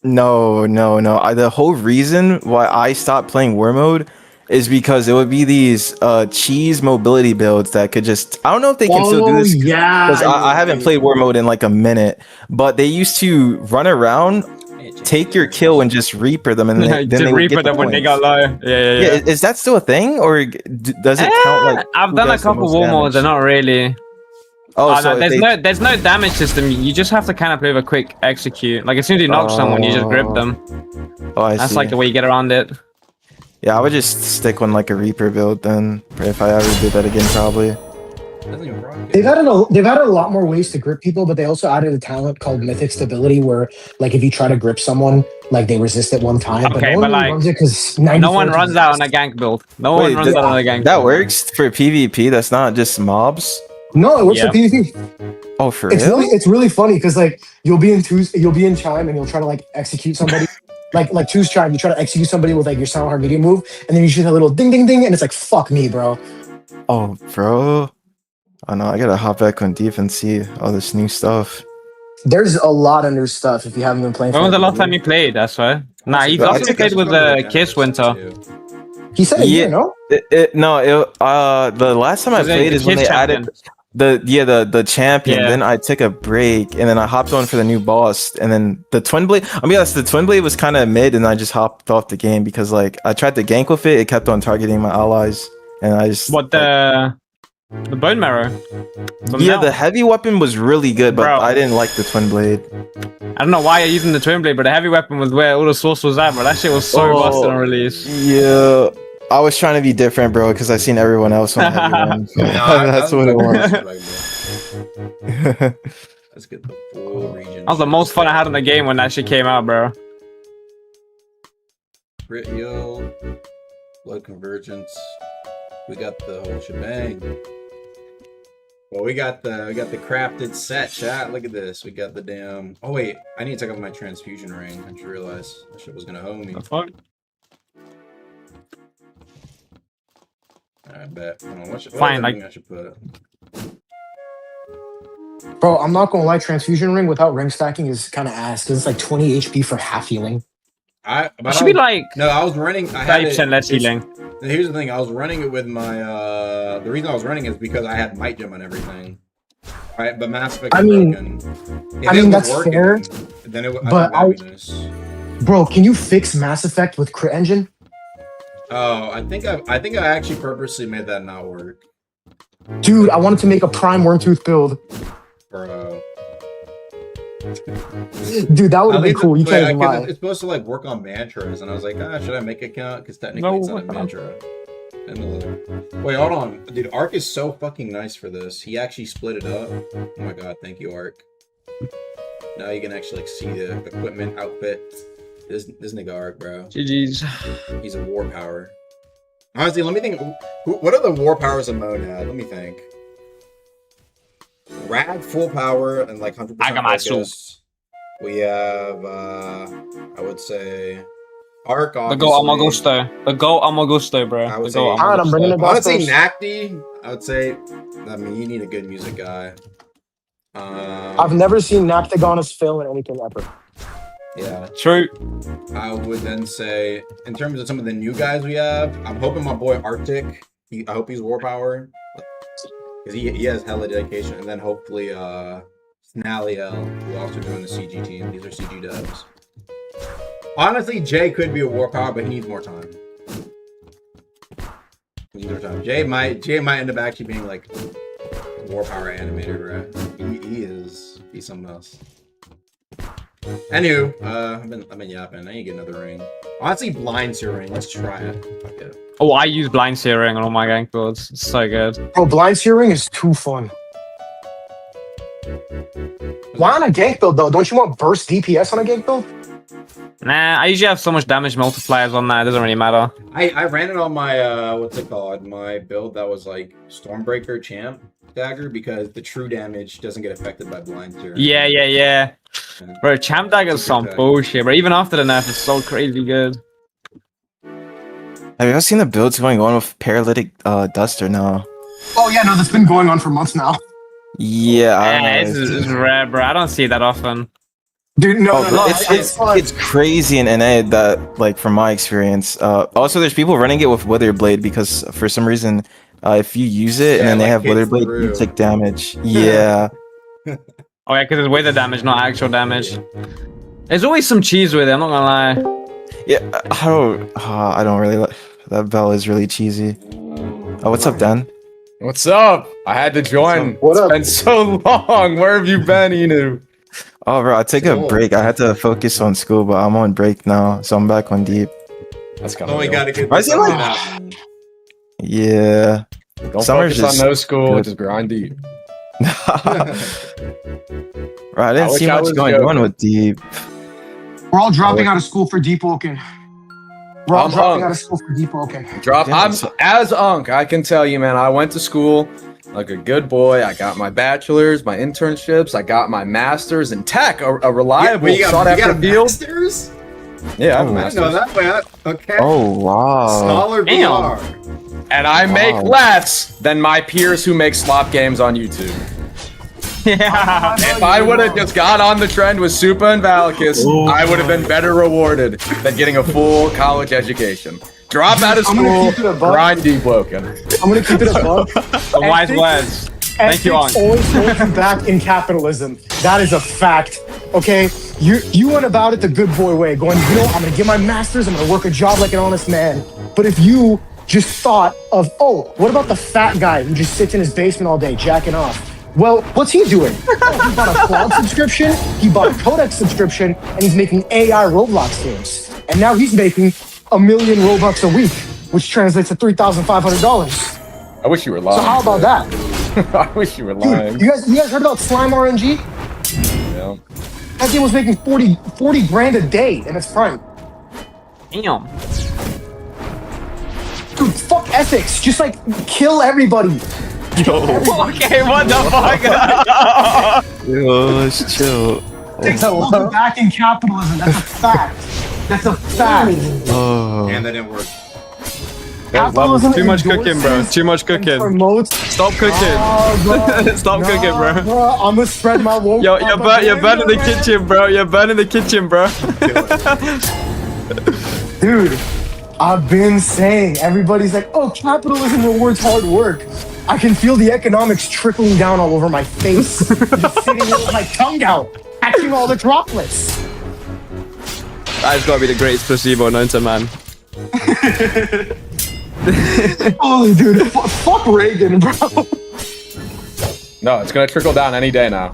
The whole reason why I stopped playing war mode is because it would be these cheese mobility builds that could just, I don't know if they can still do this. Yeah. Because I haven't played war mode in like a minute, but they used to run around, take your kill and just reaper them, and then they would get them when they got low. Yeah. Is that still a thing, or does it count? Like I've done a couple war modes, and not really. Oh, so there's no damage system. You just have to kind of play with a quick execute. Like as soon as you knock someone, you just grip them. That's like the way you get around it. Yeah, I would just stick on like a Reaper build then, if I ever did that again, probably. They've added a lot more ways to grip people, but they also added a talent called Mythic Stability, where like if you try to grip someone, like they resist it one time. Okay, but like no one runs out on a gank build. No one runs out on a gank. That works for PvP. That's not just mobs. No, it works for PvP. Oh, for real? It's really funny because like you'll be in chime and you'll try to like execute somebody, like two strike, you try to execute somebody with like your silent hard medium move, and then you shoot a little ding ding ding, and it's like fuck me, bro. Oh, bro. Oh no, I gotta hop back on deep and see all this new stuff. There's a lot of new stuff if you haven't been playing. When was the last Fortnite, time you played? That's why. Nah, he But I last time think played with Kiss Winter. He said a year, no? The last time I Was it played the is when Kiss they added the champion. Yeah. Then I took a break and then I hopped on for the new boss. And then the twin blade. I mean, the twin blade was kind of mid, and I just hopped off the game because like I tried to gank with it. It kept on targeting my allies, and I just The bone marrow. the heavy weapon was really good, but Bro. I didn't like the twin blade. I don't know why you're using the twin blade, but the heavy weapon was where all the source was at, bro. That shit was so busted on release. Yeah. I was trying to be different, bro, because I seen everyone else on heavy one. That's what it was. Let's get the full region. That was the most fun I had in the game when that shit came out, bro. Crit heal, blood convergence. We got the whole shebang. Well, we got the crafted set, chat. Look at this. We got the damn. Oh wait, I need to take off my transfusion ring. I just realized that shit was gonna home me. The fuck? I bet. Hold on, what Fine, other like- thing I should put? Bro, I'm not gonna lie, transfusion ring without ring stacking is kind of ass because it's like 20 HP for half healing. It should be like No, I was running. I had 5% less healing. Here's the thing. I was running it with my. The reason I was running is because I had might gem on everything. Right, but Mass Effect. I mean, that's that's fair. Then it. But bro, can you fix Mass Effect with crit engine? Oh, I think I actually purposely made that not work, Dude, I wanted to make a prime Wormtooth build. bro. Dude, that would have been cool. You can't even lie. It's supposed to like work on mantras, and I was like, should I make it count? Because technically it's not a mantra. Wait, hold on, dude. Arc is so fucking nice for this. He actually split it up. Oh my god, thank you, Arc. Now you can actually like see the equipment outfit. This nigga Arc, bro. GG's. He's a war power. Honestly, let me think. What are the war powers of Monad? Let me think. Rad full power and like 100% focus. We have I would say Arc. The Go Amagusto. The Go Amagusto, bro. I would The say, Go I'm bringing it I back would say first. Nacti. I would say. I mean, you need a good music guy. I've never seen Noctagonus fail in anything ever. Yeah. True. I would then say, in terms of some of the new guys we have, I'm hoping my boy Arctic. I hope he's war power. Because he has hella dedication. And then hopefully Snalliel, who also joined the CG team. These are CG devs. Honestly, Jay could be a war power, but he needs more time. He needs more time. Jay might end up actually being like a war power animator, bro. He's something else. Anywho, I've been yapping. I need to get another ring. Honestly, blind sear ring. Let's try it. Fuck it. Oh, I use blind searing on all my gank builds. It's so good. Bro, blind searing is too fun. Why on a gank build though? Don't you want burst DPS on a gank build? Nah, I usually have so much damage multipliers on that. It doesn't really matter. I ran it on my what's it called? My build that was like Stormbreaker Champ dagger because the true damage doesn't get affected by blind searing. Yeah. Bro, Champ Dagger's some bullshit, bro. Even after the nerf, it's so crazy good. Have you ever seen the builds going on with Paralytic Duster now? Oh yeah, no, that's been going on for months now. Yeah, I don't know. It's rare, bro. I don't see that often. Dude, no, it's crazy in NA that, like, from my experience. Also, there's people running it with Witherblade because for some reason, if you use it and then they have Witherblade, you take damage. Yeah. Oh yeah, because it's wither damage, not actual damage. There's always some cheese with it. I'm not gonna lie. Yeah, I don't really like that. Bell is really cheesy. Oh, what's up, Dan? What's up? I had to join. What up? It's been so long. Where have you been, Inu? Oh, bro, I took a break. I had to focus on school, but I'm on break now, so I'm back on deep. That's kind of. We gotta get Why is it like? Yeah. Don't Summer's focus on no school. good. Just grind deep. Right, I didn't see much going on with deep. We're all dropping out of school for deep woken. We're all I'm dropping Unk. out of school for deep woken. I'm as Unk. I can tell you, man. I went to school like a good boy. I got my bachelor's, my internships. I got my master's in tech. A reliable, sought after field. Masters? Yeah, I have a Oh, I didn't know master's. that. Wait, okay. Oh wow. Scholar Damn. VR. And I make Wow. less than my peers who make slop games on YouTube. Yeah. If I would have just got on the trend with Supa and Valakis, I would have been better rewarded than getting a full college education. Drop out of I'm gonna school, keep it above. grind deep woken. I'm gonna keep it above. The wise words. Thank you, Ethics On. always holds you back in capitalism. That is a fact. Okay, you went about it the good boy way, going, you know, I'm gonna get my master's, I'm gonna work a job like an honest man. But if you just thought of, oh, what about the fat guy who just sits in his basement all day jacking off? Well, what's he doing? Oh, he bought a cloud subscription, he bought a Codex subscription, and he's making AI Roblox games. And now he's making $1 million Robux a week, which translates to $3,500. I wish you were lying. So how about that? I wish you were lying. Dude, you guys heard about Slime RNG? Yeah. That game was making 40 grand a day in its prime. Damn. Dude, fuck ethics. Just like kill everybody. Okay, what the fuck? Yo, let's chill. It's a back in capitalism. That's a fact. That's a fact. Oh. And that didn't work. Capitalism Too much cooking, bro. endorses Too much and cooking. promotes. Stop cooking. Bro. Stop cooking, bro. I'm gonna spread my woke. You're burning the kitchen, bro. You're burning the kitchen, bro. Dude, I've been saying, everybody's like, oh, capitalism rewards hard work. I can feel the economics trickling down all over my face. Just sitting here with my tongue out, catching all the droplets. That's gotta be the greatest placebo known to man. Oh, dude, fuck Reagan, bro. No, it's gonna trickle down any day now.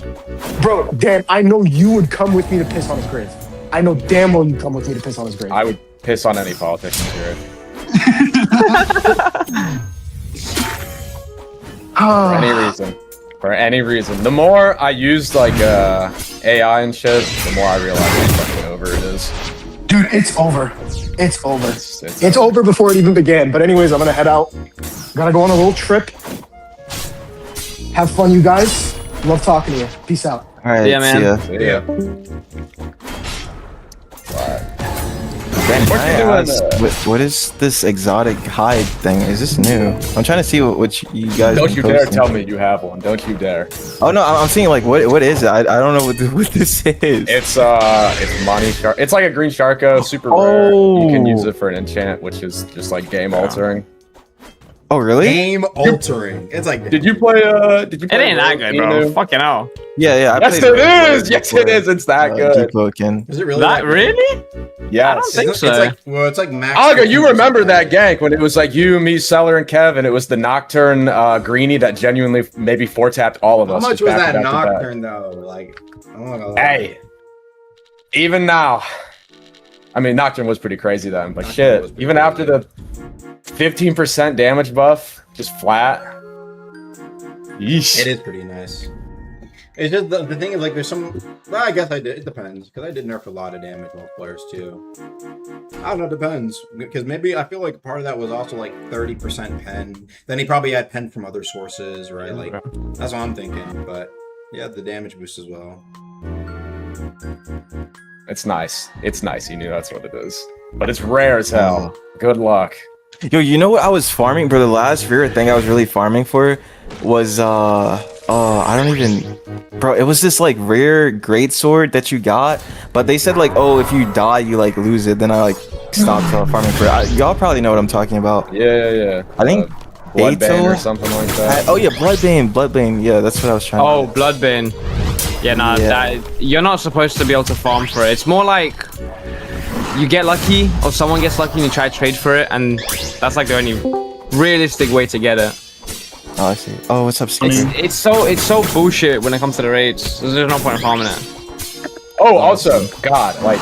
Bro, damn, I know you would come with me to piss on his grave. I know damn well you'd come with me to piss on his grave. I would piss on any politician's grave. For any reason. For any reason. The more I use like AI and shit, the more I realize how fucking over it is. Dude, it's over. It's over. It's It's over before it even began. But anyways, I'm gonna head out. Gotta go on a little trip. Have fun, you guys. Love talking to you. Peace out. All right, Yeah, man. see ya. Yeah. Ben, can What I you doing, ask, what is this exotic hide thing? Is this new? I'm trying to see what you guys. Don't been you dare posting. tell me you have one. Don't you dare. Oh no, I'm seeing like what is it? I don't know what this is. It's money shark. It's like a green sharko, super rare. You can use it for an enchant, which is just like game altering. Oh really? Game altering. It's like. Did you play? Did you? It Play ain't that good, bro. Fucking hell. Yeah. I Yes, played it Red is. Dead Yes, before, it is. It's that good. Deepoken. Is it really? That good? really? Yes. I don't think It's so. like, well, it's like max. Aga, you 15%. remember that gank when it was like you, me, Seller, and Kev, and it was the Nocturne Greenie that genuinely maybe four-tapped all of How us. much just was back that to back to back. Nocturne though? Like, I'm not gonna lie. Hey, even now, I mean, Nocturne was pretty crazy then, but Nocturne shit, was pretty even after the 15% damage buff, just flat. Yeesh. It is pretty nice. It's just the thing is like there's some. Well, I guess I did. It depends because I did nerf a lot of damage off players too. I don't know. It depends because maybe I feel like part of that was also like 30% pen. Then he probably had pen from other sources, right? Like that's what I'm thinking. But yeah, the damage boost as well. It's nice. It's nice. You knew that's what it is, but it's rare as hell. Good luck. Yo, you know what I was farming, bro? The last rare thing I was really farming for was I don't even, bro. It was this like rare great sword that you got, but they said like, oh, if you die, you like lose it. Then I like stopped farming for it. Y'all probably know what I'm talking about. Yeah. I think Bloodbane or Beto? something like that. Oh yeah, Bloodbane. Yeah, that's what I was trying. Oh, Bloodbane. Yeah, nah, Yeah. that you're not supposed to be able to farm for it. It's more like you get lucky, or someone gets lucky and you try to trade for it, and that's like the only realistic way to get it. Oh, I see. Oh, what's up, Steve? It's so bullshit when it comes to the raids. There's no point in farming it. Oh, also, God, like,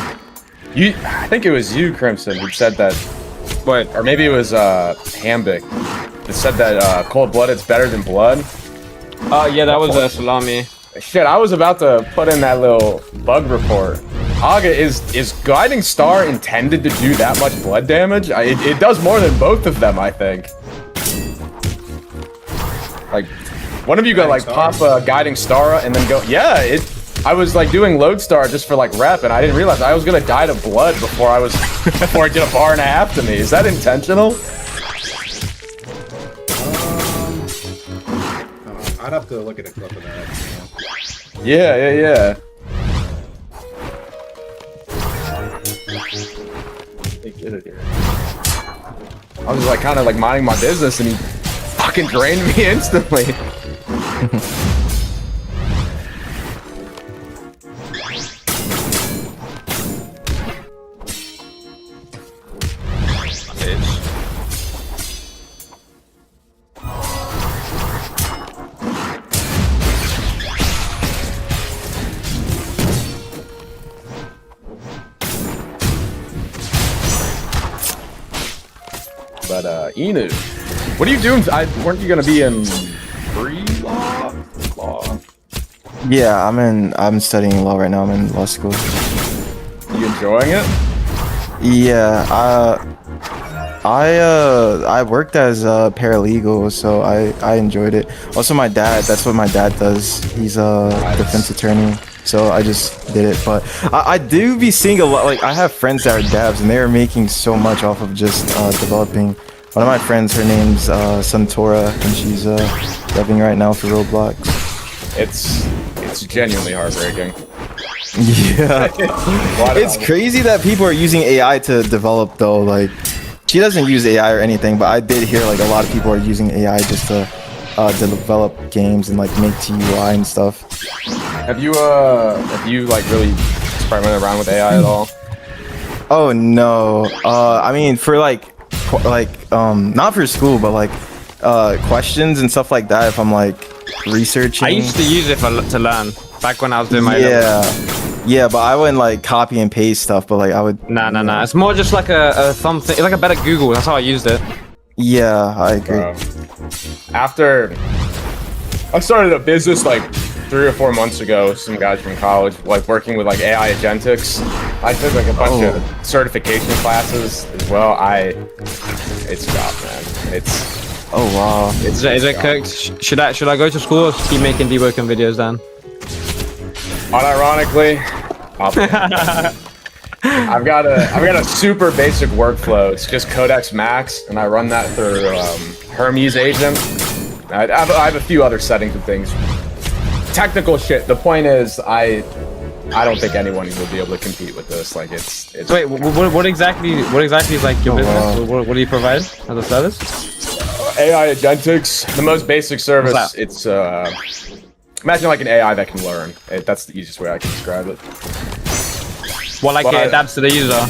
you, I think it was you, Crimson, who said that, What? or maybe it was Hambic, that said that Cold Blooded's better than Blood. Oh, yeah, that was Salami. Shit, I was about to put in that little bug report. Aga, is Guiding Star intended to do that much blood damage? It does more than both of them, I think. Like, one of you go like pop a Guiding Star and then go, yeah, I was like doing Lodestar just for like rep, and I didn't realize I was gonna die to blood before I did a bar and a half to me. Is that intentional? I'd have to look at a clip of that. Yeah. Get it here. I was like kind of like minding my business, and he fucking drained me instantly. But Inu, what are you doing? Weren't you gonna be in pre-law? Law? Yeah, I'm studying law right now. I'm in law school. You enjoying it? Yeah, I worked as a paralegal, so I enjoyed it. Also, that's what my dad does. He's a defense attorney, so I just did it. But I do be seeing a lot. Like, I have friends that are devs, and they are making so much off of just developing. One of my friends, her name's Santora, and she's deving right now for Roblox. It's genuinely heartbreaking. Yeah. It's crazy that people are using AI to develop, though. Like, she doesn't use AI or anything, but I did hear like a lot of people are using AI just to develop games and like make TUI and stuff. Have you like really experimented around with AI at all? Oh no. I mean, for like not for school, but like questions and stuff like that. If I'm like researching, I used to use it to learn back when I was doing my yeah, but I wouldn't like copy and paste stuff. But like I would. Nah. It's more just like a thumb thing. It's like a better Google. That's how I used it. Yeah, I agree. After I started a business like 3 or 4 months ago, with some guys from college, like working with like AI agentics. I took like a bunch of certification classes as well. It's tough, man. It's wow. Is it cooked? Should I go to school or keep making debugging videos then? Unironically, I've got a super basic workflow. It's just Codex Max, and I run that through Hermes agent. I have a few other settings and things. Technical shit. The point is, I don't think anyone will be able to compete with this. Like it's. Wait, what exactly is like your business? What do you provide as a service? AI agentics, the most basic service. It's imagine like an AI that can learn. That's the easiest way I can describe it. What like it adapts to the user?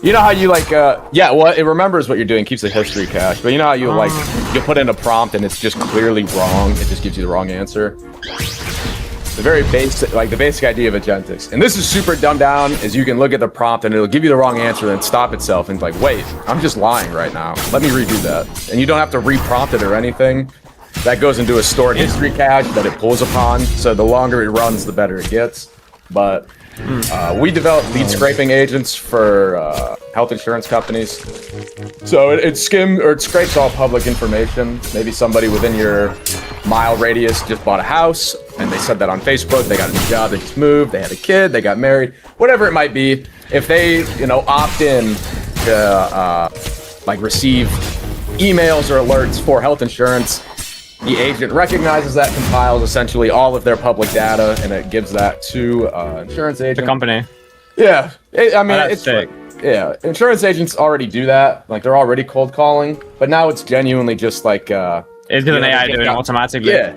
You know how you like, well, it remembers what you're doing, keeps the history cache. But you know how you like, you put in a prompt and it's just clearly wrong. It just gives you the wrong answer. The very basic, like the basic idea of agentics. And this is super dumbed down, is you can look at the prompt and it'll give you the wrong answer and stop itself and like, wait, I'm just lying right now. Let me redo that. And you don't have to re-prompt it or anything. That goes into a stored history cache that it pulls upon. So the longer it runs, the better it gets. But we develop lead scraping agents for health insurance companies. So it scrapes all public information. Maybe somebody within your mile radius just bought a house and they said that on Facebook. They got a new job, they just moved, they had a kid, they got married, whatever it might be. If they, opt in to like receive emails or alerts for health insurance, the agent recognizes that, compiles essentially all of their public data, and it gives that to insurance agent. The company. Yeah, it's sick. Yeah, insurance agents already do that. Like they're already cold calling, but now it's genuinely just like it's an AI doing it automatically. Yeah.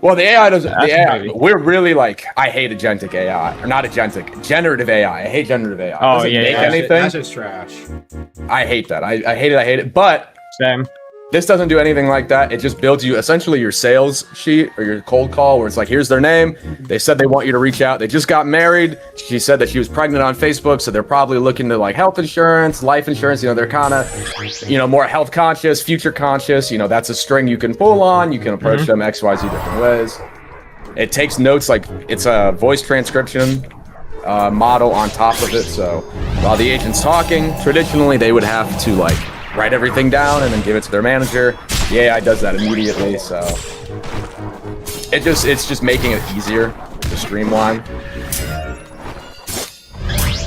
Well, the AI doesn't. The AI, we're really like, I hate agentic AI, or not agentic, generative AI. I hate generative AI. Oh doesn't yeah, make anything. That's just trash. I hate that. I hate it. But same. This doesn't do anything like that. It just builds you essentially your sales sheet or your cold call where it's like, here's their name. They said they want you to reach out. They just got married. She said that she was pregnant on Facebook. So they're probably looking to like health insurance, life insurance. They're kind of, more health conscious, future conscious. That's a string you can pull on. You can approach them XYZ different ways. It takes notes, like it's a voice transcription model on top of it. So while the agent's talking, traditionally they would have to like write everything down and then give it to their manager. The AI does that immediately, so it's just making it easier. to streamline.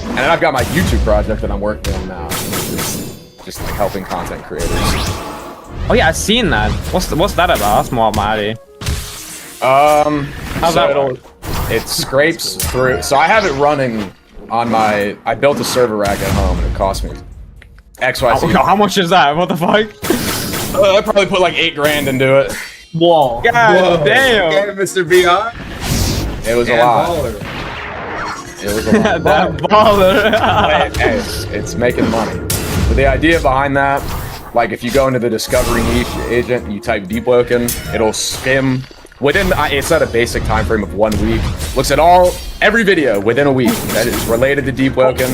And then I've got my YouTube project that I'm working on now. Just like helping content creators. Oh yeah, I've seen that. What's that about? That's more up my alley. How's that work? It scrapes through. So I have it running on my. I built a server rack at home, and it cost me XYZ. How much is that? What the fuck? I probably put like $8 grand into it. Whoa. God damn. Yeah, Mr. VR. It was a lot. It was a lot. That baller. Hey, it's making money. But the idea behind that, like if you go into the discovery niche agent and you type deep woken, it'll skim within. It's at a basic time frame of 1 week. Looks at every video within a week that is related to deep woken.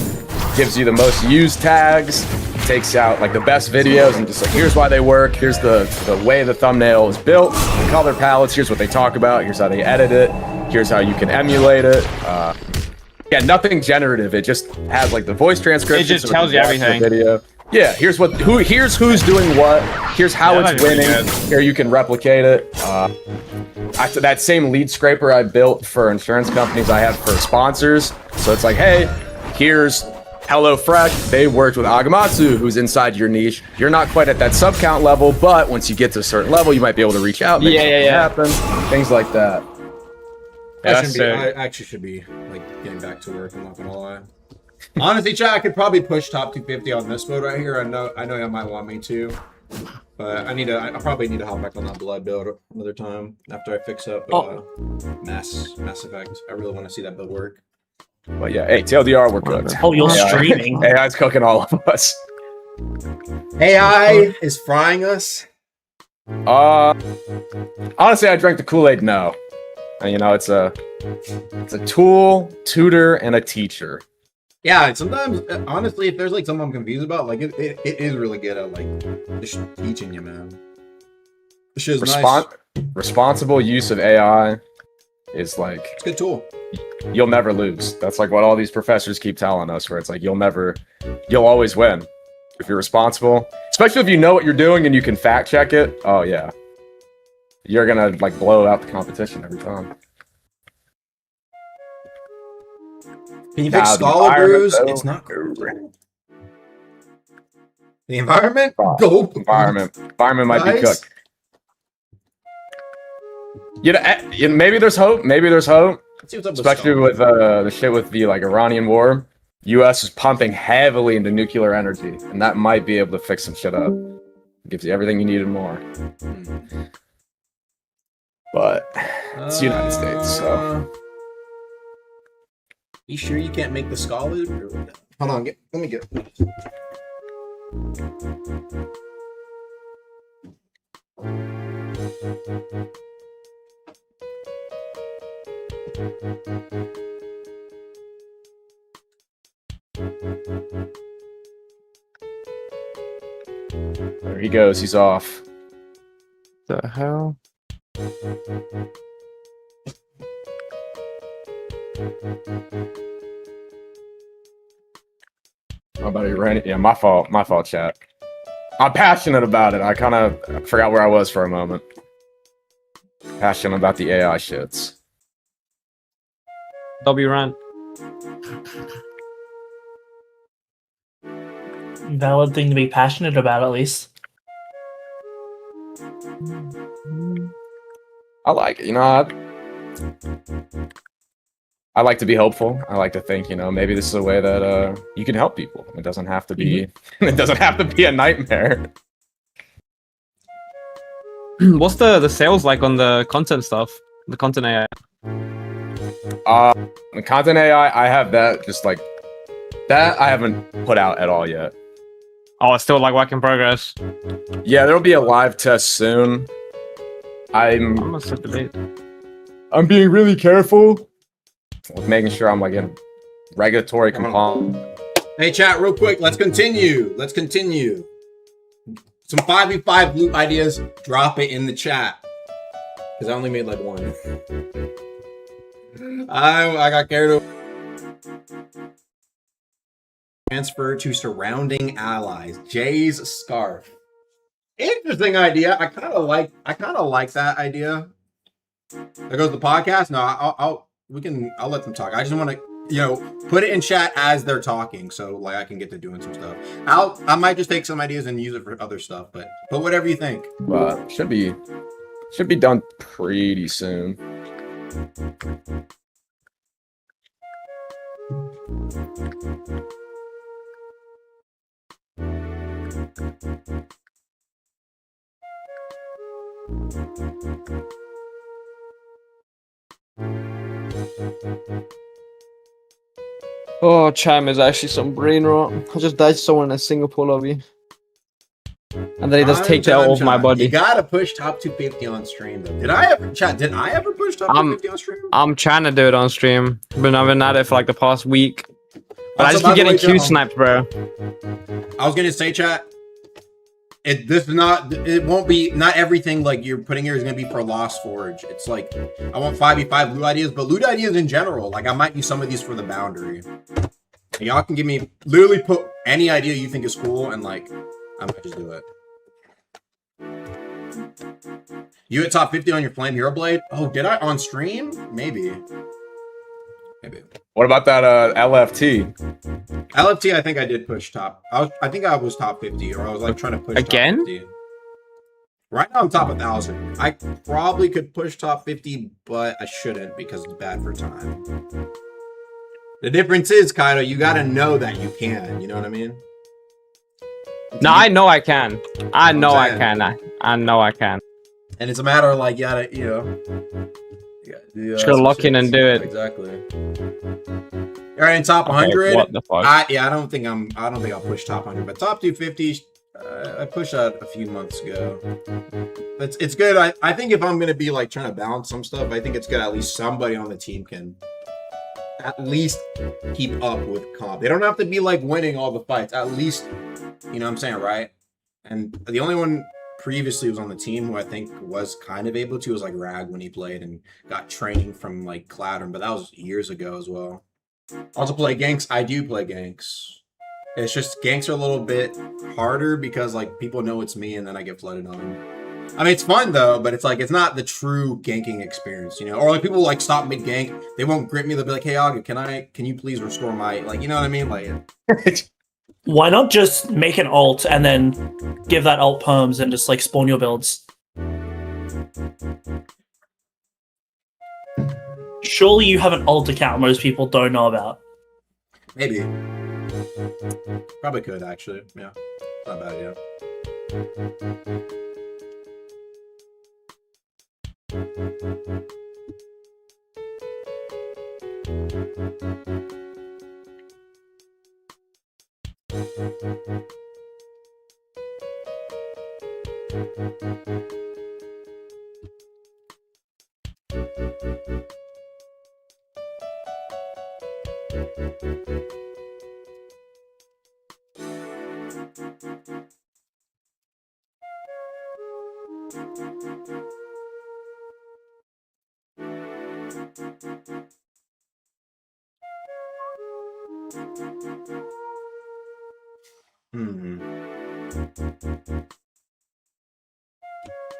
Gives you the most used tags. Takes out like the best videos and just like here's why they work. Here's the way the thumbnail is built. The color palettes. Here's what they talk about. Here's how they edit it. Here's how you can emulate it. Yeah, nothing generative. It just has like the voice transcription. It just tells you everything. Video. Yeah, here's who's doing what. Here's how it's winning. Here you can replicate it. That same lead scraper I built for insurance companies, I have for sponsors. So it's like, hey, here's HelloFresh. They worked with Agamatsu, who's inside your niche. You're not quite at that sub count level, but once you get to a certain level, you might be able to reach out. Make something happen. Things like that. I actually should be like getting back to work. I'm not gonna lie. Honestly, chat, I could probably push top 250 on this mode right here. I know you might want me to, but I probably need to hop back on that blood build another time after I fix up Mass Effect. I really want to see that build work. But yeah, hey, TLDR, we're cooked. Oh, you're streaming. AI's cooking all of us. AI is frying us. Honestly, I drank the Kool-Aid. No. And, you know, it's a tool, tutor, and a teacher. Yeah, and sometimes, honestly, if there's like something I'm confused about, like it is really good at like just teaching you, man. This shit's nice. Responsible use of AI is like it's a good tool. You'll never lose. That's like what all these professors keep telling us, where it's like you'll always win if you're responsible. Especially if you know what you're doing and you can fact check it. Oh yeah. You're gonna like blow out the competition every time. Can you fix Scholar Brews? It's not cool. The environment? Go. Environment might be cooked. Maybe there's hope. Maybe there's hope. Especially with the shit with the like Iranian war. US is pumping heavily into nuclear energy, and that might be able to fix some shit up. It gives you everything you need and more. But it's the United States, so. You sure you can't make the Scholar? Hold on, let me get. There he goes, he's off. The hell? How about you, Randy? Yeah, my fault, chat. I'm passionate about it. I kind of forgot where I was for a moment. Passionate about the AI shits. W run. Valid thing to be passionate about, at least. I like it, you know. I like to be hopeful. I like to think, you know, maybe this is a way that you can help people. It doesn't have to be. It doesn't have to be a nightmare. What's the sales like on the content stuff? The content AI. The content AI, I have that just like that. I haven't put out at all yet. Oh, it's still like work in progress. Yeah, there'll be a live test soon. I'm being really careful with making sure I'm like in regulatory compliance. Hey, chat, real quick. Let's continue. Some 5v5 loot ideas. Drop it in the chat. Because I only made like one. I got carried away. Transfer to surrounding allies. Jay's scarf. Interesting idea. I kind of like that idea. There goes the podcast. No, I'll let them talk. I just want to, put it in chat as they're talking, so like I can get to doing some stuff. I might just take some ideas and use it for other stuff, but whatever you think. But should be done pretty soon. Oh, Cham is actually some brain rot. I just died to someone in a Singapore lobby. And then he just takes it out of my body. You gotta push top 250 on stream though. Did I ever push top 250 on stream? I'm trying to do it on stream, but I've been at it for like the past week. But I Also, just by keep the way, getting Q John, sniped, bro. I was gonna say, chat. It won't be, not everything like you're putting here is gonna be for Lost Forge. It's like, I want 5v5 loot ideas, but loot ideas in general. Like, I might use some of these for the boundary. Y'all can give me, literally put any idea you think is cool, and like, I might just do it. You hit top 50 on your Flame Hero Blade? Oh, did I on stream? Maybe. What about that LFT? LFT, I think I did push top. I think I was top 50, or I was like trying to push again. Top 50. Right now I'm top 1,000. I probably could push top 50, but I shouldn't because it's bad for time. The difference is, Kaido, you gotta know that you can. You know what I mean? No, I know I can. I know I can. I know I can. And it's a matter of like, you gotta, just go lock in and do it. Exactly. All right, in top 100. What the fuck? I don't think I'll push top 100, but top 250, I pushed that a few months ago. It's good. I think if I'm gonna be like trying to balance some stuff, I think it's good at least somebody on the team can at least keep up with comp. They don't have to be like winning all the fights. At least, you know what I'm saying, right? And the only one previously was on the team who I think was kind of able to was like Rag when he played and got training from like Cloudern, but that was years ago as well. Also play ganks. I do play ganks. It's just ganks are a little bit harder because like people know it's me and then I get flooded on. I mean, it's fun though, but it's like it's not the true ganking experience, Or like people like stop mid gank, they won't grip me. They'll be like, "Hey, Aga, can you please restore my like?" You know what I mean? Like, why not just make an alt and then give that alt perms and just like spawn your builds? Surely you have an alt account most people don't know about. Maybe. Probably could actually. Yeah, not bad idea.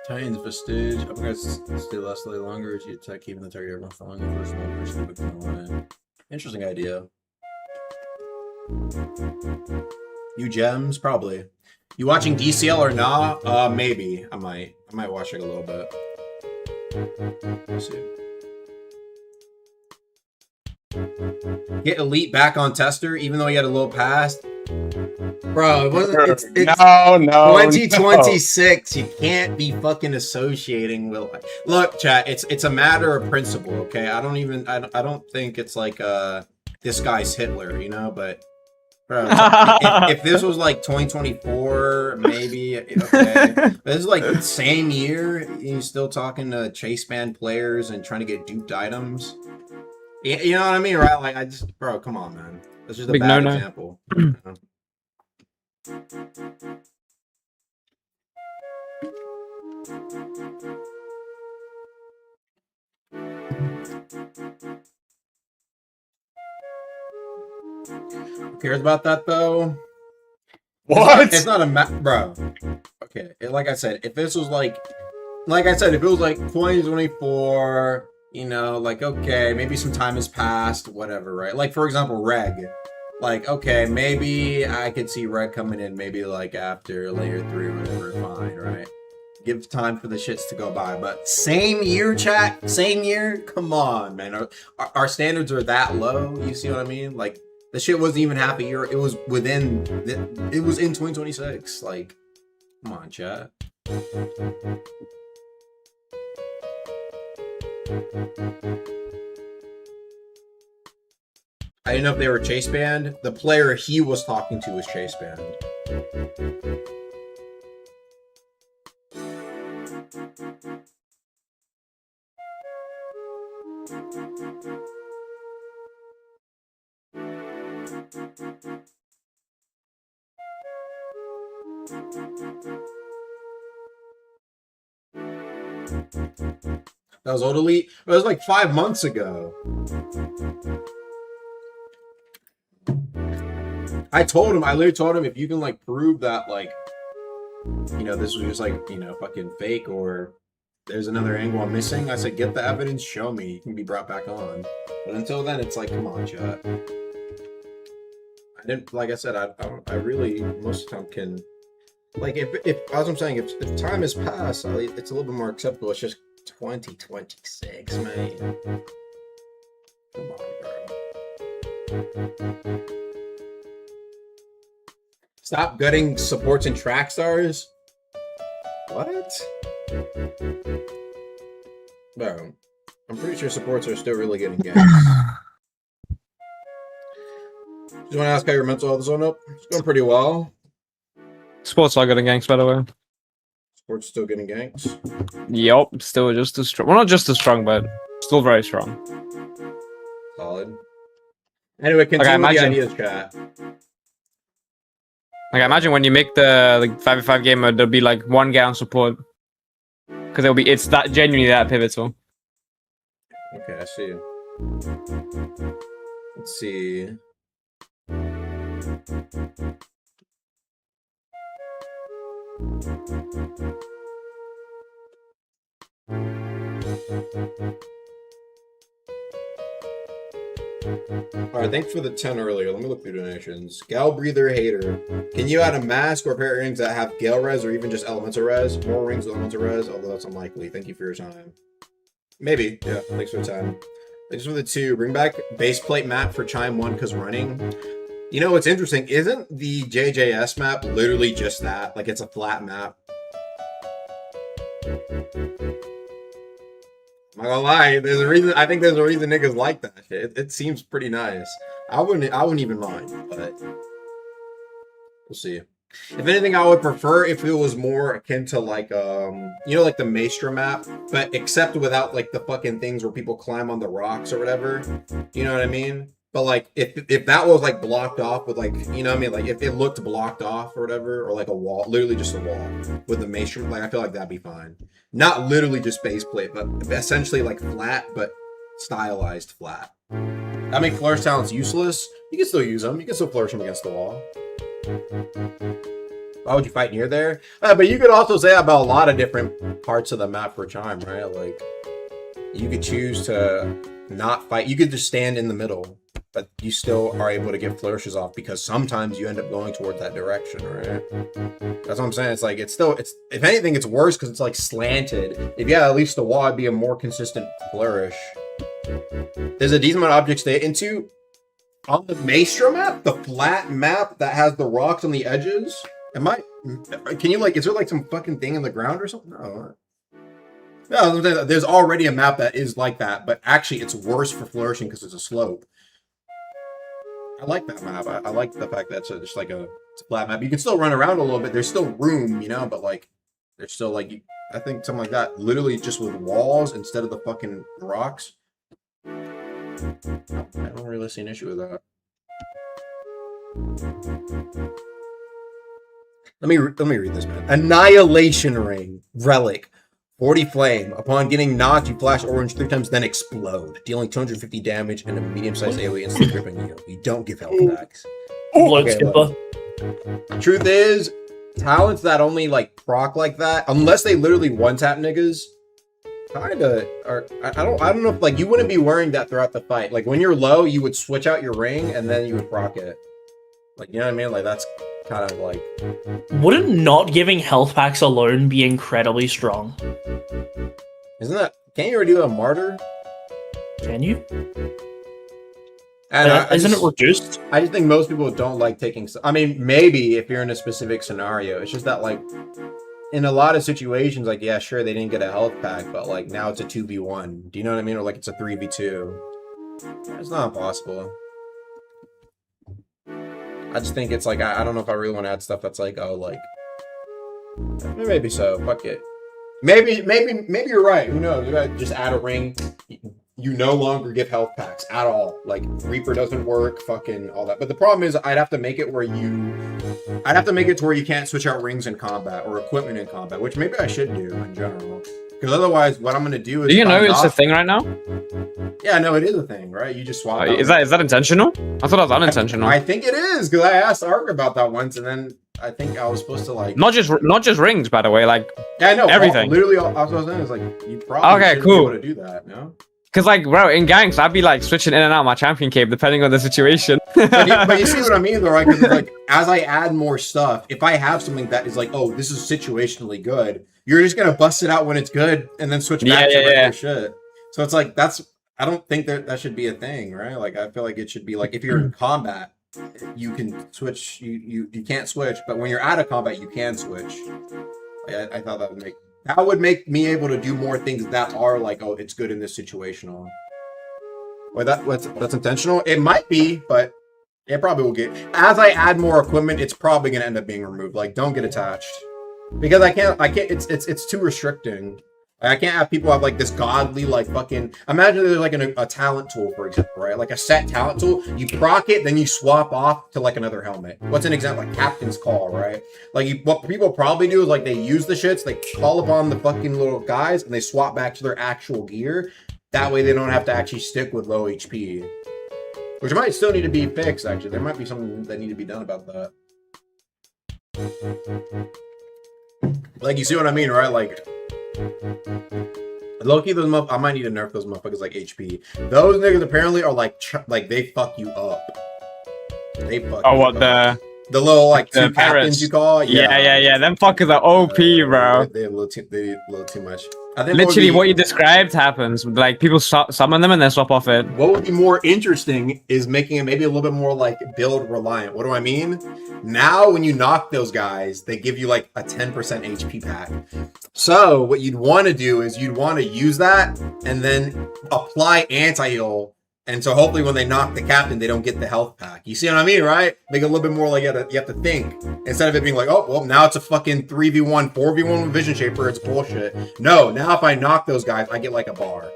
Titans Vestige. Upgrades stay last slightly longer as you attack, keeping the target everyone following the first one person quick one. Interesting idea. You gems? Probably. You watching DCL or not? Maybe. I might watch it a little bit. Let's see. Get Elite back on Tester, even though he had a little pass. Bro, it wasn't. It's no, 2026. You can't be fucking associating with. Look, chat. It's a matter of principle. Okay, I don't think it's like this guy's Hitler, But bro, if this was like 2024, maybe okay. But this is like the same year. You're still talking to chase band players and trying to get duped items. You know what I mean, right? Like bro, come on, man. That's just a bad example. Who cares about that though? What? It's not a bro. Okay, like I said, if this was like I said, if it was like 2024, you know, like, okay, maybe some time has passed, whatever, right? Like, for example, Reg. Like, okay, maybe I could see Reg coming in maybe, like, after layer 3 or whatever, fine, right? Give time for the shits to go by. But same year, chat? Same year? Come on, man. Our standards are that low, you see what I mean? Like, the shit wasn't even half a year. It was within... It was in 2026. Like, come on, chat. I didn't know if they were Chase Band. The player he was talking to was Chase Band. That was Old Elite. It was like 5 months ago. I literally told him, if you can, like, prove that, like, you know, this was just, like, you know, fucking fake, or there's another angle I'm missing, I said, get the evidence, show me, you can be brought back on. But until then, it's like, come on, chat. I didn't, like I said, I really, most of the time can, like, if as I'm saying, if time has passed, it's a little bit more acceptable. It's just 2026, man. Come on, bro. Stop gutting supports and track stars? What? Bro, I'm pretty sure supports are still really getting games. Just want to ask how your mental health is on up? It's going pretty well. Sports are getting ganks, by the way. Sports still getting ganks? Yup, still just as strong. Well, not just as strong, but still very strong. Solid. Anyway, continue with the ideas, chat. Like, imagine when you make the 5v5 game, there'll be like one guy on support. Because it's that genuinely that pivotal. Okay, I see. Let's see. Alright, thanks for the 10 earlier. Let me look through donations. Gal Breather Hater. Can you add a mask or a pair of rings that have Gale Res or even just Elemental Res? More rings with Elemental Res, although that's unlikely. Thank you for your time. Maybe. Yeah, thanks for the time. Thanks for the 2. Bring back base plate map for Chime 1 because running. You know what's interesting? Isn't the JJS map literally just that? Like, it's a flat map. I'm not gonna lie, there's a reason. I think there's a reason niggas like that shit. It seems pretty nice. I wouldn't even mind, but we'll see. If anything, I would prefer if it was more akin to like you know, like the Maestra map, but except without like the fucking things where people climb on the rocks or whatever. You know what I mean? But like if that was like blocked off with like, you know what I mean, like if it looked blocked off or whatever, or like a wall, literally just a wall with the Maestra, like I feel like that'd be fine. Not literally just base plate, but essentially like flat, but stylized flat. That make flourish talents useless. You can still use them. You can still flourish them against the wall. Why would you fight near there? But you could also say that about a lot of different parts of the map for Chime, right? Like you could choose to not fight. You could just stand in the middle, but you still are able to get flourishes off because sometimes you end up going towards that direction, right? That's what I'm saying. It's like, it's if anything, it's worse because it's like slanted. If you had at least the wall, it'd be a more consistent flourish. There's a decent amount of objects to hit into. On the Maestro map, the flat map that has the rocks on the edges, can you like, is there like some fucking thing in the ground or something? No, there's already a map that is like that, but actually it's worse for flourishing because it's a slope. I like that map. I like the fact that it's just like it's a flat map. You can still run around a little bit. There's still room, you know, but like there's still like, I think something like that, literally just with walls instead of the fucking rocks. I don't really see an issue with that. Let me read this, man. Annihilation Ring Relic. 40 flame. Upon getting knocked, you flash orange 3 times, then explode, dealing 250 damage and a medium-sized AoE instantly gripping you. You don't give health packs. Okay, truth is, talents that only like proc like that, unless they literally one-tap niggas, kinda, or I don't know if like you wouldn't be wearing that throughout the fight. Like when you're low, you would switch out your ring and then you would proc it. Like you know what I mean? Like that's kind of like. Wouldn't not giving health packs alone be incredibly strong? Isn't that? Can't you already do a martyr? Can you? And Isn't it reduced? I just think most people don't like taking. I mean, maybe if you're in a specific scenario, it's just that like in a lot of situations, like yeah, sure they didn't get a health pack, but like now it's a 2v1. Do you know what I mean? Or like it's a 3v2. It's not impossible. I just think it's like I don't know if I really want to add stuff that's like oh like maybe so fuck it. Maybe you're right. Who knows? Just add a ring. You no longer give health packs at all. Like Reaper doesn't work, fucking all that. But the problem is I'd have to make it where I'd have to make it to where you can't switch out rings in combat or equipment in combat, which maybe I should do in general. Because otherwise, what I'm gonna do is. Do you know it's a thing right now? Yeah, no, it is a thing, right? You just swap. Out is that intentional? I thought that was unintentional. I think it is because I asked Ark about that once, and then I think I was supposed to like. Not just rings, by the way. Like yeah, I know everything. Literally, all I was saying is like you probably should be able to do that. No. Cause like bro, in ganks, I'd be like switching in and out my champion cape depending on the situation. but you see what I mean though, right? Because like as I add more stuff, if I have something that is like, oh, this is situationally good, you're just gonna bust it out when it's good and then switch back to regular shit. So it's like I don't think that should be a thing, right? Like I feel like it should be like if you're in combat, you can switch. You can't switch, but when you're out of combat, you can switch. Like, I thought that would make me able to do more things that are like, oh, it's good in this situational. Wait, that's intentional? It might be, but it probably will get. As I add more equipment, it's probably gonna end up being removed. Like, don't get attached because I can't. It's too restricting. I can't have people have like this godly like fucking. Imagine there's like a talent tool, for example, right? Like a set talent tool. You proc it, then you swap off to like another helmet. What's an example? Like Captain's Call, right? Like what people probably do is like they use the shits, they call upon the fucking little guys, and they swap back to their actual gear. That way they don't have to actually stick with low HP, which might still need to be fixed. Actually, there might be something that need to be done about that. Like you see what I mean, right? Like. Low-key, I might need to nerf those motherfuckers like HP. Those niggas apparently are like they fuck you up. They fuck. Oh, what the little like two captains pirates you call? Yeah. Them fuckers are OP, bro. They a little too much. I think literally what you described happens. Like people summon them and then swap off it. What would be more interesting is making it maybe a little bit more like build reliant. What do I mean? Now when you knock those guys, they give you like a 10% HP pack. So what you'd want to do is you'd want to use that and then apply anti-heal. And so hopefully when they knock the captain, they don't get the health pack. You see what I mean, right? Make it a little bit more like you have to think. Instead of it being like, oh, well, now it's a fucking 3v1, 4v1 with Vision Shaper. It's bullshit. No, now if I knock those guys, I get like a bar.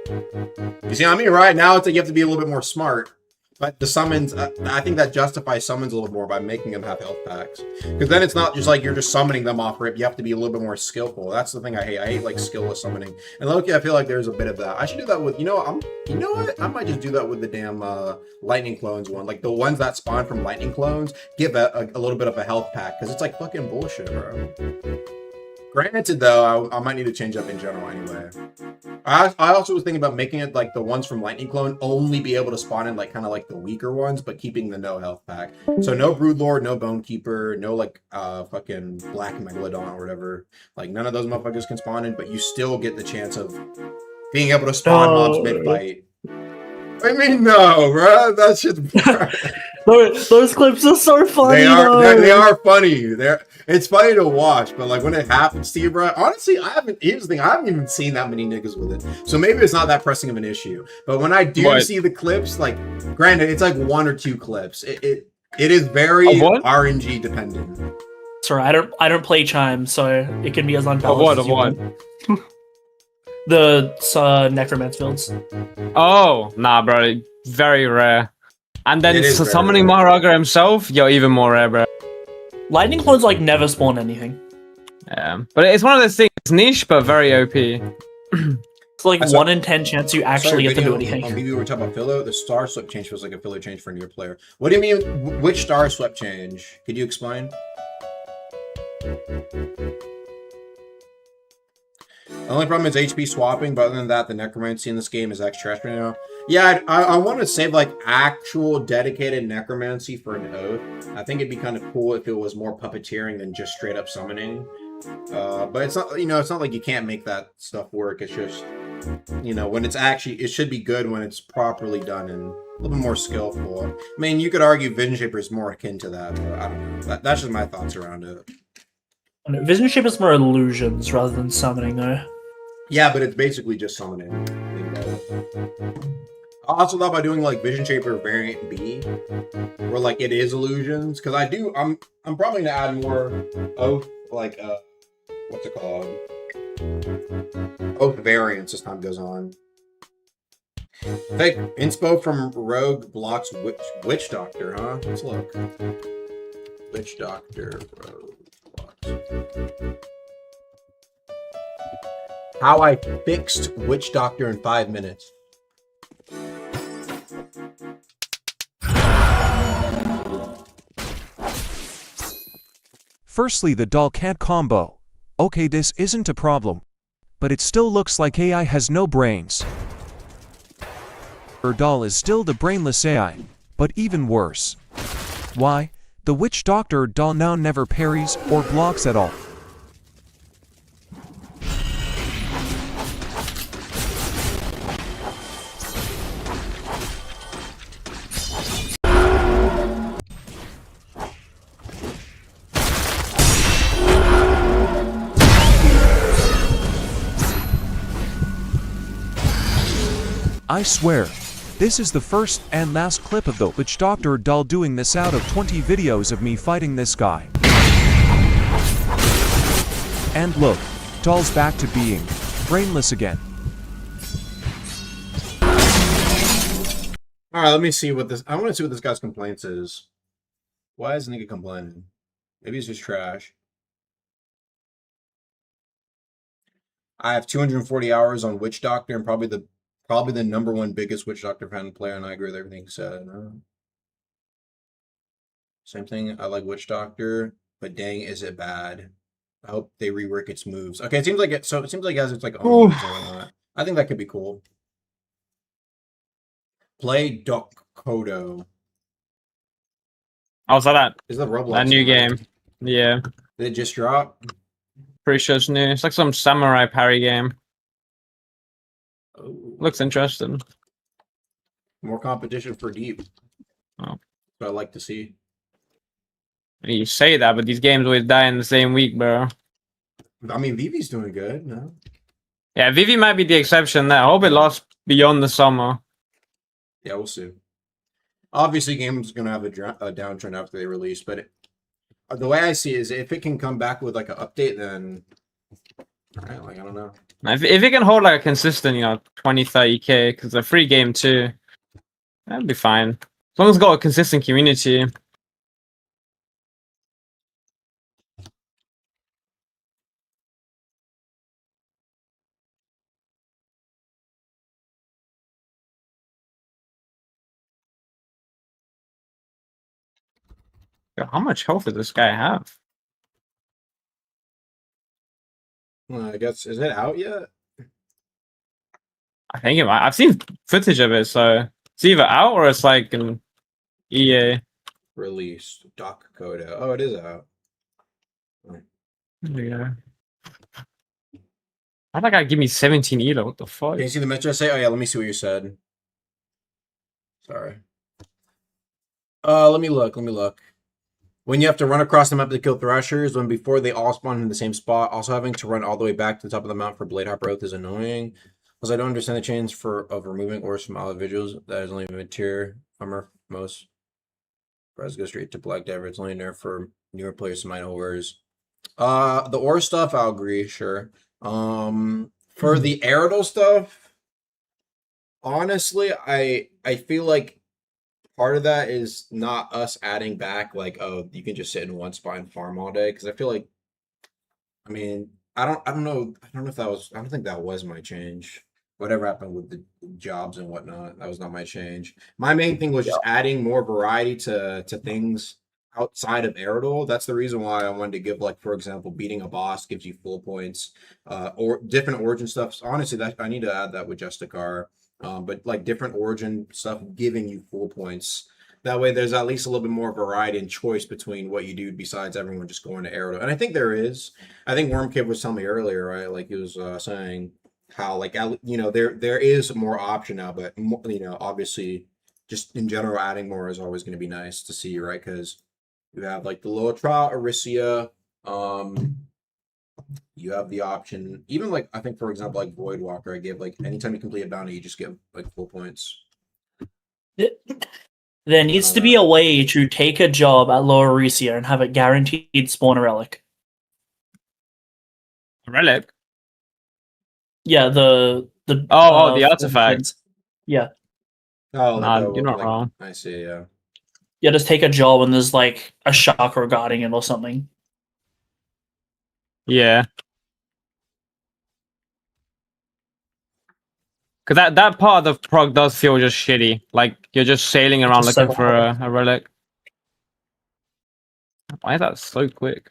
You see what I mean, right? Now it's like you have to be a little bit more smart. But the summons, I think that justifies summons a little more by making them have health packs. Because then it's not just like you're just summoning them off rip. You have to be a little bit more skillful. That's the thing I hate. I hate like skillless summoning. And low-key, I feel like there's a bit of that. I should do that with, you know what? I might just do that with the damn lightning clones one. Like the ones that spawn from lightning clones give a little bit of a health pack. Because it's like fucking bullshit, bro. Granted, though, I might need to change up in general anyway. I also was thinking about making it like the ones from Lightning Clone only be able to spawn in like kind of like the weaker ones, but keeping the no health pack. So no Broodlord, no Bone Keeper, no like fucking Black Megalodon or whatever. Like none of those motherfuckers can spawn in, but you still get the chance of being able to spawn mobs mid-fight. I mean, no, bro. That's just. Those clips are so funny. They are funny. It's funny to watch, but like when it happens to you, bro. Honestly, here's the thing. I haven't even seen that many niggas with it, so maybe it's not that pressing of an issue. But when I do see the clips, like, granted, it's like 1 or 2 clips. It is very RNG dependent. Sorry, I don't play Chime, so it can be as unbalanced as you want. The Necromancer builds. Oh, nah, bro. Very rare. And then summoning Maharaga himself, yo, even more rare, bro. Lightning clones like never spawn anything. Yeah, but it's one of those things. It's niche, but very OP. It's like 1 in 10 chance you actually get to do anything. Maybe we were talking about filler. The star swap change feels like a filler change for a new player. What do you mean? Which star swap change? Could you explain? The only problem is HP swapping, but other than that, the necromancy in this game is X trash right now. Yeah, I want to save like actual dedicated necromancy for an oath. I think it'd be kind of cool if it was more puppeteering than just straight up summoning. But it's not, it's not like you can't make that stuff work. It's just, when it's actually, it should be good when it's properly done and a little bit more skillful. I mean, you could argue Vision Shaper is more akin to that, but I don't know. That's just my thoughts around it. Vision Shape is more illusions rather than summoning, though. Yeah, but it's basically just summoning. I also thought about doing like Vision Shaper variant B, where like it is illusions, because I'm probably gonna add more oath, like what's it called? Oath variants as time goes on. Fake inspo from Rogue blocks Witch Doctor, huh? Let's look. Witch Doctor Rogue blocks. How I fixed Witch Doctor in 5 minutes. Firstly, the doll can't combo. Okay, this isn't a problem. But it still looks like AI has no brains. Her doll is still the brainless AI, but even worse. Why? The Witch Doctor doll now never parries or blocks at all. I swear, this is the first and last clip of the Witch Doctor doll doing this out of 20 videos of me fighting this guy. And look, doll's back to being brainless again. Alright, let me see what this... I want to see what this guy's complaints is. Why is nigga complaining? Maybe he's just trash. I have 240 hours on Witch Doctor and probably the #1 biggest Witch Doctor fan player, and I agree with everything he said. Same thing, I like Witch Doctor, but dang, is it bad. I hope they rework its moves. Okay, it seems like it seems like it has its like own moves and whatnot. I think that could be cool. Play Kodo. Oh, is that Is that Roblox? that new game? Yeah. Did it just drop? Pretty sure it's new. It's like some samurai parry game. Oh. Looks interesting. More competition for Deep. Oh. What I like to see. You say that, but these games always die in the same week, bro. I mean, Vivi's doing good, no? Yeah, Vivi might be the exception there. I hope it lasts beyond the summer. Yeah, we'll see. Obviously, games going to have a downtrend after they release, but the way I see it is if it can come back with like an update, then I don't know. If it can hold like a consistent, 20, 30K, because it's a free game too, that'd be fine. As long as it's got a consistent community. Yo, how much health does this guy have? I guess, is it out yet? I think it might. I've seen footage of it, so it's either out or it's like an EA. Released. Doc Coda. Oh, it is out. There we go. How'd that guy give me 17 ELO? What the fuck? Can you see the message I say? Oh, yeah, let me see what you said. Sorry. Let me look. When you have to run across the map to kill Thrashers, when before they all spawn in the same spot, also having to run all the way back to the top of the mount for Blade Hopper Oath is annoying. Because I don't understand the change of removing ores from individuals. That is only mid-tier armor most. Press go straight to Black Devil. It's only nerf for newer players to mine ores. The ore stuff, I'll agree, sure. For the Aerodol stuff, honestly, I feel like part of that is not us adding back like, oh, you can just sit in one spot and farm all day, because I feel like, I mean, I don't know if that was, I don't think that was my change. Whatever happened with the jobs and whatnot, that was not my change. My main thing was just adding more variety to things. outside of Aerodol. That's the reason why I wanted to give, like, for example, beating a boss gives you full points, or different origin stuff. Honestly, that I need to add that with Justicar. But like different origin stuff giving you full points. That way, there's at least a little bit more variety and choice between what you do besides everyone just going to Aerodol. And I think there is. I think Wormkid was telling me earlier, right? Like he was saying how, like, there is more option now, but obviously, just in general, adding more is always going to be nice to see, right? Because you have like the Lotra, Aricia, you have the option, even like I think for example like Voidwalker, I give like anytime you complete a bounty, you just get like full points. There needs to be a way to take a job at Lower Recia and have it guaranteed spawn a relic. A relic? Yeah, the the artifact. Yeah. Oh, nah, you're not wrong. I see. Yeah. Yeah, just take a job and there's like a chakra guarding it or something. Yeah. Because that part of the prog does feel just shitty. Like, you're just sailing around looking for a relic. Why is that so quick?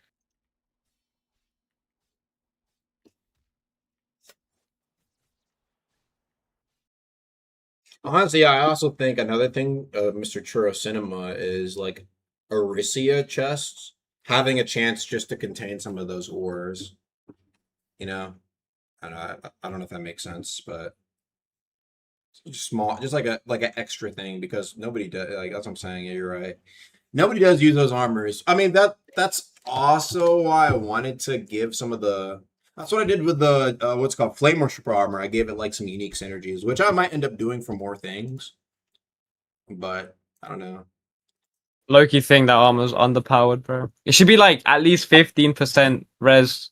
Honestly, I also think another thing, Mr. Churro Cinema, is like Aricia chests having a chance just to contain some of those ores. You know, I don't know if that makes sense, but just small, just like an extra thing because nobody does. Like that's what I'm saying. Yeah, you're right. Nobody does use those armors. I mean that's also why I wanted to give some of the. That's what I did with the what's called Flame Worshiper armor. I gave it like some unique synergies, which I might end up doing for more things. But I don't know. Loki think that armor's underpowered, bro. It should be like at least 15% res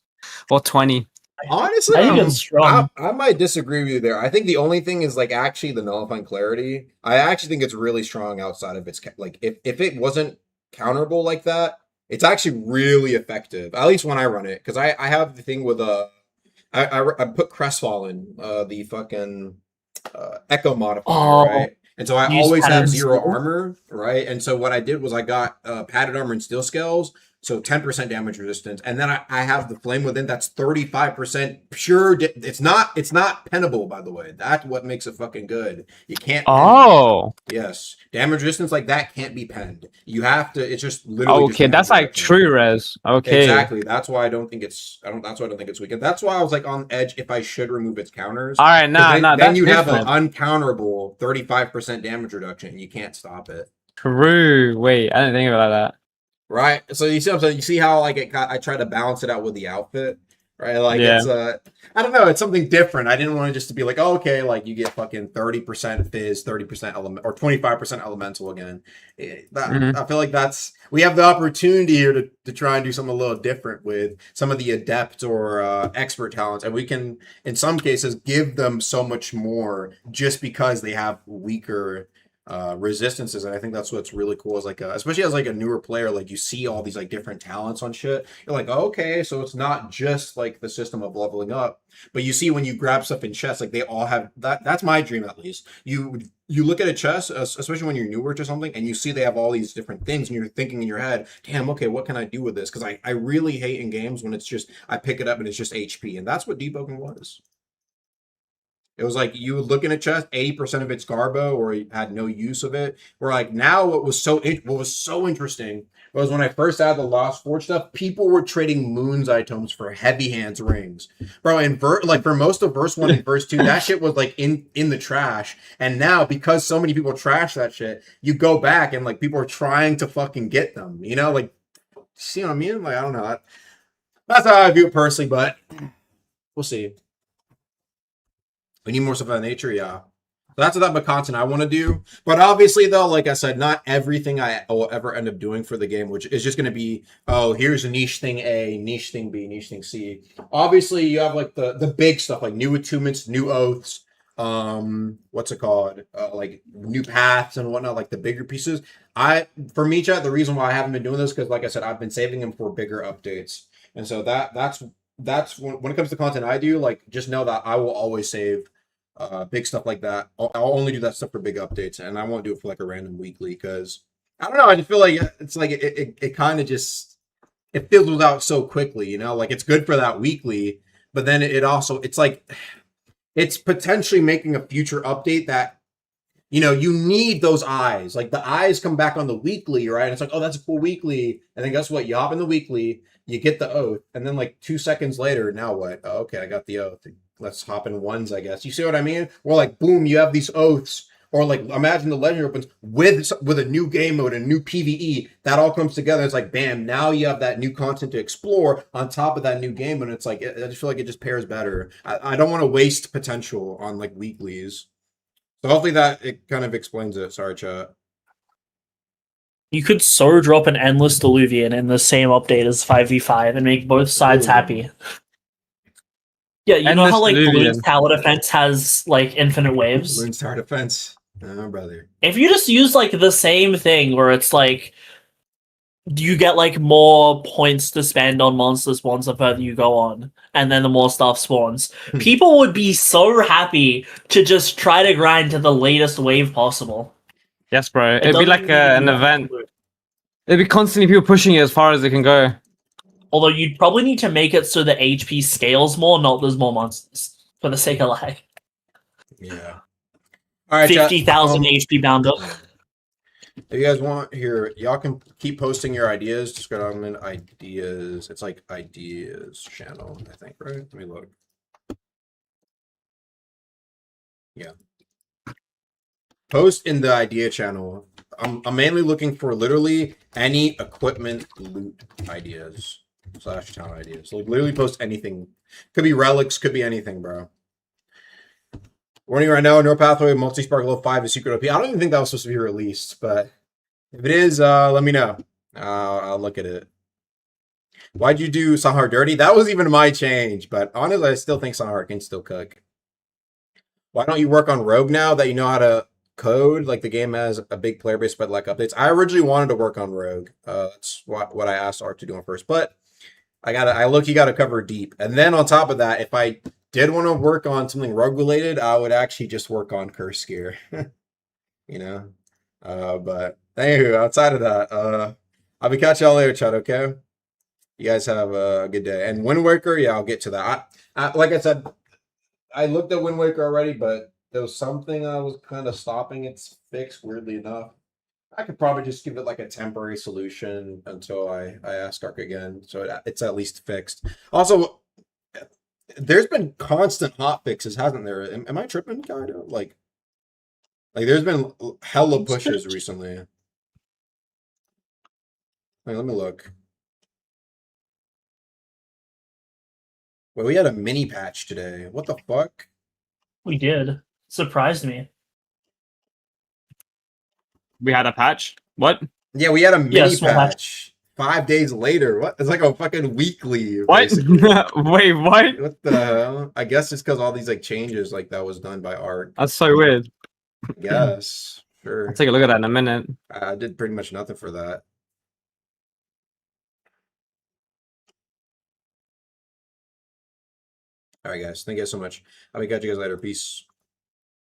or 20. Honestly, I think it's strong. I might disagree with you there. I think the only thing is like actually the nullifying clarity. I actually think it's really strong outside of its like if it wasn't counterable like that. It's actually really effective, at least when I run it, because I have the thing with I put Crestfallen, the fucking Echo modifier, right? And so I always have 0 armor, right? And so what I did was I got padded armor and steel scales, so 10% damage resistance, and then I have the flame within that's 35% pure. It's not pennable, by the way. That's what makes it fucking good. You can't. Oh. Yes, damage resistance like that can't be penned. You have to. It's just literally. Okay, that's like true res. Okay. Exactly. That's why I don't think it's. That's why I don't think it's weak. And that's why I was like on edge if I should remove its counters. All right, then you have an uncounterable 35% damage reduction, and you can't stop it. True. Wait, I didn't think about that. Right. So you see what I'm saying? You see how like I try to balance it out with the outfit, right? Like it's I don't know, it's something different. I didn't want it just to be like, oh, okay, like you get fucking 30% fizz, 30% element, or 25% elemental again. I feel like we have the opportunity here to try and do something a little different with some of the adept or expert talents, and we can, in some cases, give them so much more just because they have weaker resistances. And I think that's what's really cool is like especially as like a newer player, like you see all these like different talents on shit, you're like, oh, okay, so it's not just like the system of leveling up, but you see when you grab stuff in chests, like they all have that's my dream at least. You look at a chest, especially when you're newer to something, and you see they have all these different things, and you're thinking in your head, damn, okay, what can I do with this? Because I really hate in games when it's just I pick it up and it's just HP, and that's what debuging was. It was like you would look in a chest, 80% of it's Garbo, or you had no use of it. Where like now, what was so interesting was when I first added the Lost Forge stuff, people were trading Moon's items for Heavy Hands rings, bro. And like for most of verse 1 and verse 2, that shit was like in the trash. And now because so many people trash that shit, you go back and like people are trying to fucking get them. You know, like see what I mean? Like I don't know. That's how I view it personally, but we'll see. We need more stuff of that nature, yeah. So that's what that content I want to do. But obviously, though, like I said, not everything I will ever end up doing for the game, which is just going to be, oh, here's a niche thing A, niche thing B, niche thing C. Obviously, you have like the big stuff, like new attunements, new oaths, what's it called? Like new paths and whatnot, like the bigger pieces. For me, chat, the reason why I haven't been doing this, because like I said, I've been saving them for bigger updates. And so that's when it comes to content I do, like just know that I will always save big stuff like that. I'll only do that stuff for big updates, and I won't do it for like a random weekly because I don't know. I just feel like it's like it kind of just it fizzles out so quickly, you know. Like it's good for that weekly, but then it also it's like it's potentially making a future update that you know you need those eyes. Like the eyes come back on the weekly, right? And it's like, oh, that's a cool weekly, and then guess what? You hop in the weekly, you get the oath, and then like 2 seconds later, now what? Oh, okay, I got the oath. Let's hop in ones, I guess. You see what I mean? Or like, boom, you have these oaths. Or like, imagine the legend opens with a new game mode, a new PVE. That all comes together. It's like, bam! Now you have that new content to explore on top of that new game mode. And it's like, I just feel like it just pairs better. I don't want to waste potential on like weeklies. So hopefully that it kind of explains it. Sorry, chat. You could so drop an endless Diluvian in the same update as 5v5 and make both sides happy. Yeah, you know Endless how like Diluvian. Balloon's tower defense has like infinite waves? Balloon's tower defense. Oh, brother. If you just use like the same thing where it's like you get like more points to spend on monster spawns the further you go on, and then the more stuff spawns, people would be so happy to just try to grind to the latest wave possible. Yes, bro. It It'd be doesn't like need to be an that event. fluid. It'd be constantly people pushing it as far as they can go. Although you'd probably need to make it so the HP scales more, not there's more monsters, for the sake of lag. Yeah. All right, 50,000 HP bound up. If you guys want here, y'all can keep posting your ideas. Just go down in ideas. It's like ideas channel, I think, right? Let me look. Yeah. Post in the idea channel. I'm mainly looking for literally any equipment loot ideas / town ideas. Like literally post anything. Could be relics, could be anything, bro. Warning right now, no pathway multi-spark level 5 is secret OP. I don't even think that was supposed to be released, but if it is, let me know. I'll look at it. Why'd you do Sahar dirty? That was even my change, but honestly, I still think Sahar can still cook. Why don't you work on Rogue now that you know how to code? Like the game has a big player base, but like updates. I originally wanted to work on Rogue. That's what I asked Art to do on first, but I look, you got to cover deep. And then on top of that, if I did want to work on something Rogue related, I would actually just work on Curse Gear. You know? But anywho, outside of that, I'll be catching y'all later, chat, okay? You guys have a good day. And Wind Waker, yeah, I'll get to that. Like I said, I looked at Wind Waker already, but there was something I was kind of stopping its fix, weirdly enough. I could probably just give it like a temporary solution until I ask Ark again, so it's at least fixed. Also, there's been constant hot fixes, hasn't there? Am I tripping, kind of? Like there's been hella pushes recently. Wait, let me look. Well, we had a mini patch today. What the fuck? We did. Surprised me. We had a patch? What? Yeah, we had a mini small patch 5 days later. What? It's like a fucking weekly. What? Wait, what? What the hell? I guess it's because all these like changes like that was done by Ark. That's so weird. Yes, sure. I'll take a look at that in a minute. I did pretty much nothing for that. All right, guys. Thank you guys so much. I'll catch you guys later. Peace.